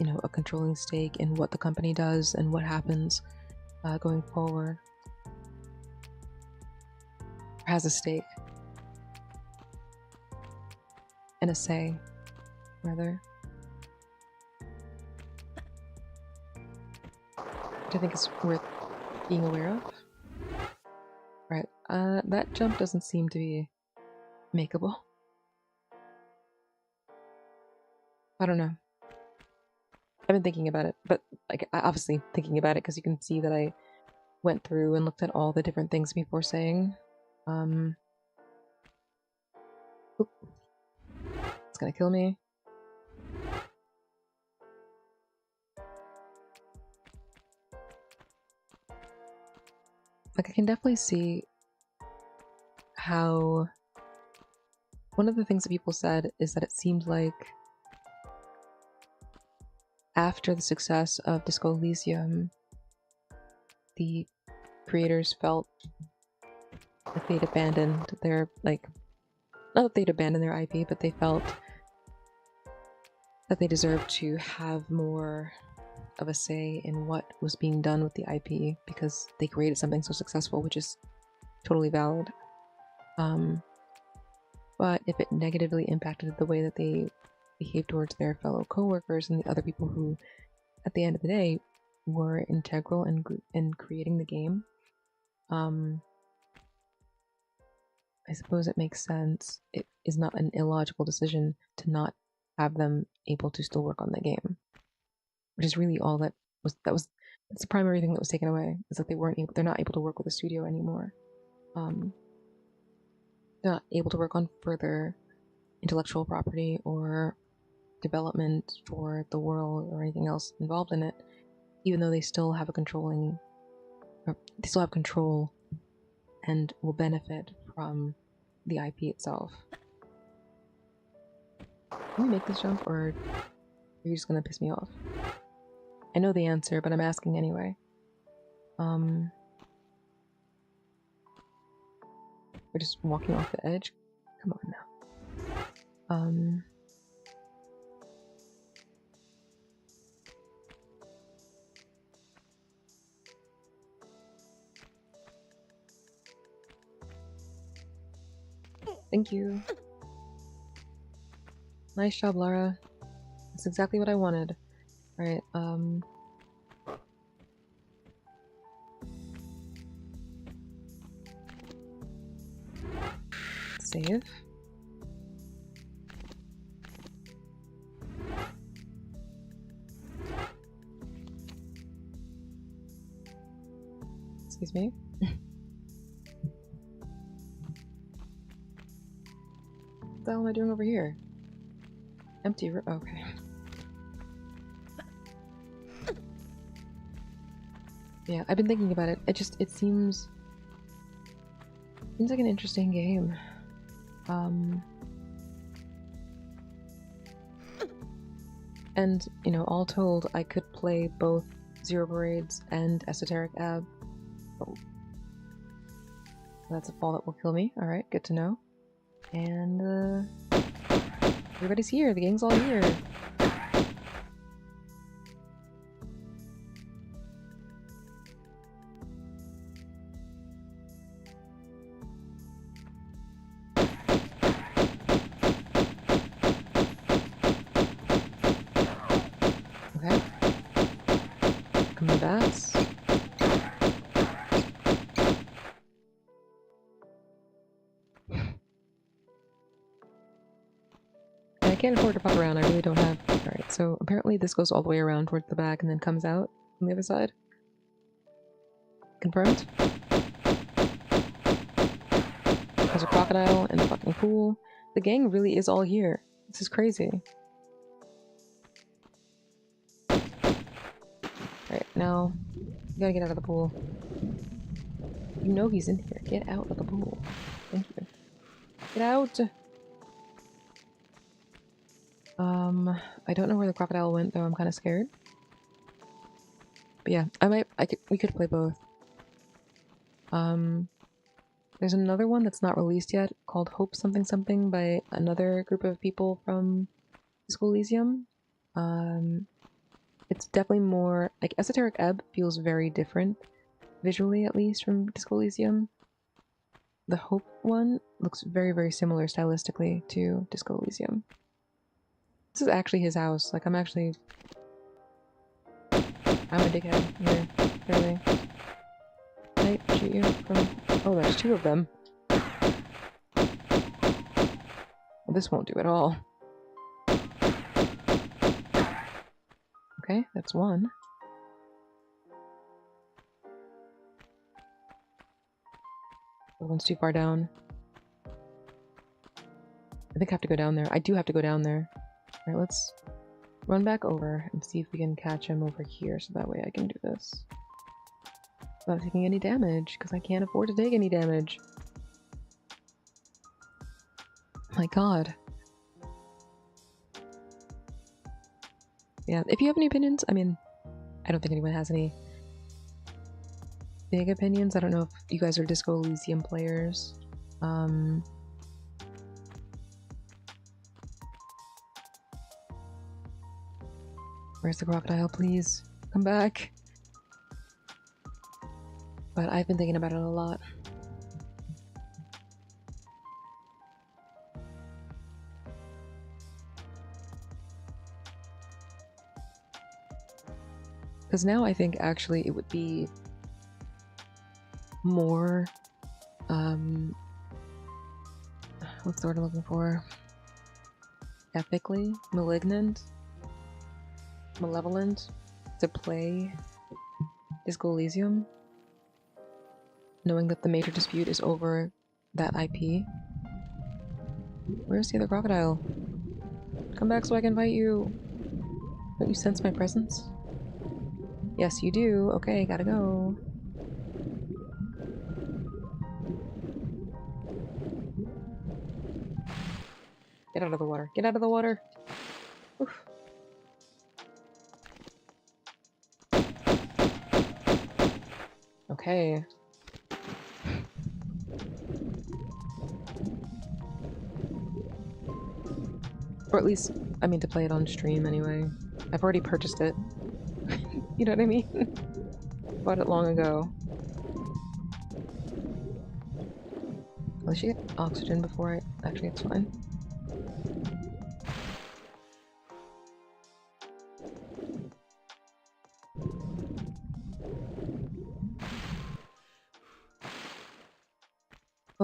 you know, a controlling stake in what the company does and what happens going forward. Or has a stake. And a say, rather. Which I think is worth being aware of. Right, that jump doesn't seem to be makeable. I don't know. I've been thinking about it, but like obviously thinking about it because you can see that I went through and looked at all the different things before saying. Oop. It's gonna kill me. Like I can definitely see how one of the things that people said is that it seemed like after the success of Disco Elysium, the creators felt that they'd abandoned their, like, not that they'd abandoned their IP, but they felt that they deserved to have more of a say in what was being done with the IP because they created something so successful, which is totally valid. But if it negatively impacted the way that they behave towards their fellow co-workers and the other people who, at the end of the day, were integral in creating the game, I suppose it makes sense. It is not an illogical decision to not have them able to still work on the game, which is really all that's the primary thing that was taken away, is that they're not able to work with the studio anymore. They're not able to work on further intellectual property or development for the world or anything else involved in it, even though they still have control and will benefit from the IP itself. Can we make this jump, or are you just gonna piss me off? I know the answer, but I'm asking anyway. We're just walking off the edge? Come on now. Thank you. Nice job, Lara. That's exactly what I wanted. Alright, save. Excuse me. What the hell am I doing over here? Empty room. Okay. Yeah, I've been thinking about it. It seems like an interesting game. And, you know, all told, I could play both Zero Parades and Esoteric Ab. Oh. That's a fall that will kill me. Alright, good to know. And, everybody's here. The gang's all here. Okay. Come the bats. I can't afford to pop around. I really don't have... Alright, so apparently this goes all the way around towards the back and then comes out on the other side. Confirmed? There's a crocodile in the fucking pool. The gang really is all here. This is crazy. Alright, now you gotta get out of the pool. You know he's in here. Get out of the pool. Thank you. Get out! I don't know where the crocodile went though. I'm kind of scared. But yeah, we could play both. There's another one that's not released yet called Hope Something Something by another group of people from Disco Elysium. It's definitely more like Esoteric Ebb feels very different visually, at least, from Disco Elysium. The Hope one looks very, very similar stylistically to Disco Elysium. This is actually his house. Like, I'm a dickhead here, clearly. Can I shoot you from... Oh, there's two of them. Well, this won't do at all. Okay, that's one. The one's too far down. I think I have to go down there. I do have to go down there. Alright, let's run back over and see if we can catch him over here so that way I can do this without taking any damage, because I can't afford to take any damage. My god. Yeah, if you have any opinions, I mean, I don't think anyone has any big opinions. I don't know if you guys are Disco Elysium players. Where's the crocodile, please? Come back. But I've been thinking about it a lot. Because now I think actually it would be more, what's the word I'm looking for? Ethically malignant? Malevolent to play Disco Elysium, knowing that the major dispute is over that IP. Where's the other crocodile? Come back so I can fight you. Don't you sense my presence? Yes, you do. Okay, gotta go. Get out of the water. Get out of the water. Oof. Okay. Or at least, I mean to play it on stream anyway. I've already purchased it. You know what I mean? Bought it long ago. Let's get oxygen before I... Actually, it's fine.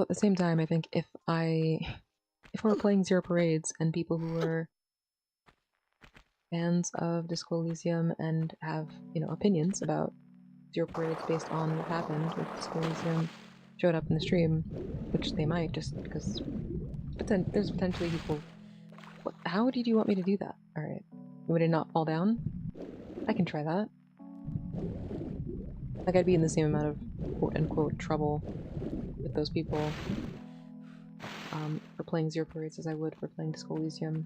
Well, at the same time, I think if we're playing Zero Parades and people who are fans of Disco Elysium and have, you know, opinions about Zero Parades based on what happened with Disco Elysium showed up in the stream, which they might just because there's potentially people. How did you want me to do that? Alright. You want me to not fall down? I can try that. Like, I'd be in the same amount of quote-unquote trouble with those people for playing Zero Parades as I would for playing Disco Elysium.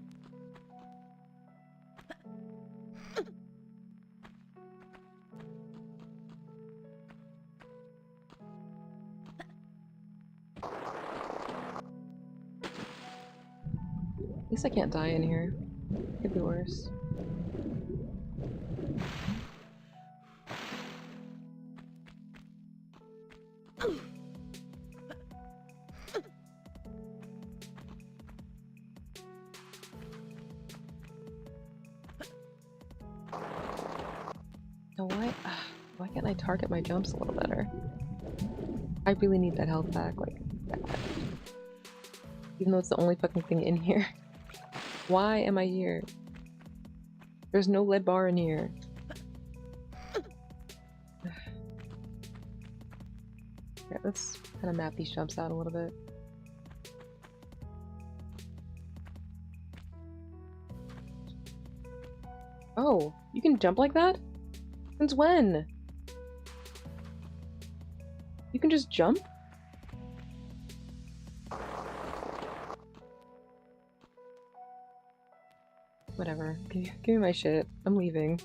At least I can't die in here. Could be worse. Now why can't I target my jumps a little better? I really need that health back, like, bad. Even though it's the only fucking thing in here. Why am I here? There's no lead bar in here. Okay, let's kind of map these jumps out a little bit. Oh, you can jump like that? Since when? You can just jump? Whatever. Give me my shit. I'm leaving.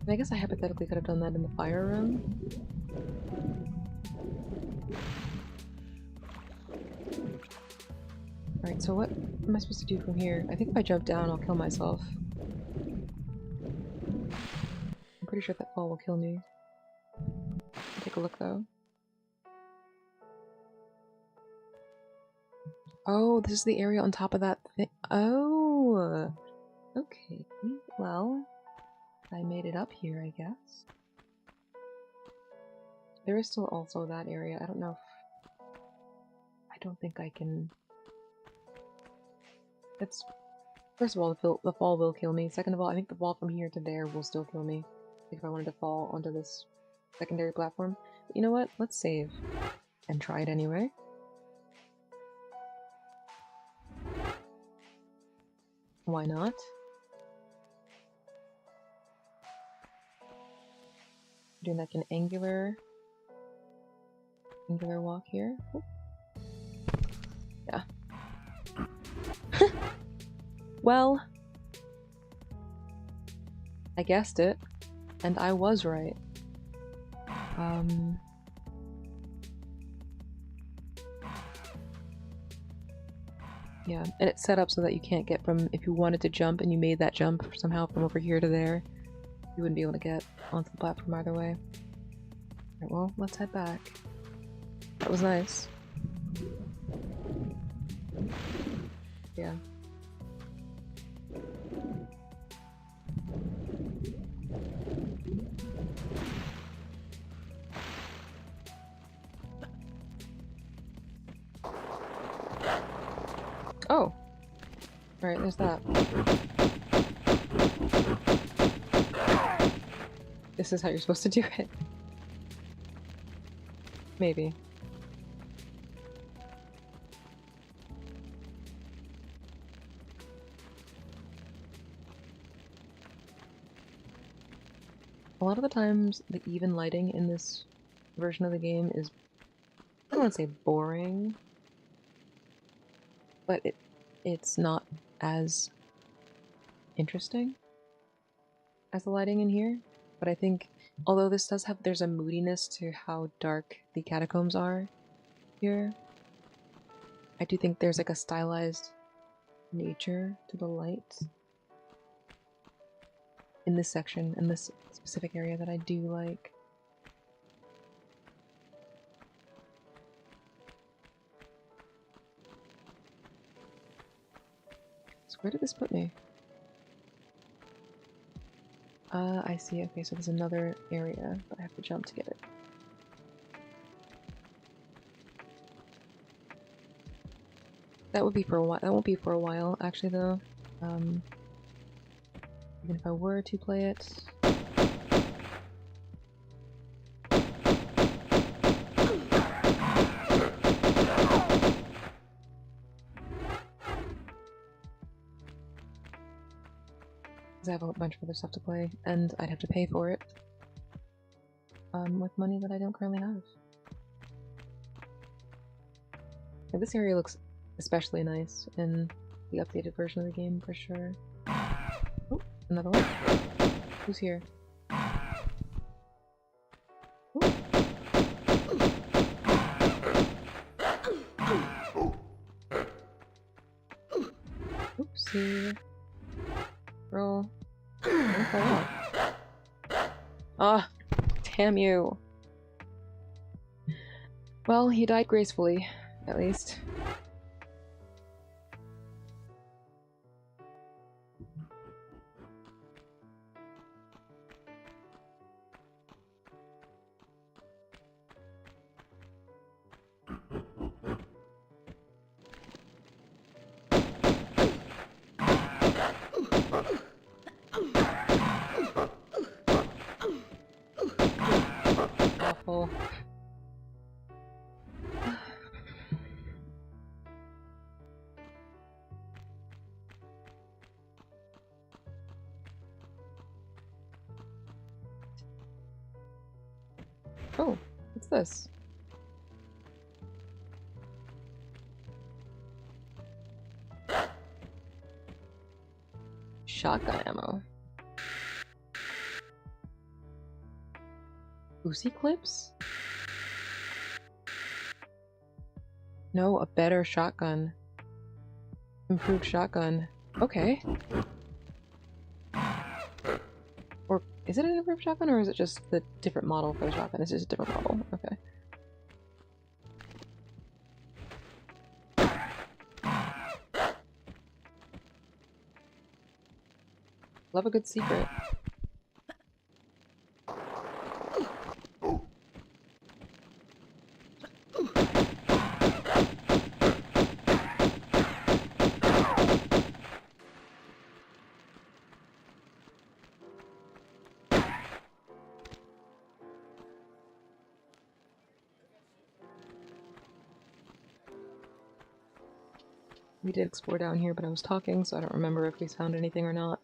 I guess I hypothetically could have done that in the fire room. Alright, so what am I supposed to do from here? I think if I jump down, I'll kill myself. I'm pretty sure that fall will kill me. I'll take a look though. Oh, this is the area on top of that thing. Oh! Okay, well, I made it up here, I guess. There is still also that area. I don't know if... I don't think I can... It's... First of all, the fall will kill me. Second of all, I think the fall from here to there will still kill me. If I wanted to fall onto this secondary platform. But you know what? Let's save. And try it anyway. Why not? Doing like an angular walk here. Oop. Yeah. Well, I guessed it, and I was right. Yeah, and it's set up so that you can't get from, if you wanted to jump and you made that jump somehow from over here to there, you wouldn't be able to get onto the platform either way. Alright, well, let's head back. That was nice. Yeah. Oh! Alright, there's that. This is how you're supposed to do it. Maybe. A lot of the times, the even lighting in this version of the game is, I don't want to say boring, but it's not as interesting as the lighting in here. But I think, although this does have, there's a moodiness to how dark the catacombs are here, I do think there's like a stylized nature to the light in this section, in this specific area that I do like. So where did this put me? I see. Okay, so there's another area, but I have to jump to get it. That would be for a while. That won't be for a while, actually, though. Even if I were to play it. Because I have a bunch of other stuff to play, and I'd have to pay for it. With money that I don't currently have. Yeah, this area looks especially nice in the updated version of the game, for sure. Oh, another one. Who's here? Ooh. Oopsie. Roll. Don't fall off. Ah, damn you. Well, he died gracefully, at least. Awful. Oh, what's this? Shotgun ammo. Uzi clips? No, a better shotgun. Improved shotgun. Okay. Or is it an improved shotgun, or is it just the different model for the shotgun? It's just a different model. Okay. Love a good secret. We did explore down here, but I was talking, so I don't remember if we found anything or not.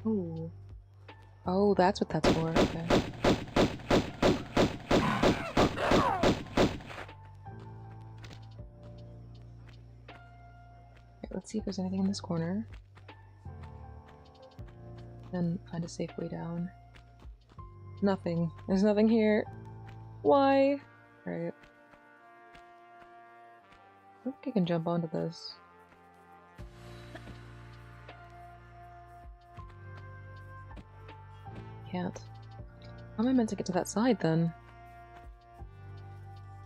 Ooh. Oh, that's what that's for. Okay. Okay, let's see if there's anything in this corner. Then find a safe way down. Nothing. There's nothing here. Why? Alright. I think I can jump onto this. Can't. How am I meant to get to that side then?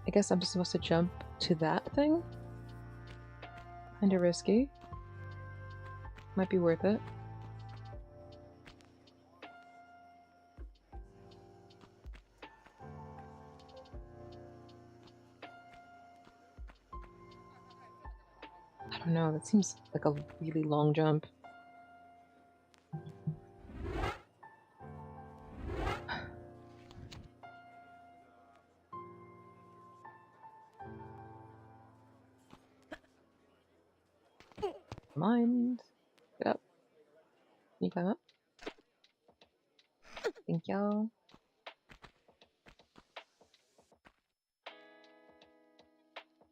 I guess I'm just supposed to jump to that thing? Kinda risky. Might be worth it. I don't know, that seems like a really long jump. Mind. Get up. Can you climb up? Thank y'all.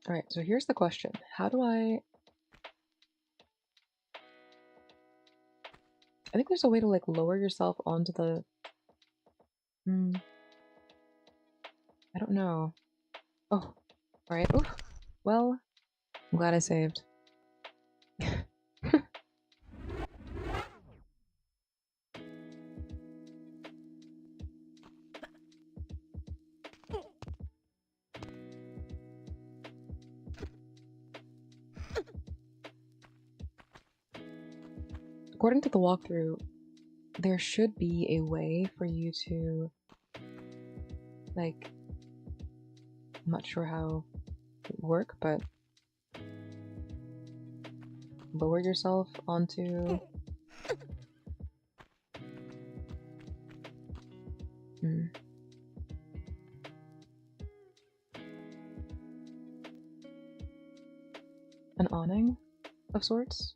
Alright, so here's the question. How do I... think there's a way to like lower yourself onto the... I don't know. Oh, alright. Oof. Well, I'm glad I saved. According to the walkthrough, there should be a way for you to, like, I'm not sure how it would work, but lower yourself onto... an awning of sorts?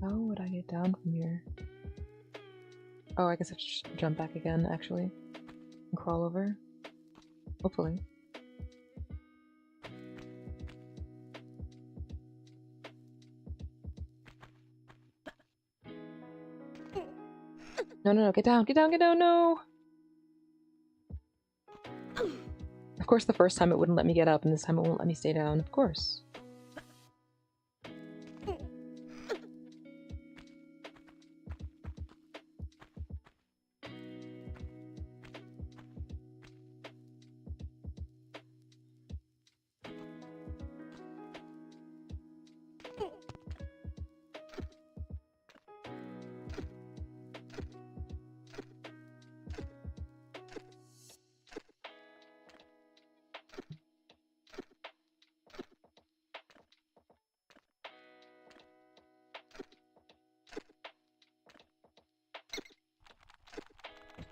How would I get down from here? Oh, I guess I have to just jump back again, actually. And crawl over. Hopefully. No, no, no, get down, no! Of course the first time it wouldn't let me get up, and this time it won't let me stay down, of course.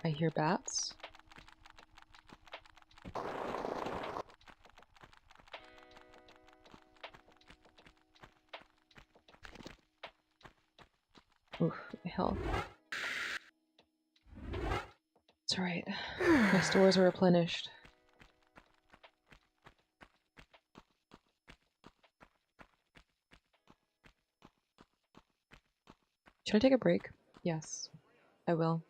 I hear bats. Oof, my health. It's alright. My stores are replenished. Should I take a break? Yes, I will.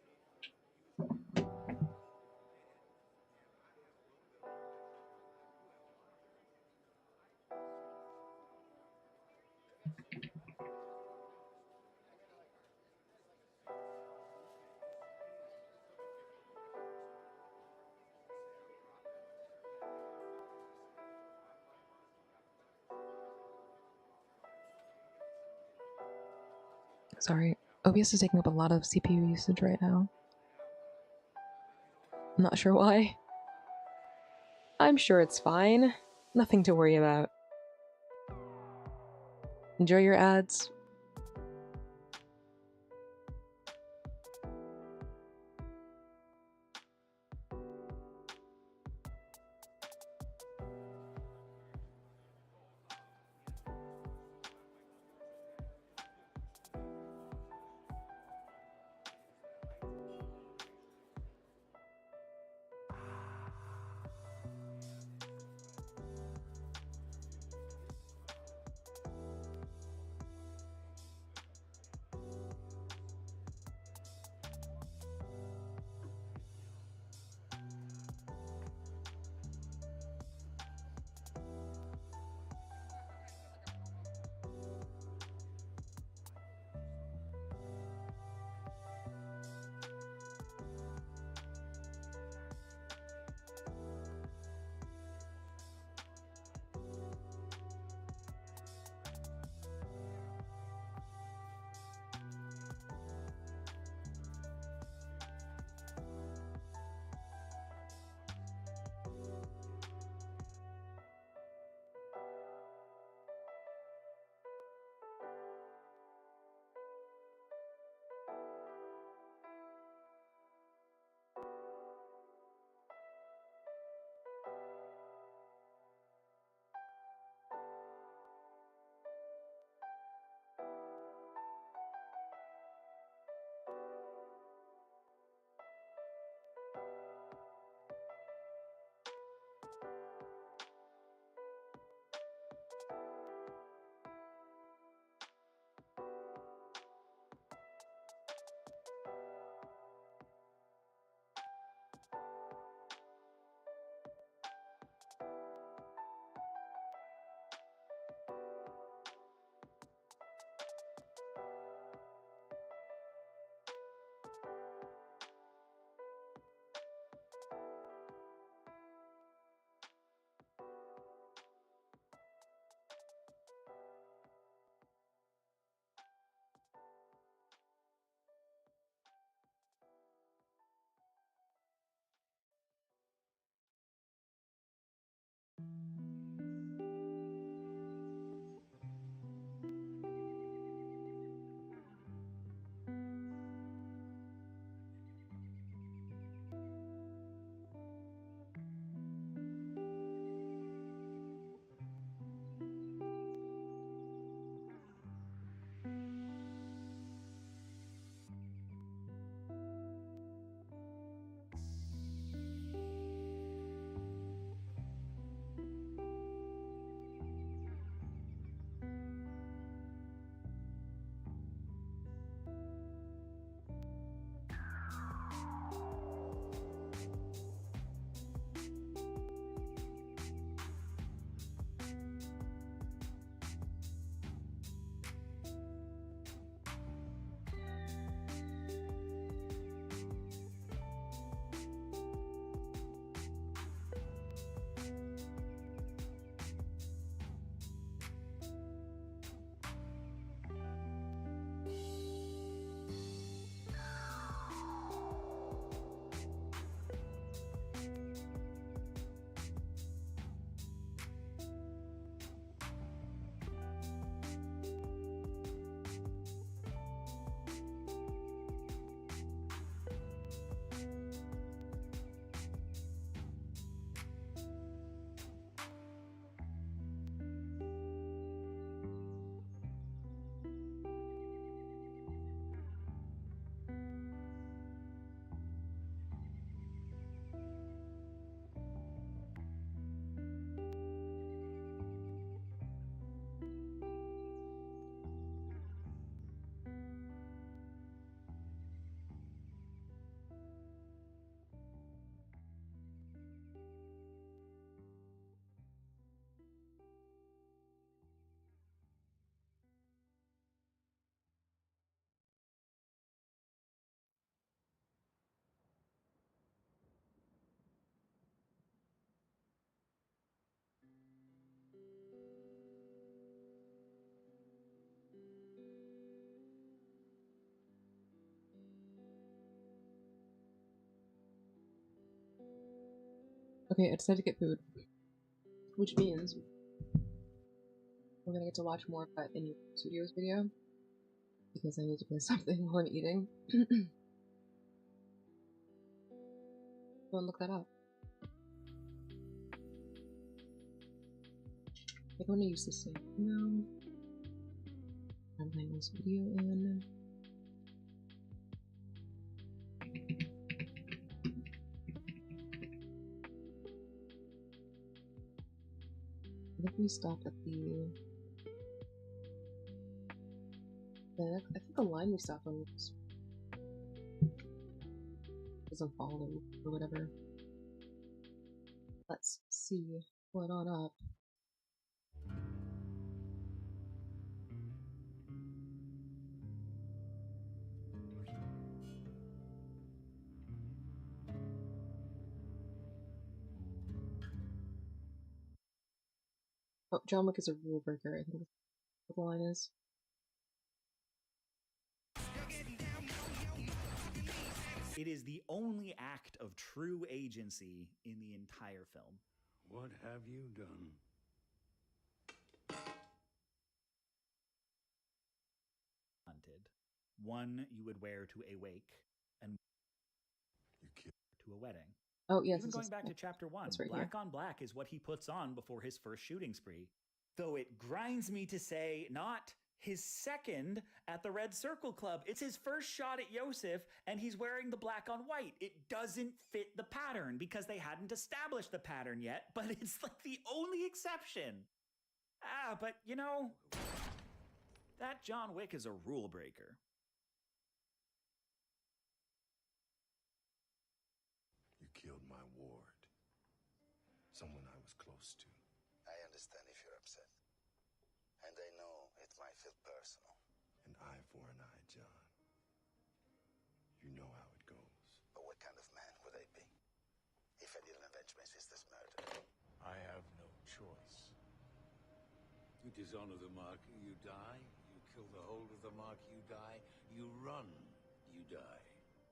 Sorry, OBS is taking up a lot of CPU usage right now. I'm not sure why. I'm sure it's fine. Nothing to worry about. Enjoy your ads. Okay, I decided to get food, which means we're gonna get to watch more of that in Studios video because I need to play something while I'm eating. Go and look that up. I'm going to use the same now. I'm playing this video in. I think we stopped at the. I think the line we stopped on was doesn't follow or whatever. Let's see what on up. Oh, John Wick is a rule breaker, I think what the line is. It is the only act of true agency in the entire film. What have you done? One you would wear to a wake and to a wedding. Oh, yes. Even going back to chapter 1, right black here. on black is what he puts on before his first shooting spree. Though it grinds me to say not his second at the Red Circle Club. It's his first shot at Yosef, and he's wearing the black on white. It doesn't fit the pattern because they hadn't established the pattern yet, but it's like the only exception. But you know, that John Wick is a rule breaker. You killed my ward. Someone I was close to. I understand if you're upset. And I know it might feel personal. An eye for an eye, John. You know how it goes. But what kind of man would I be if I didn't avenge my sister's murder? I have no choice. You dishonor the mark, you die. You kill the hold of the mark, you die. You run, you die.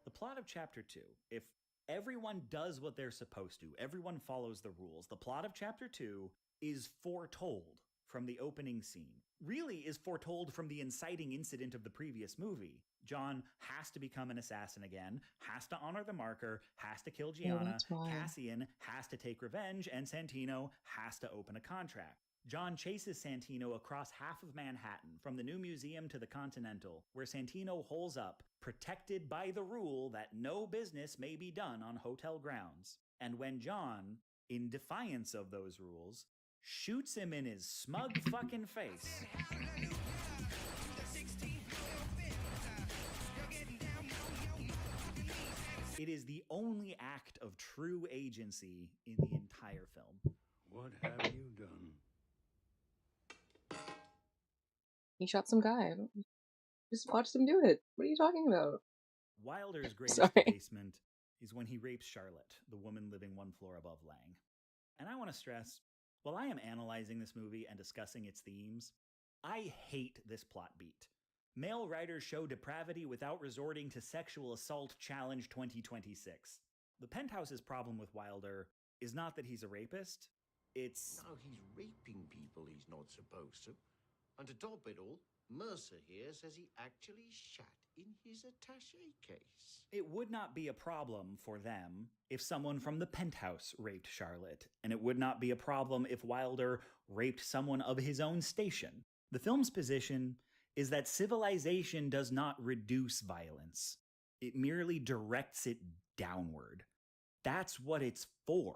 The plot of Chapter 2, if everyone does what they're supposed to, everyone follows the rules, the plot of Chapter 2 is foretold from the opening scene. Really is foretold from the inciting incident of the previous movie. John has to become an assassin again, has to honor the marker, has to kill Gianna, Cassian has to take revenge, and Santino has to open a contract. John chases Santino across half of Manhattan, from the new museum to the Continental, where Santino holes up, protected by the rule that no business may be done on hotel grounds. And when John, in defiance of those rules, shoots him in his smug fucking face. It is the only act of true agency in the entire film. What have you done? He shot some guy. Just watched him do it. What are you talking about? Wilder's greatest debasement is when he rapes Charlotte, the woman living one floor above Lang. And I want to stress, while I am analyzing this movie and discussing its themes, I hate this plot beat. Male writers show depravity without resorting to sexual assault challenge 2026. The Penthouse's problem with Wilder is not that he's a rapist, it's... No, he's raping people he's not supposed to. And to top it all, Mercer here says he actually shat in his attaché case. It would not be a problem for them if someone from the Penthouse raped Charlotte, and it would not be a problem if Wilder raped someone of his own station. The film's position is that civilization does not reduce violence. It merely directs it downward. That's what it's for.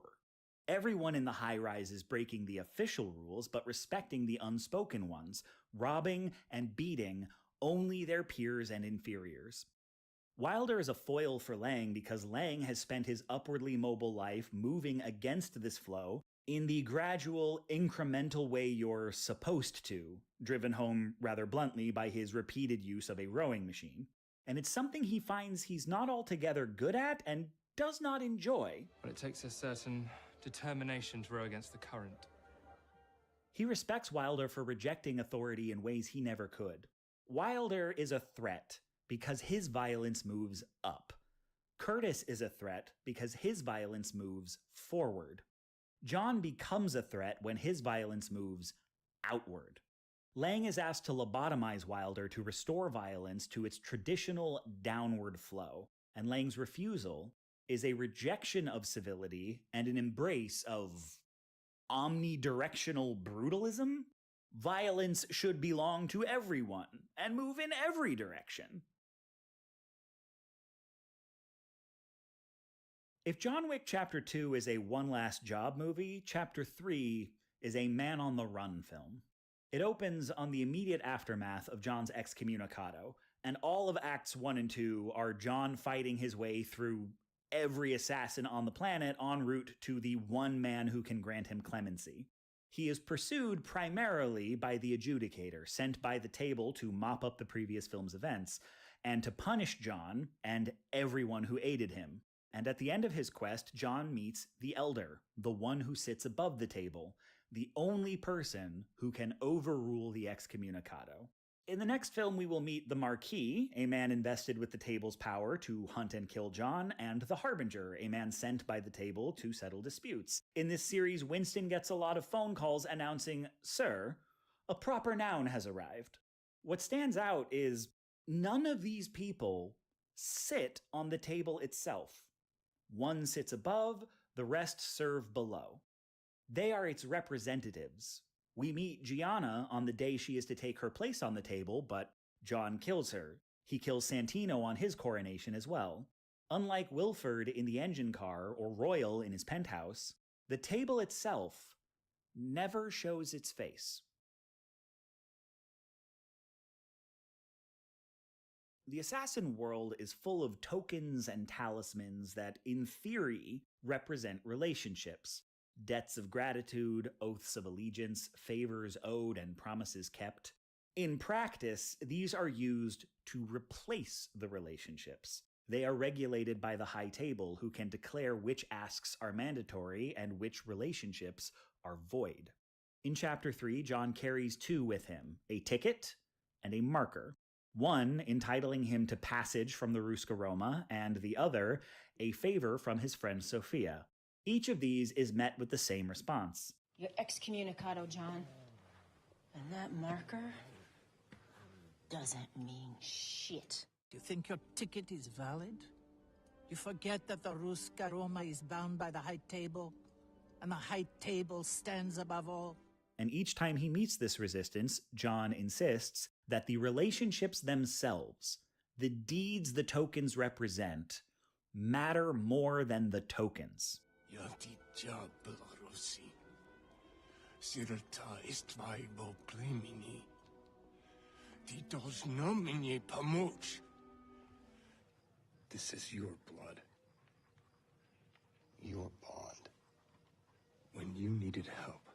Everyone in the high-rise is breaking the official rules, but respecting the unspoken ones, robbing and beating only their peers and inferiors. Wilder is a foil for Lang because Lang has spent his upwardly mobile life moving against this flow in the gradual, incremental way you're supposed to, driven home rather bluntly by his repeated use of a rowing machine. And it's something he finds he's not altogether good at and does not enjoy. But it takes a certain determination to row against the current. He respects Wilder for rejecting authority in ways he never could. Wilder is a threat because his violence moves up. Curtis is a threat because his violence moves forward. John becomes a threat when his violence moves outward. Lang is asked to lobotomize Wilder to restore violence to its traditional downward flow, and Lang's refusal is a rejection of civility and an embrace of omnidirectional brutalism. Violence should belong to everyone and move in every direction. If John Wick Chapter 2 is a one last job movie, Chapter 3 is a man on the run film. It opens on the immediate aftermath of John's excommunicado, and all of Acts 1 and 2 are John fighting his way through every assassin on the planet en route to the one man who can grant him clemency. He is pursued primarily by the Adjudicator, sent by the table to mop up the previous film's events, and to punish John and everyone who aided him. And at the end of his quest, John meets the Elder, the one who sits above the table, the only person who can overrule the excommunicado. In the next film, we will meet the Marquis, a man invested with the table's power to hunt and kill John, and the Harbinger, a man sent by the table to settle disputes. In this series, Winston gets a lot of phone calls announcing, "Sir, a proper noun has arrived." What stands out is none of these people sit on the table itself. One sits above, the rest serve below. They are its representatives. We meet Gianna on the day she is to take her place on the table, but John kills her. He kills Santino on his coronation as well. Unlike Wilford in the engine car or Royal in his penthouse, the table itself never shows its face. The assassin world is full of tokens and talismans that, in theory, represent relationships. Debts of gratitude, oaths of allegiance, favors owed, and promises kept. In practice, these are used to replace the relationships. They are regulated by the High Table, who can declare which asks are mandatory and which relationships are void. In Chapter 3, John carries two with him, a ticket and a marker. One entitling him to passage from the Ruska Roma, and the other a favor from his friend Sophia. Each of these is met with the same response. You're excommunicado, John. And that marker doesn't mean shit. Do you think your ticket is valid? You forget that the Ruska Roma is bound by the High Table, and the High Table stands above all? And each time he meets this resistance, John insists that the relationships themselves, the deeds the tokens represent, matter more than the tokens. Yati job, Belarusi. Sirta istvaibo plemini. Titos nomini pamuch. This is your blood. Your bond. When you needed help,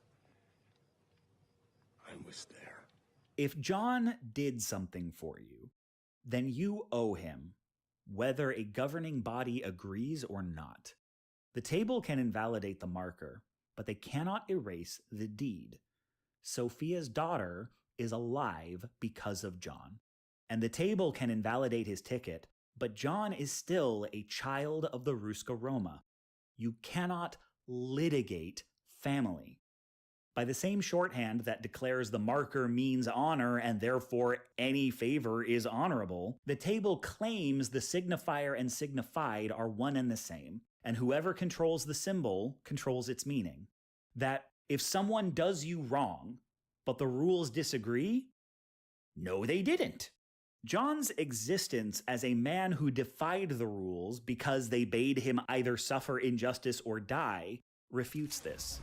I was there. If John did something for you, then you owe him, whether a governing body agrees or not. The table can invalidate the marker, but they cannot erase the deed. Sophia's daughter is alive because of John. And the table can invalidate his ticket, but John is still a child of the Ruska Roma. You cannot litigate family. By the same shorthand that declares the marker means honor and therefore any favor is honorable, the table claims the signifier and signified are one and the same, and whoever controls the symbol controls its meaning. That if someone does you wrong, but the rules disagree, no, they didn't. John's existence as a man who defied the rules because they bade him either suffer injustice or die refutes this.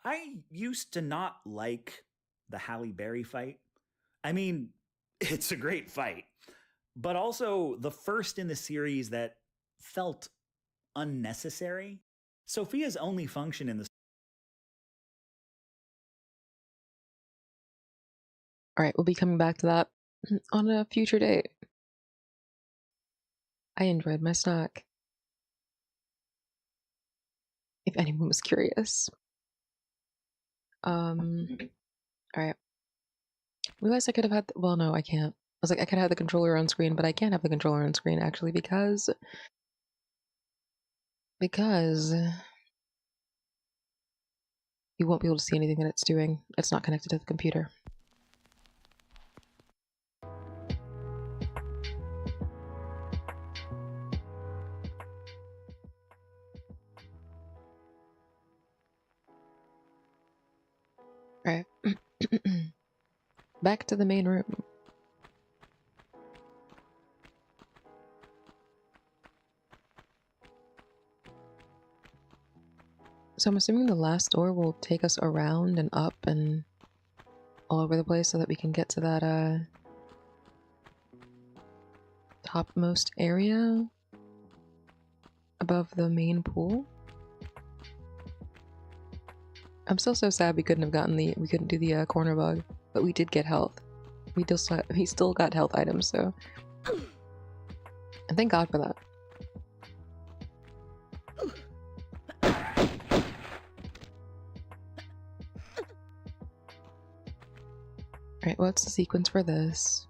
I used to not like the Halle Berry fight. I mean, it's a great fight, but also the first in the series that felt unnecessary. Sophia's only function in the... All right, we'll be coming back to that on a future date. I enjoyed my snack, if anyone was curious. All right. Realized I could have had, well, no, I can't. I was like, I could have the controller on screen, but I can't have the controller on screen actually because Because you won't be able to see anything that it's doing. It's not connected to the computer. Alright. Back to the main room. So I'm assuming the last door will take us around and up and all over the place so that we can get to that topmost area above the main pool. I'm still so sad we couldn't do the corner bug, but we did get health. We still got health items, so and thank God for that. Alright, what's the sequence for this?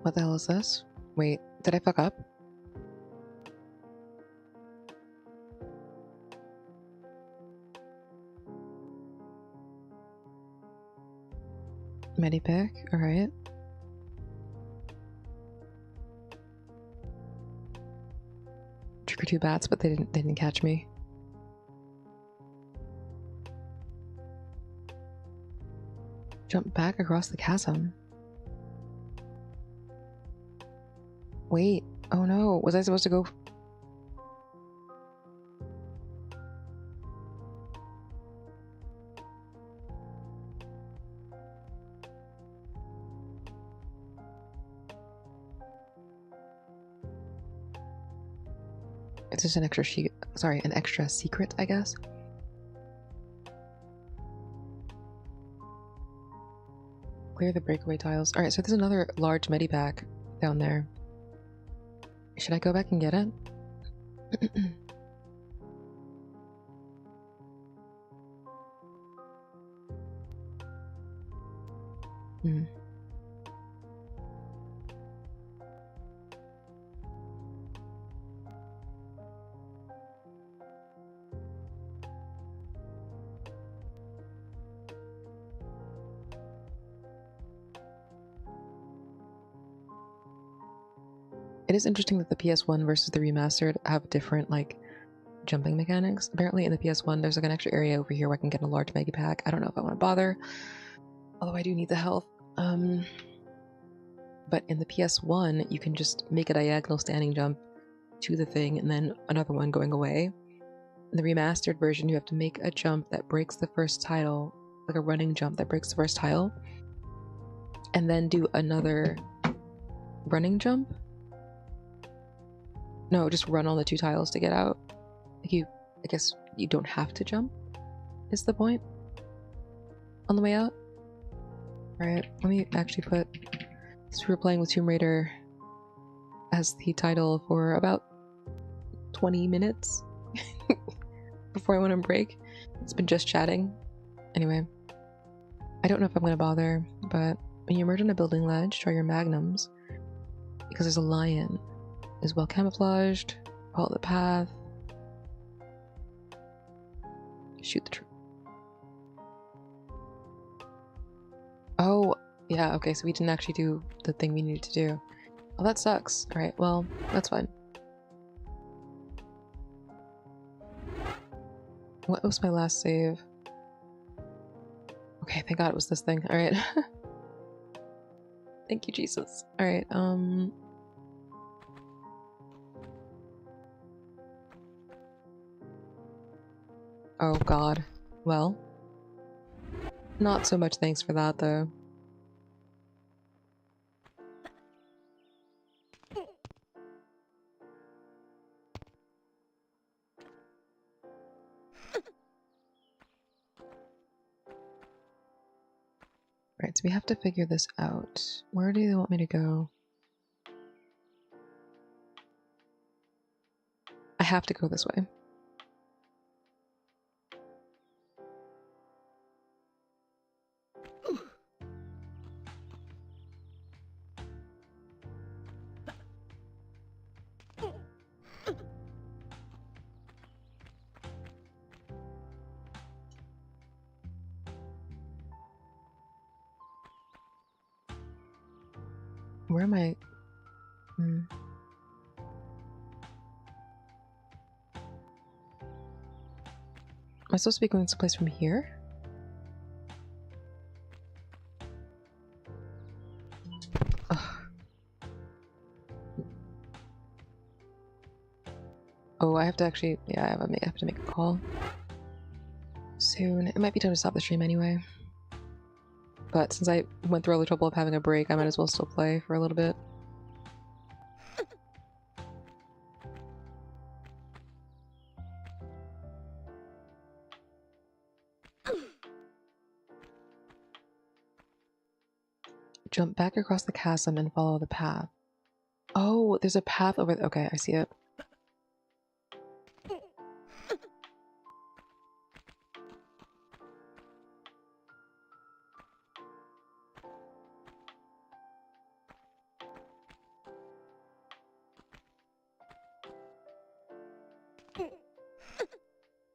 What the hell is this? Wait, did I fuck up? Medipack, alright. Trigger 2 bats, but they didn't catch me. Jump back across the chasm. Wait, oh no, was I supposed to go? It's just an extra an extra secret, I guess. Clear the breakaway tiles. Alright, so there's another large medipack down there. Should I go back and get it? Hmm. It is interesting that the PS1 versus the remastered have different, like, jumping mechanics. Apparently in the PS1 there's like an extra area over here where I can get a large mega pack. I don't know if I want to bother, although I do need the health. But in the PS1 you can just make a diagonal standing jump to the thing and then another one going away. In the remastered version you have to make a jump that breaks the first tile, like a running jump that breaks the first tile, and then do another running jump. No, just run on the 2 tiles to get out. Like I guess you don't have to jump, is the point, on the way out. Alright, let me actually put, since we were playing with Tomb Raider as the title for about 20 minutes before I went on break. It's been just chatting. Anyway, I don't know if I'm gonna bother, but when you emerge on a building ledge, try your magnums, because there's a lion. Is well camouflaged. Follow the path. Shoot the tree. Oh, yeah, okay, so we didn't actually do the thing we needed to do. Oh, that sucks. Alright, well, that's fine. What was my last save? Okay, thank God it was this thing. Alright. Thank you, Jesus. Alright, oh God. Well. Not so much thanks for that, though. Alright, so we have to figure this out. Where do they want me to go? I have to go this way. Where am I? Am I supposed to be going to place from here? Ugh. Oh, I have to actually, yeah, I have to make a call soon. It might be time to stop the stream anyway. But since I went through all the trouble of having a break, I might as well still play for a little bit. Jump back across the chasm and follow the path. Oh, there's a path over there. Okay, I see it.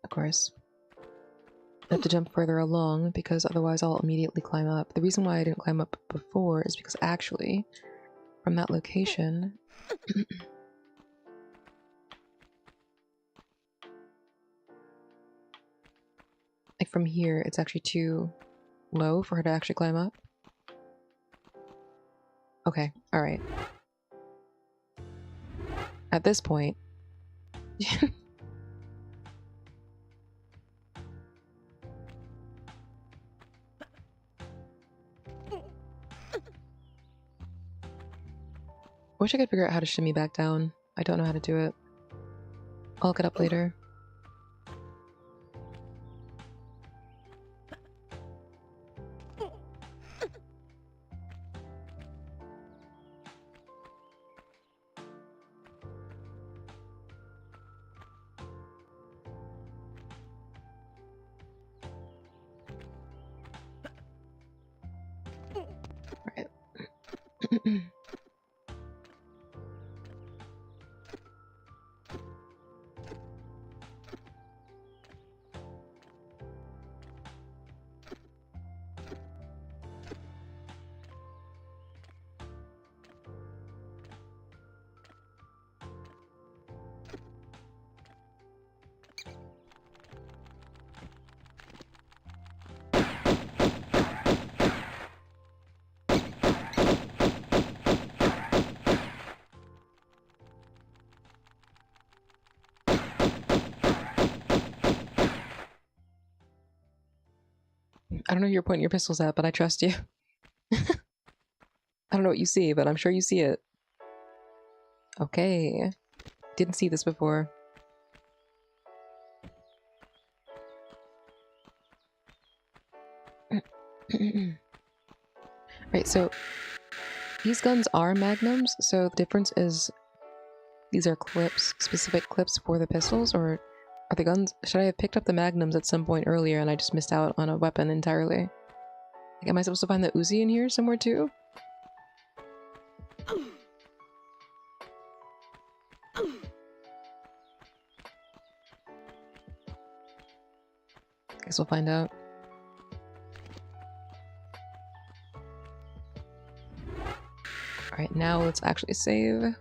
Of course. I have to jump further along because otherwise I'll immediately climb up. The reason why I didn't climb up before is because actually, from that location... like from here, it's actually too low for her to actually climb up. Okay, alright. At this point... wish I could figure out how to shimmy back down. I don't know how to do it. I'll look it up later. Alright. I don't know who you're pointing your pistols at, but I trust you. I don't know what you see, but I'm sure you see it. Okay. Didn't see this before. Right, so these guns are magnums, so the difference is these are clips, specific clips for the pistols, or are the guns... should I have picked up the magnums at some point earlier and I just missed out on a weapon entirely? Like, am I supposed to find the Uzi in here somewhere too? Guess we'll find out. Alright, now let's actually save.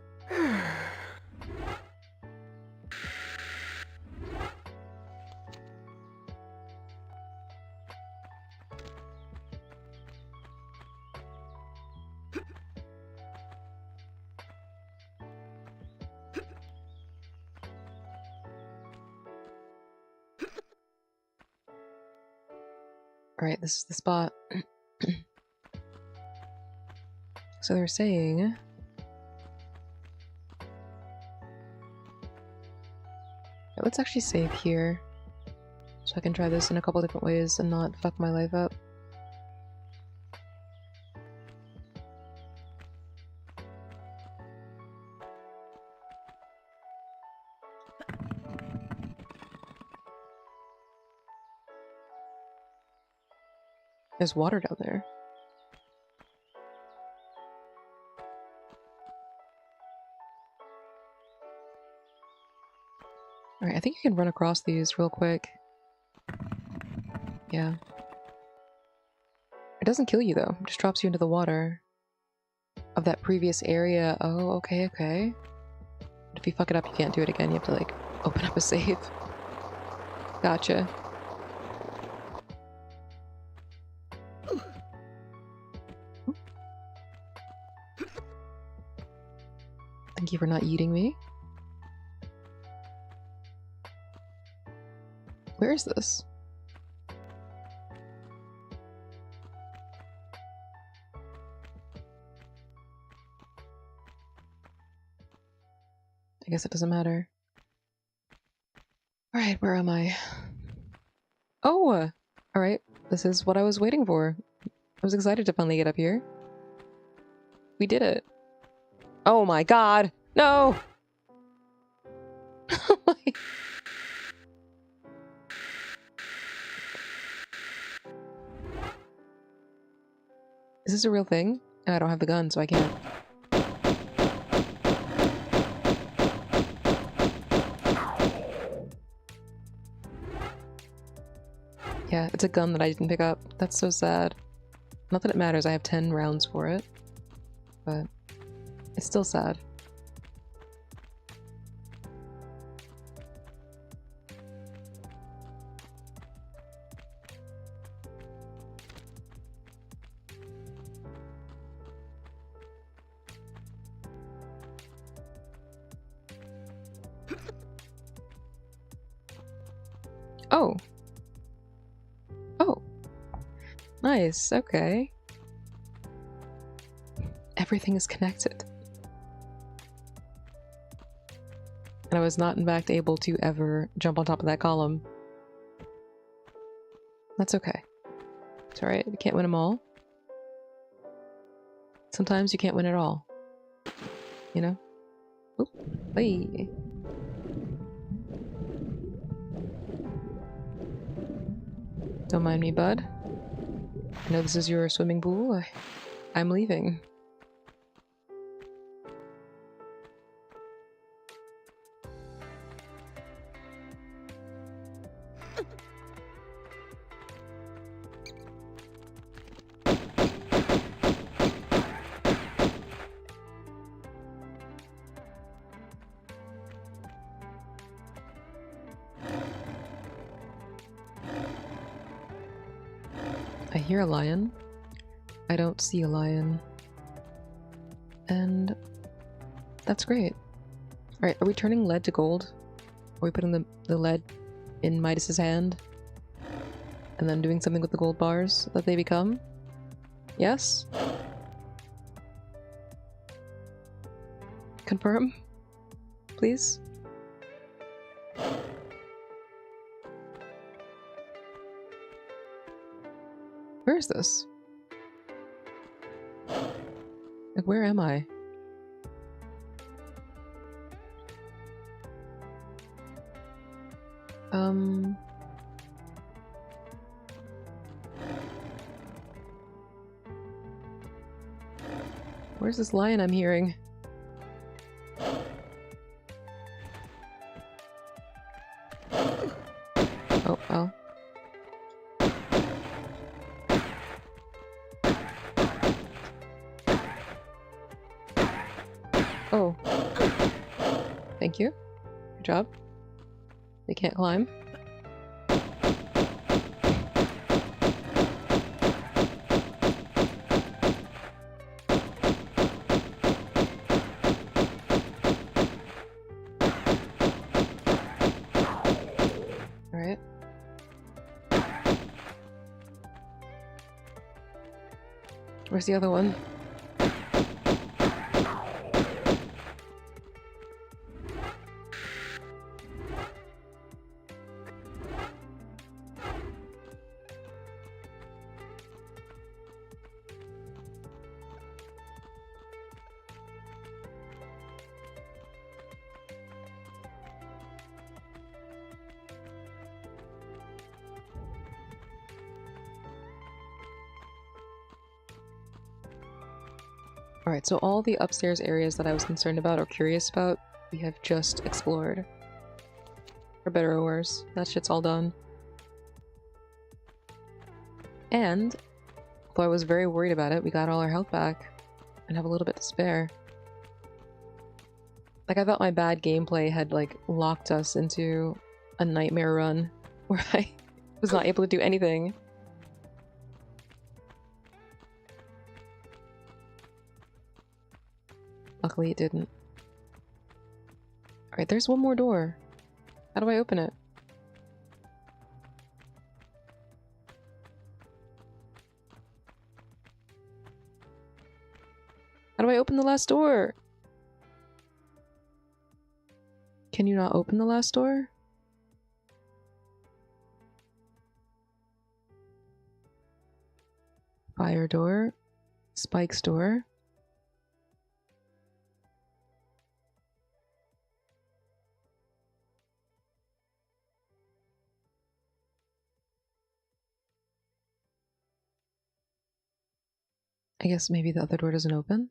Alright, this is the spot. So they're saying... let's actually save here. So I can try this in a couple different ways and not fuck my life up. There's water down there. Alright, I think you can run across these real quick. Yeah. It doesn't kill you though, it just drops you into the water of that previous area. Oh, okay, okay. But if you fuck it up, you can't do it again. You have to, like, open up a save. Gotcha. Thank you for not eating me. Where is this? I guess it doesn't matter. Alright, where am I? Oh! Alright, this is what I was waiting for. I was excited to finally get up here. We did it. Oh my god! No! Is this a real thing? I don't have the gun, so I can't. Yeah, it's a gun that I didn't pick up. That's so sad. Not that it matters, I have 10 rounds for it. But it's still sad. Oh. Oh. Nice, okay. Everything is connected. And I was not, in fact, able to ever jump on top of that column. That's okay. It's alright, you can't win them all. Sometimes you can't win at all. You know? Oop. Hey. Don't mind me, bud. I know this is your swimming pool. I'm leaving. I hear a lion. I don't see a lion. And that's great. Alright, are we turning lead to gold? Are we putting the lead in Midas's hand? And then doing something with the gold bars that they become? Yes? Confirm? Please? Where is this? Like, where am I? Where's this lion I'm hearing? Oh, well. Oh. Thank you. Good job. They can't climb. Alright. Where's the other one? Alright, so all the upstairs areas that I was concerned about or curious about, we have just explored. For better or worse. That shit's all done. And, though I was very worried about it, we got all our health back. And have a little bit to spare. Like, I thought my bad gameplay had, like, locked us into a nightmare run where I was not able to do anything. Luckily it didn't. Alright, there's one more door. How do I open it? How do I open the last door? Can you not open the last door? Fire door. Spike's door. I guess maybe the other door doesn't open?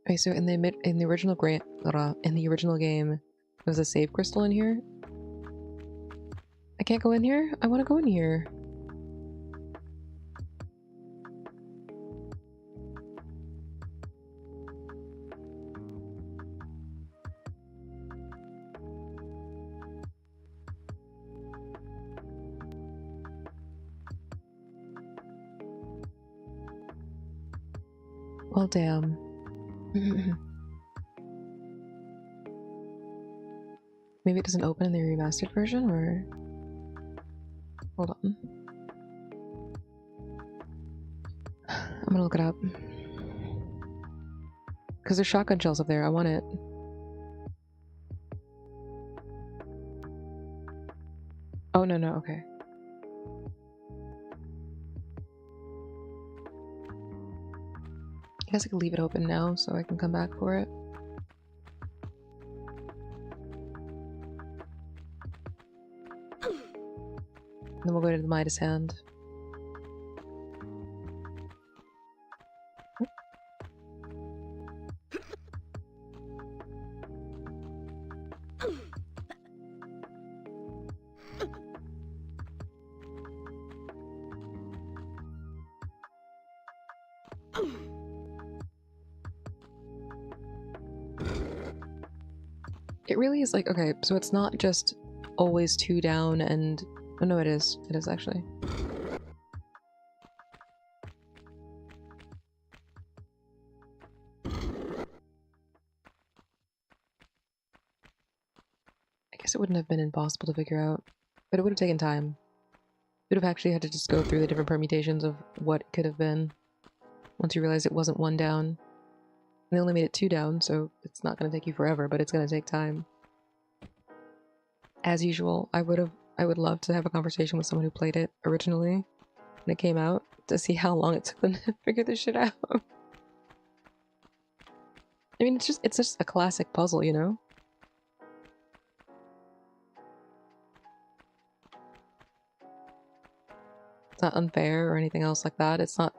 Okay, so in the original game, there was a save crystal in here. I can't go in here? I want to go in here. Well, damn. Maybe it doesn't open in the remastered version, or... Hold on. I'm gonna look it up. Because there's shotgun shells up there, I want it. Oh, no, okay. I guess I could leave it open now so I can come back for it. And then we'll go to the Midas hand. It really is like, okay, so it's not just always 2 down and... Oh no, it is. It is actually. I guess it wouldn't have been impossible to figure out, but it would have taken time. Would have actually had to just go through the different permutations of what it could have been once you realized it wasn't 1 down. And they only made it 2 down, so it's not going to take you forever, but it's going to take time. As usual, I would love to have a conversation with someone who played it originally when it came out to see how long it took them to figure this shit out. I mean, it's just a classic puzzle, you know? It's not unfair or anything else like that. It's not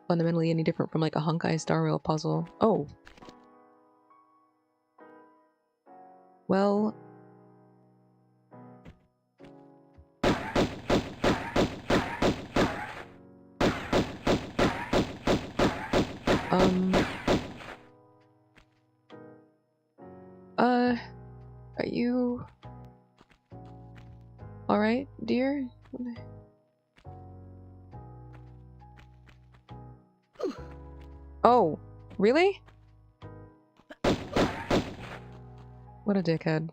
fundamentally any different from like a Honkai Star Rail puzzle. Oh. Well... Are you... Alright, dear? Oh, really? What a dickhead.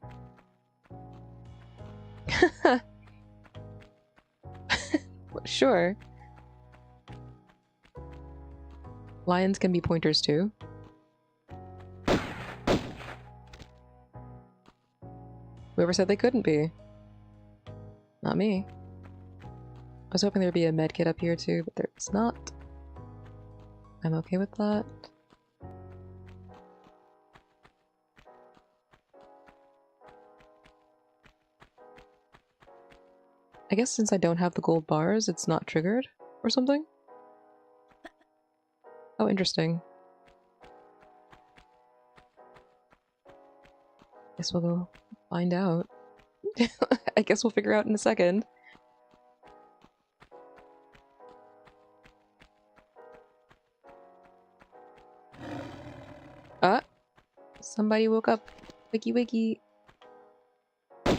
Sure. Lions can be pointers too. Whoever said they couldn't be? Not me. I was hoping there'd be a med kit up here too, but there's not. I'm okay with that. I guess since I don't have the gold bars, it's not triggered or something? Oh, interesting. Guess we'll go find out. I guess we'll figure out in a second. Ah! Somebody woke up. Wiki wiki. I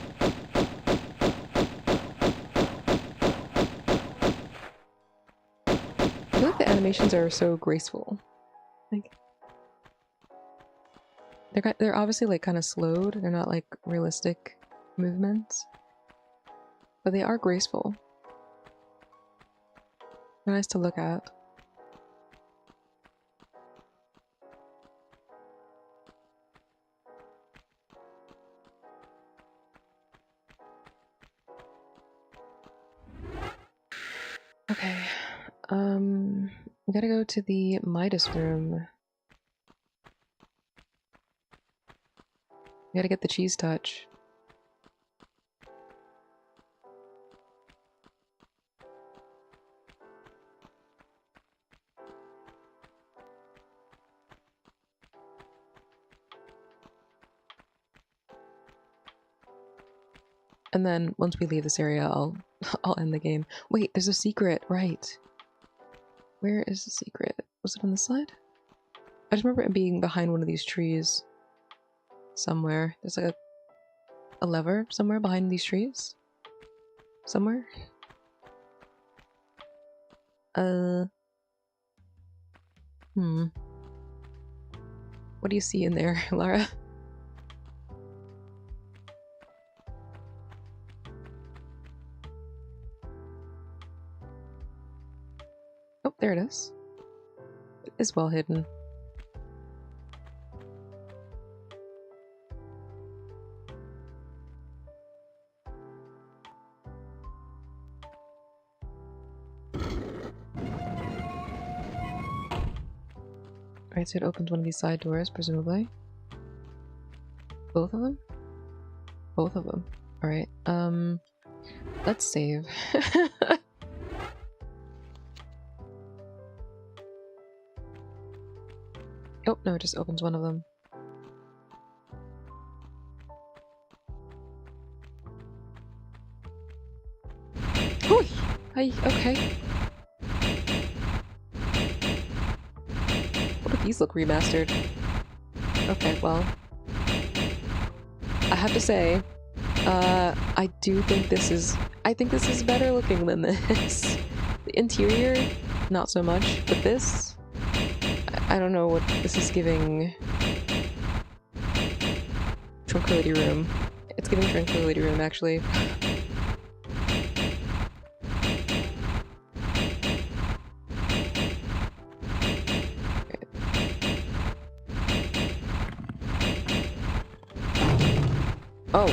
feel like the animations are so graceful. Like they're obviously like kind of slowed. They're not like realistic movements, but they are graceful. They're nice to look at. Okay, we gotta go to the Midas room. We gotta get the cheese touch. And then once we leave this area, I'll end the game. Wait, there's a secret, right? Where is the secret? Was it on this side? I just remember it being behind one of these trees. Somewhere. There's like a lever somewhere behind these trees. Somewhere. What do you see in there, Lara? Oh, there it is. It is well hidden. Alright, so it opens one of these side doors, presumably. Both of them? Both of them. Alright, let's save. Oh, no, it just opens one of them. Hoi! Hi, okay. What if these look remastered? Okay, well. I have to say, I do think this is... I think this is better looking than this. The interior, not so much, but this... I don't know what this is giving. Tranquility Room. It's giving Tranquility Room, actually. Oh.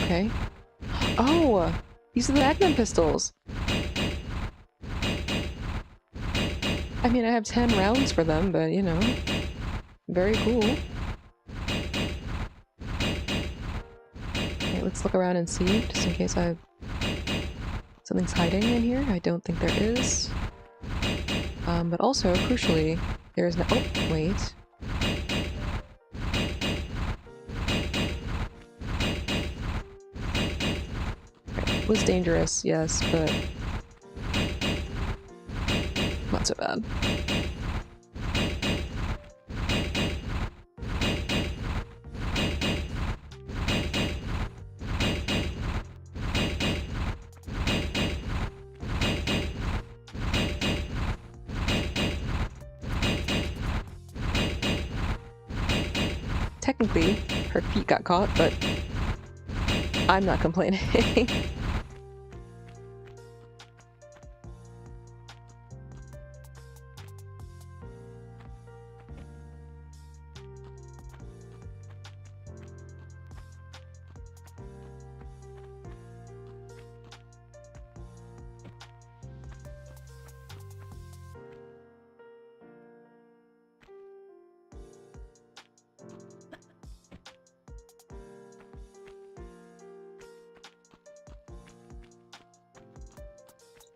Okay. Oh! These are the Magnum pistols! I mean, I have 10 rounds for them, but, you know, very cool. Okay, let's look around and see, just in case something's hiding in here. I don't think there is. But also, crucially, there is no- oh, wait. Okay, it was dangerous, yes, but not so bad. Technically, her feet got caught, but I'm not complaining.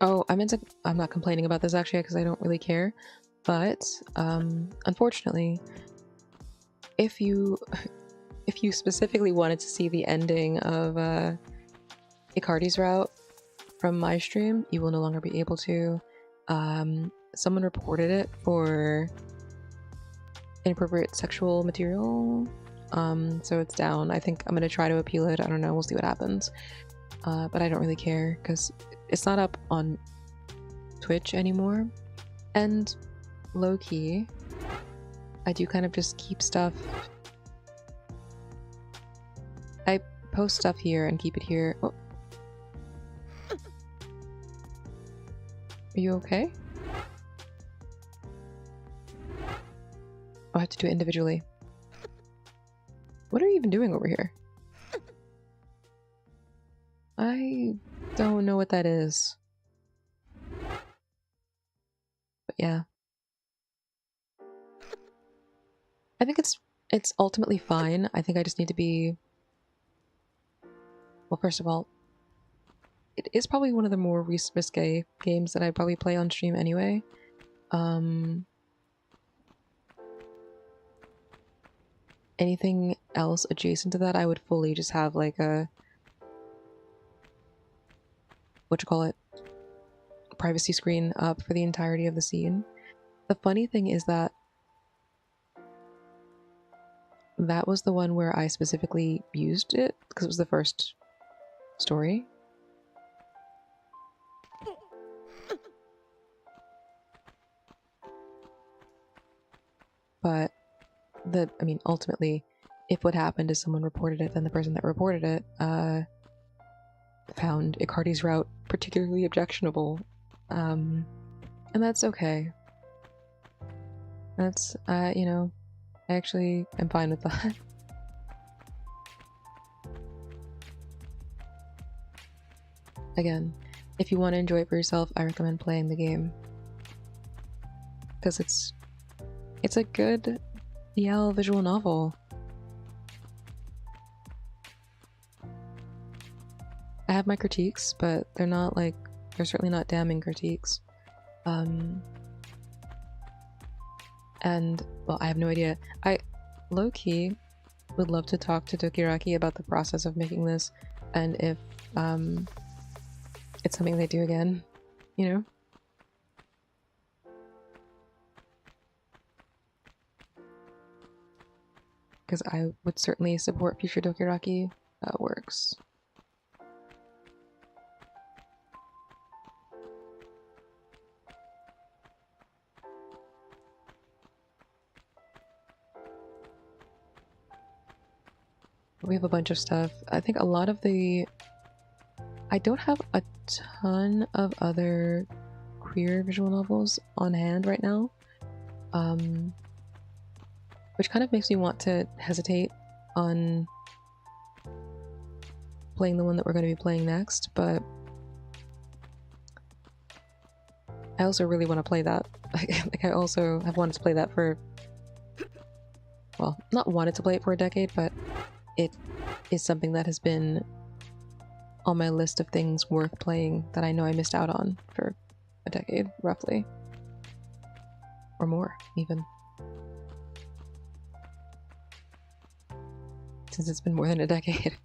Oh, I'm not complaining about this actually because I don't really care. But unfortunately, if you specifically wanted to see the ending of Icardi's route from my stream, you will no longer be able to. Someone reported it for inappropriate sexual material, so it's down. I think I'm gonna try to appeal it. I don't know, we'll see what happens. But I don't really care because it's not up on Twitch anymore. And low-key, I do kind of just keep stuff. I post stuff here and keep it here. Oh. Are you okay? Oh, I have to do it individually. What are you even doing over here? I don't know what that is. But yeah. I think it's ultimately fine. I think I just need to be... Well, first of all, it is probably one of the more risque games that I probably play on stream anyway. Anything else adjacent to that, I would fully just have like a... privacy screen up for the entirety of the scene. The funny thing is that that was the one where I specifically used it because it was the first story. But I mean, ultimately, if what happened is someone reported it, then the person that reported it found Icardi's route particularly objectionable. And that's okay. That's, you know, I actually am fine with that. Again, if you want to enjoy it for yourself, I recommend playing the game. Because it's a good BL visual novel. I have my critiques, but they're not like, they're certainly not damning critiques. And, well, I have no idea. I, low-key, would love to talk to Dokiraki about the process of making this, and if, it's something they do again, you know? Because I would certainly support future Dokiraki works. We have a bunch of stuff. I think a lot of the... I don't have a ton of other queer visual novels on hand right now. Which kind of makes me want to hesitate on playing the one that we're going to be playing next, but I also really want to play that. Like, I also have wanted to play that for... Well, not wanted to play it for a decade, but it is something that has been on my list of things worth playing that I know I missed out on for a decade, roughly. Or more, even. Since it's been more than a decade.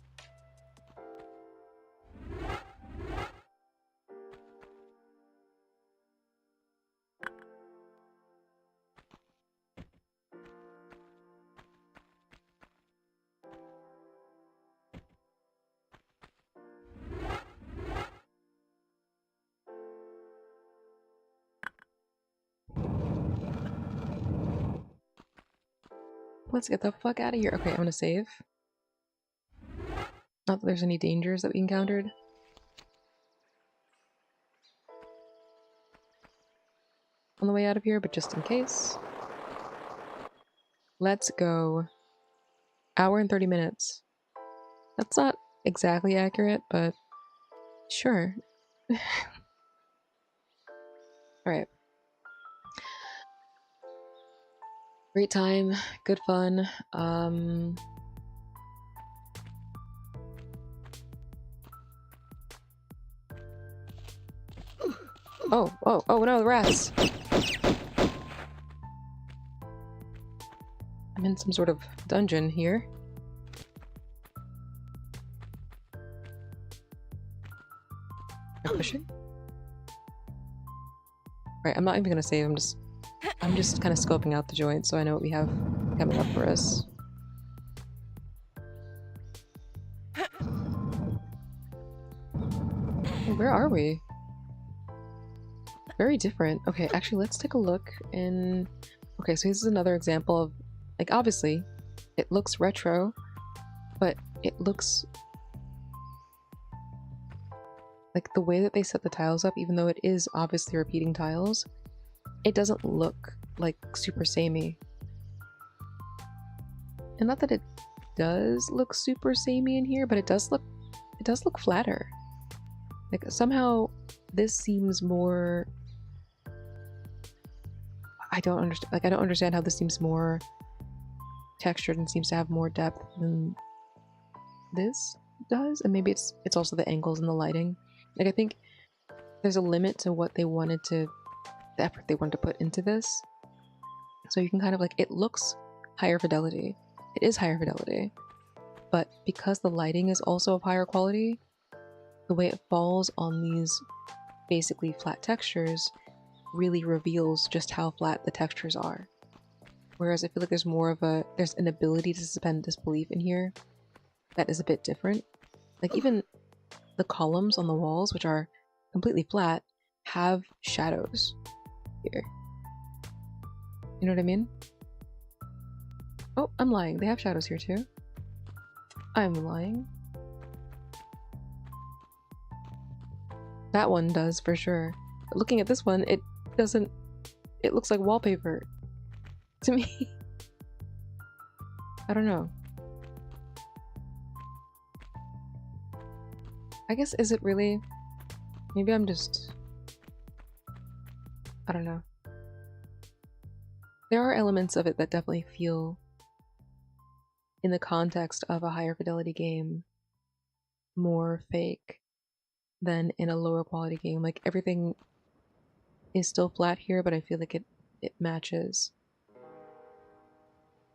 Let's get the fuck out of here. Okay, I'm gonna save. Not that there's any dangers that we encountered. On the way out of here, but just in case. Let's go. Hour and 30 minutes. That's not exactly accurate, but sure. Alright. Great time, good fun. Oh no, the rats! I'm in some sort of dungeon here. Am I pushing? Right, I'm not even gonna save, I'm just kind of scoping out the joint so I know what we have coming up for us. Where are we? Very different. Okay, actually, let's take a look in... Okay, so this is another example of... Like, obviously, it looks retro, but it looks... Like, the way that they set the tiles up, even though it is obviously repeating tiles, it doesn't look, like, super samey. And not that it does look super samey in here, but it does look flatter. Like, somehow, this seems more... I don't understand how this seems more textured and seems to have more depth than this does. And maybe it's also the angles and the lighting. Like, I think there's a limit to what they wanted to... the effort they wanted to put into this. So you can kind of, like, it looks higher fidelity. It is higher fidelity. But because the lighting is also of higher quality, the way it falls on these basically flat textures really reveals just how flat the textures are. Whereas I feel like there's an ability to suspend disbelief in here that is a bit different. Like, even the columns on the walls, which are completely flat, have shadows here. You know what I mean? Oh, I'm lying. They have shadows here too. I'm lying. That one does for sure. But looking at this one, it doesn't... It looks like wallpaper to me. I don't know. I guess, is it really? Maybe I'm just... I don't know. There are elements of it that definitely feel, in the context of a higher fidelity game, more fake than in a lower quality game. Like, everything is still flat here, but I feel like it matches.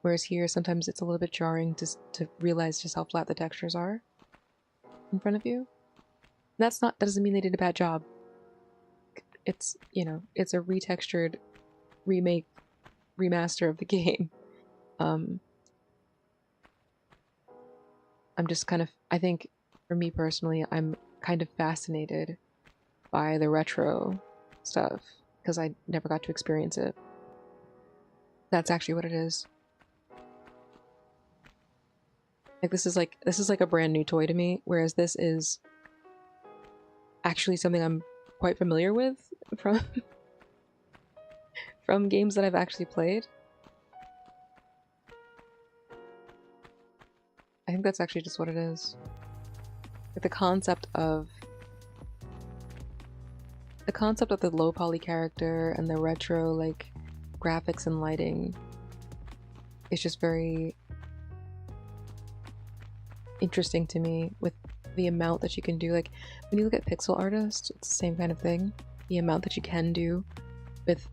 Whereas here, sometimes it's a little bit jarring to realize just how flat the textures are in front of you. And that doesn't mean they did a bad job. It's, you know, it's a retextured remake, remaster of the game. I'm just kind of, I think, for me personally, I'm kind of fascinated by the retro stuff because I never got to experience it. That's actually what it is. Like, this is like a brand new toy to me, whereas this is actually something I'm quite familiar with from games that I've actually played. I think that's actually just what it is. Like, the concept of the low poly character and the retro, like, graphics and lighting is just very interesting to me, with the amount that you can do. Like, when you look at pixel artists, it's the same kind of thing. The amount that you can do with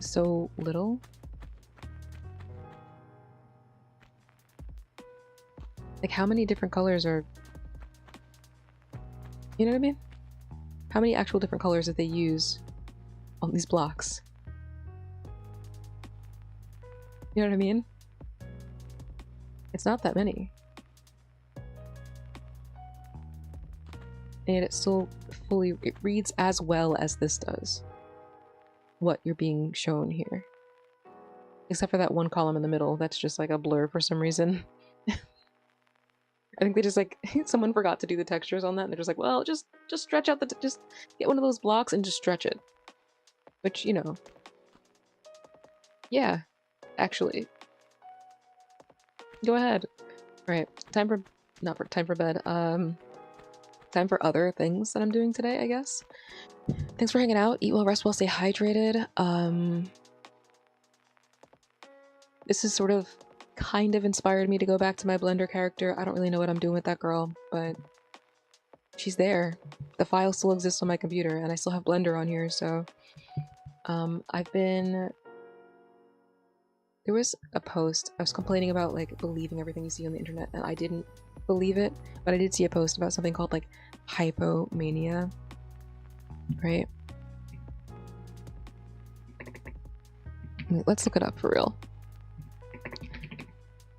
so little. Like, how many different colors are... You know what I mean? How many actual different colors did they use on these blocks? You know what I mean? It's not that many. And it still it reads as well as this does. What you're being shown here. Except for that one column in the middle, that's just like a blur for some reason. I think they just, like, someone forgot to do the textures on that, and they're just like, well, just stretch out just get one of those blocks and just stretch it. Which, you know. Yeah, actually. Go ahead. Alright, time for bed. Time for other things that I'm doing today, I guess. Thanks for hanging out. Eat well, rest well, stay hydrated. This is sort of kind of inspired me to go back to my Blender character. I don't really know what I'm doing with that girl, but she's there. The file still exists on my computer, and I still have Blender on here, so there was a post, I was complaining about like believing everything you see on the internet, and I didn't believe it, but I did see a post about something called like hypomania, right? Let's look it up for real.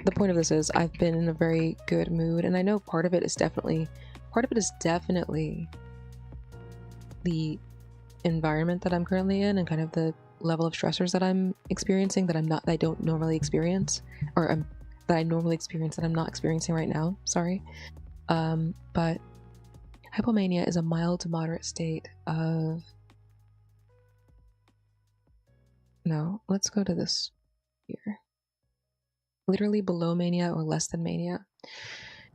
The point of this is I've been in a very good mood, and I know part of it is definitely the environment that I'm currently in and kind of the level of stressors that I'm experiencing that I don't normally experience, or that I normally experience that I'm not experiencing right now, sorry. But hypomania is a mild to moderate state of, no, let's go to this here. Literally below mania or less than mania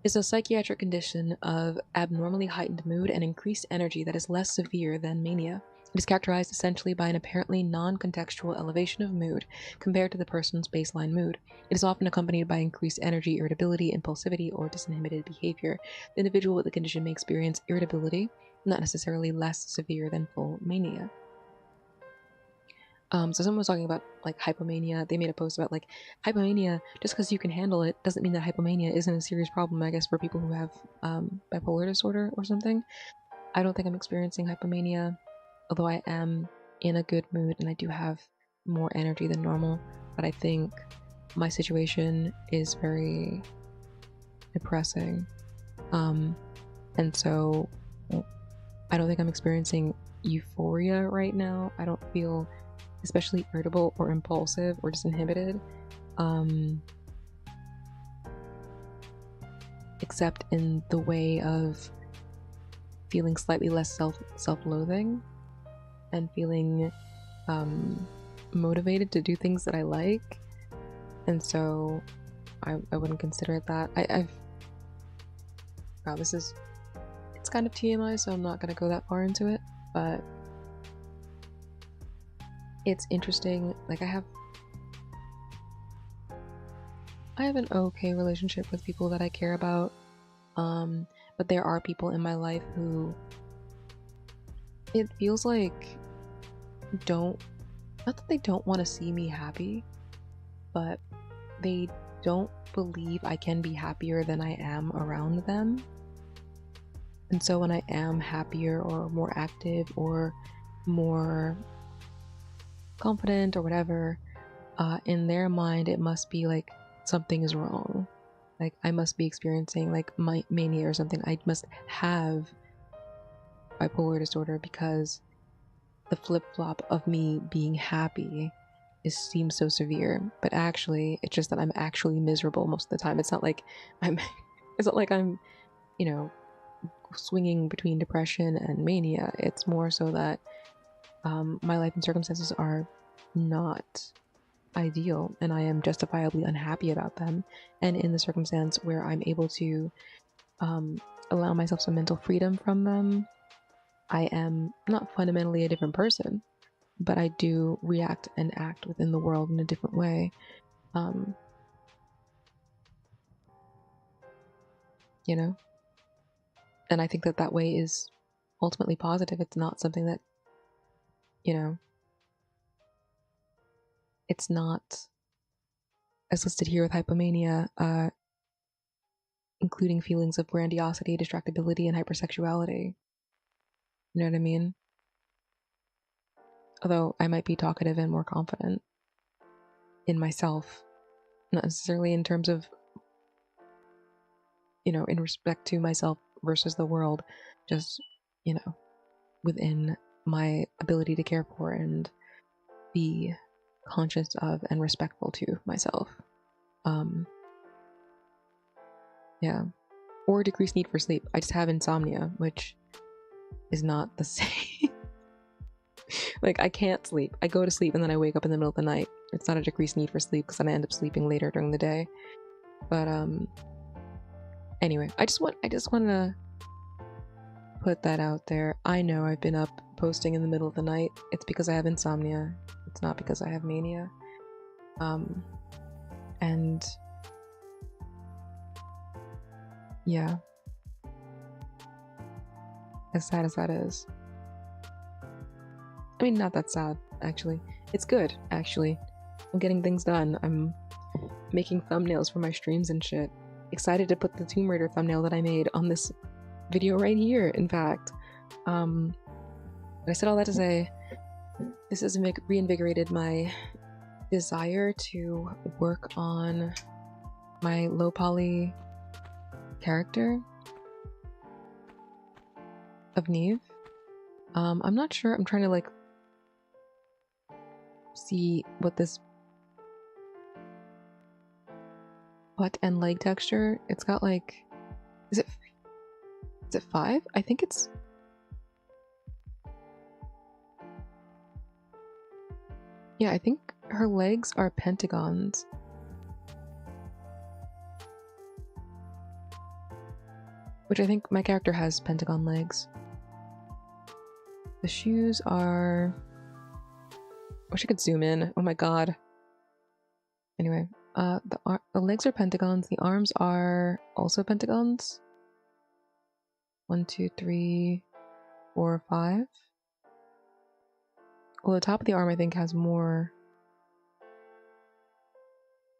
is a psychiatric condition of abnormally heightened mood and increased energy that is less severe than mania. It is characterized essentially by an apparently non-contextual elevation of mood compared to the person's baseline mood. It is often accompanied by increased energy, irritability, impulsivity, or disinhibited behavior. The individual with the condition may experience irritability, not necessarily less severe than full mania. So someone was talking about like hypomania. They made a post about like hypomania, just because you can handle it doesn't mean that hypomania isn't a serious problem, I guess, for people who have bipolar disorder or something. I don't think I'm experiencing hypomania, although I am in a good mood and I do have more energy than normal, but I think my situation is very depressing. And so I don't think I'm experiencing euphoria right now. I don't feel especially irritable or impulsive or disinhibited, except in the way of feeling slightly less self-loathing and feeling motivated to do things that I like, and so I wouldn't consider it that. Wow, it's kind of TMI, so I'm not gonna go that far into it, but it's interesting. Like I have an okay relationship with people that I care about, but there are people in my life who it feels like not that they don't want to see me happy, but they don't believe I can be happier than I am around them. And so when I am happier or more active or more confident or whatever, in their mind it must be like something is wrong, like I must be experiencing like my mania or something. I must have bipolar disorder because the flip-flop of me being happy seems so severe, but actually it's just that I'm actually miserable most of the time. It's not like I'm you know, swinging between depression and mania. It's more so that my life and circumstances are not ideal and I am justifiably unhappy about them, and in the circumstance where I'm able to allow myself some mental freedom from them, I am not fundamentally a different person, but I do react and act within the world in a different way. You know, and I think that way is ultimately positive. It's not something that, you know, it's not as listed here with hypomania, including feelings of grandiosity, distractibility, and hypersexuality. You know what I mean? Although I might be talkative and more confident in myself, not necessarily in terms of, you know, in respect to myself versus the world, just, you know, within my ability to care for and be conscious of and respectful to myself. Yeah. Or decreased need for sleep. I just have insomnia, which is not the same. Like, I can't sleep. I go to sleep and then I wake up in the middle of the night. It's not a decreased need for sleep because then I end up sleeping later during the day. But anyway, I just want to put that out there. I know I've been up posting in the middle of the night. It's because I have insomnia. It's not because I have mania. And yeah. as sad as that is. I mean, not that sad, actually. It's good, actually. I'm getting things done. I'm making thumbnails for my streams and shit. Excited to put the Tomb Raider thumbnail that I made on this video right here, in fact. But I said all that to say, this has reinvigorated my desire to work on my low poly character of Neve. I'm not sure. I'm trying to like see what this butt and leg texture. It's got like, is it 5? I think it's, yeah, I think her legs are pentagons. Which I think my character has pentagon legs. The shoes are... Wish I could zoom in. Oh my god. Anyway, the legs are pentagons. The arms are also pentagons. 1, 2, 3, 4, 5. Well, the top of the arm I think has more.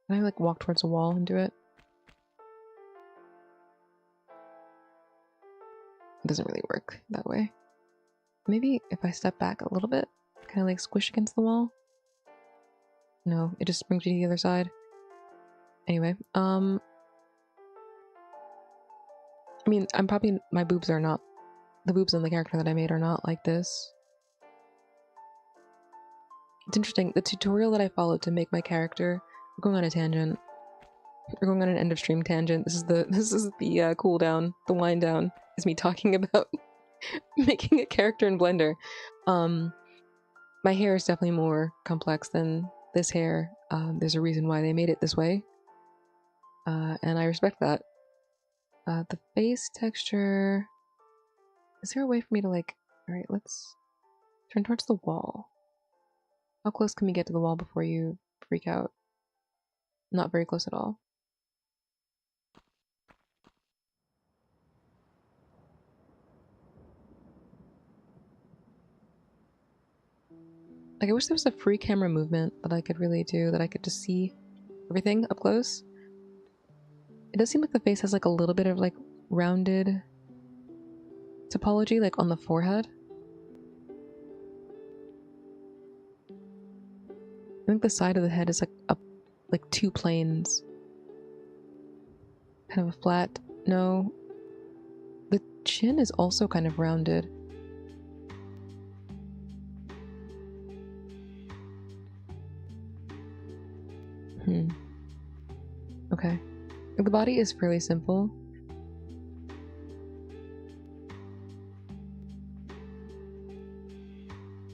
Can I like walk towards the wall and do it? It doesn't really work that way. Maybe if I step back a little bit, kind of like squish against the wall. No, it just brings me to the other side. Anyway, I mean, I'm probably, my boobs are not, the boobs on the character that I made are not like this. It's interesting, the tutorial that I followed to make my character, we're going on a tangent. We're going on an end of stream tangent. This is the cool down, the wind down, is me talking about making a character in Blender. My hair is definitely more complex than this hair. There's a reason why they made it this way. And I respect that. The face texture... Is there a way for me to like... Alright, let's turn towards the wall. How close can we get to the wall before you freak out? Not very close at all. Like, I wish there was a free camera movement that I could really do, that I could just see everything up close. It does seem like the face has like a little bit of like rounded topology, like on the forehead. I think the side of the head is like up, like 2 planes. Kind of a flat, no. The chin is also kind of rounded. Okay. The body is fairly simple.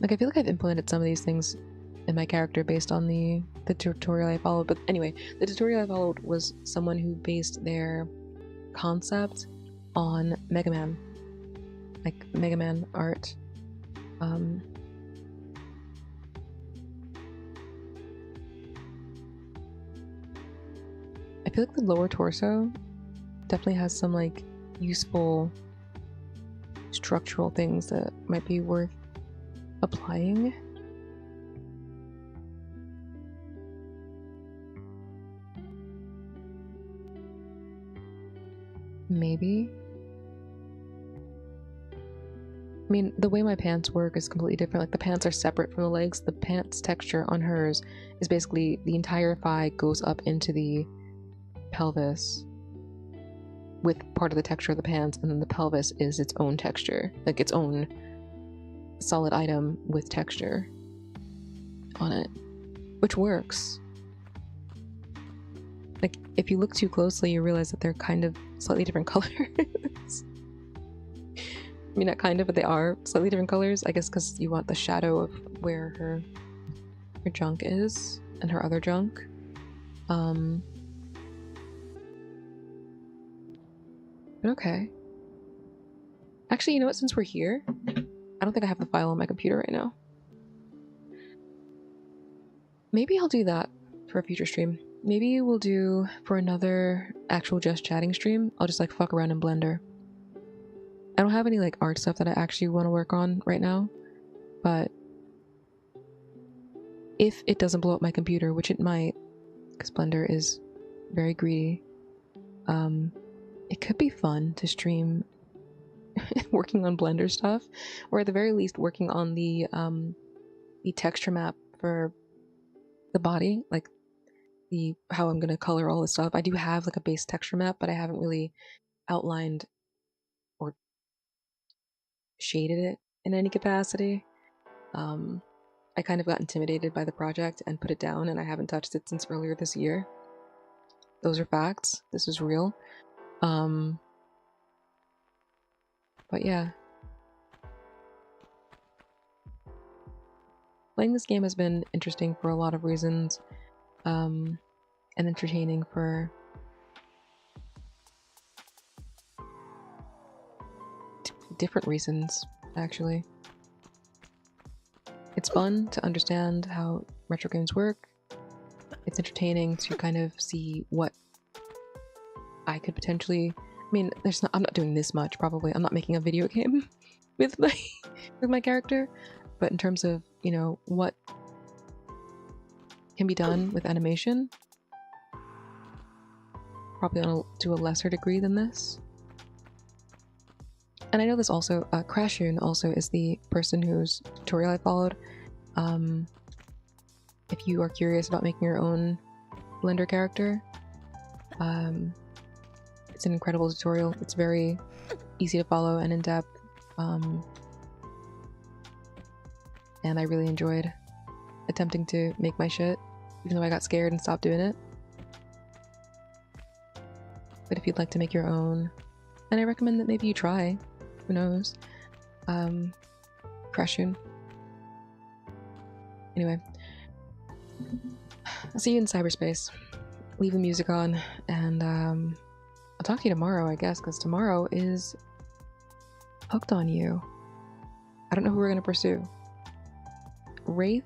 Like, I feel like I've implemented some of these things in my character based on the tutorial I followed. But anyway, the tutorial I followed was someone who based their concept on Mega Man. Like, Mega Man art. I feel like the lower torso definitely has some like useful structural things that might be worth applying. Maybe. I mean, the way my pants work is completely different. Like, the pants are separate from the legs. The pants texture on hers is basically the entire thigh goes up into the pelvis with part of the texture of the pants, and then the pelvis is its own texture, like its own solid item with texture on it, which works. Like, if you look too closely, you realize that they're kind of slightly different colors. I mean, not kind of, but they are slightly different colors, I guess, because you want the shadow of where her junk is and her other junk. But okay. Actually, you know what? Since we're here, I don't think I have the file on my computer right now. Maybe I'll do that for a future stream. Maybe we'll do, for another actual just chatting stream, I'll just like fuck around in Blender. I don't have any like art stuff that I actually want to work on right now, but if it doesn't blow up my computer, which it might, because Blender is very greedy, it could be fun to stream working on Blender stuff, or at the very least working on the texture map for the body, like the how I'm gonna color all this stuff. I do have like a base texture map, but I haven't really outlined or shaded it in any capacity. I kind of got intimidated by the project and put it down, and I haven't touched it since earlier this year. Those are facts. This is real. But yeah. Playing this game has been interesting for a lot of reasons, and entertaining for different reasons, actually. It's fun to understand how retro games work. It's entertaining to kind of see what I could potentially... I mean, I'm not doing this much, probably. I'm not making a video game with my character, but in terms of, you know, what can be done with animation, probably to a lesser degree than this. And I know this also, Crashoon also is the person whose tutorial I followed. If you are curious about making your own Blender character, it's an incredible tutorial. It's very easy to follow and in-depth. And I really enjoyed attempting to make my shit, even though I got scared and stopped doing it. But if you'd like to make your own, and I recommend that maybe you try, who knows, Crashoon. Anyway, I'll see you in cyberspace. Leave the music on, and I'll talk to you tomorrow, I guess, because tomorrow is Hooked on You. I don't know who we're going to pursue. Wraith,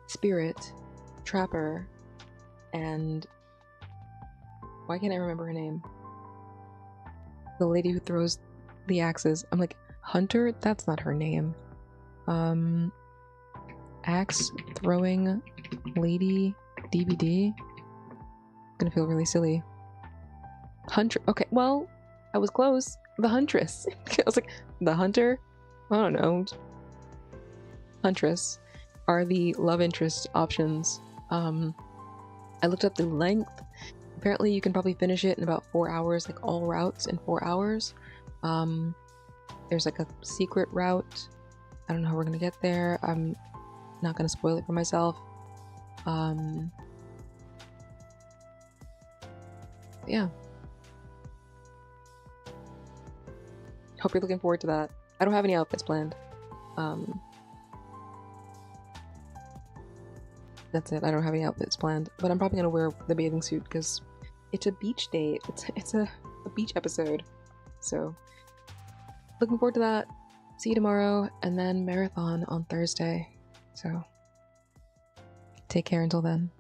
Spirit, Trapper, and why can't I remember her name? The lady who throws the axes. I'm like, Hunter? That's not her name. Axe throwing lady DVD? I'm gonna feel really silly. Hunter. Okay, well, I was close. The Huntress. I was like, the Hunter? I don't know. Huntress are the love interest options. I looked up the length. Apparently you can probably finish it in about 4 hours, like all routes in 4 hours. There's like a secret route. I don't know how we're gonna get there. I'm not gonna spoil it for myself. Yeah. Hope you're looking forward to that. I don't have any outfits planned. That's it. I don't have any outfits planned, but I'm probably gonna wear the bathing suit because it's a beach day. It's a beach episode. So looking forward to that. See you tomorrow, and then marathon on Thursday. So take care until then.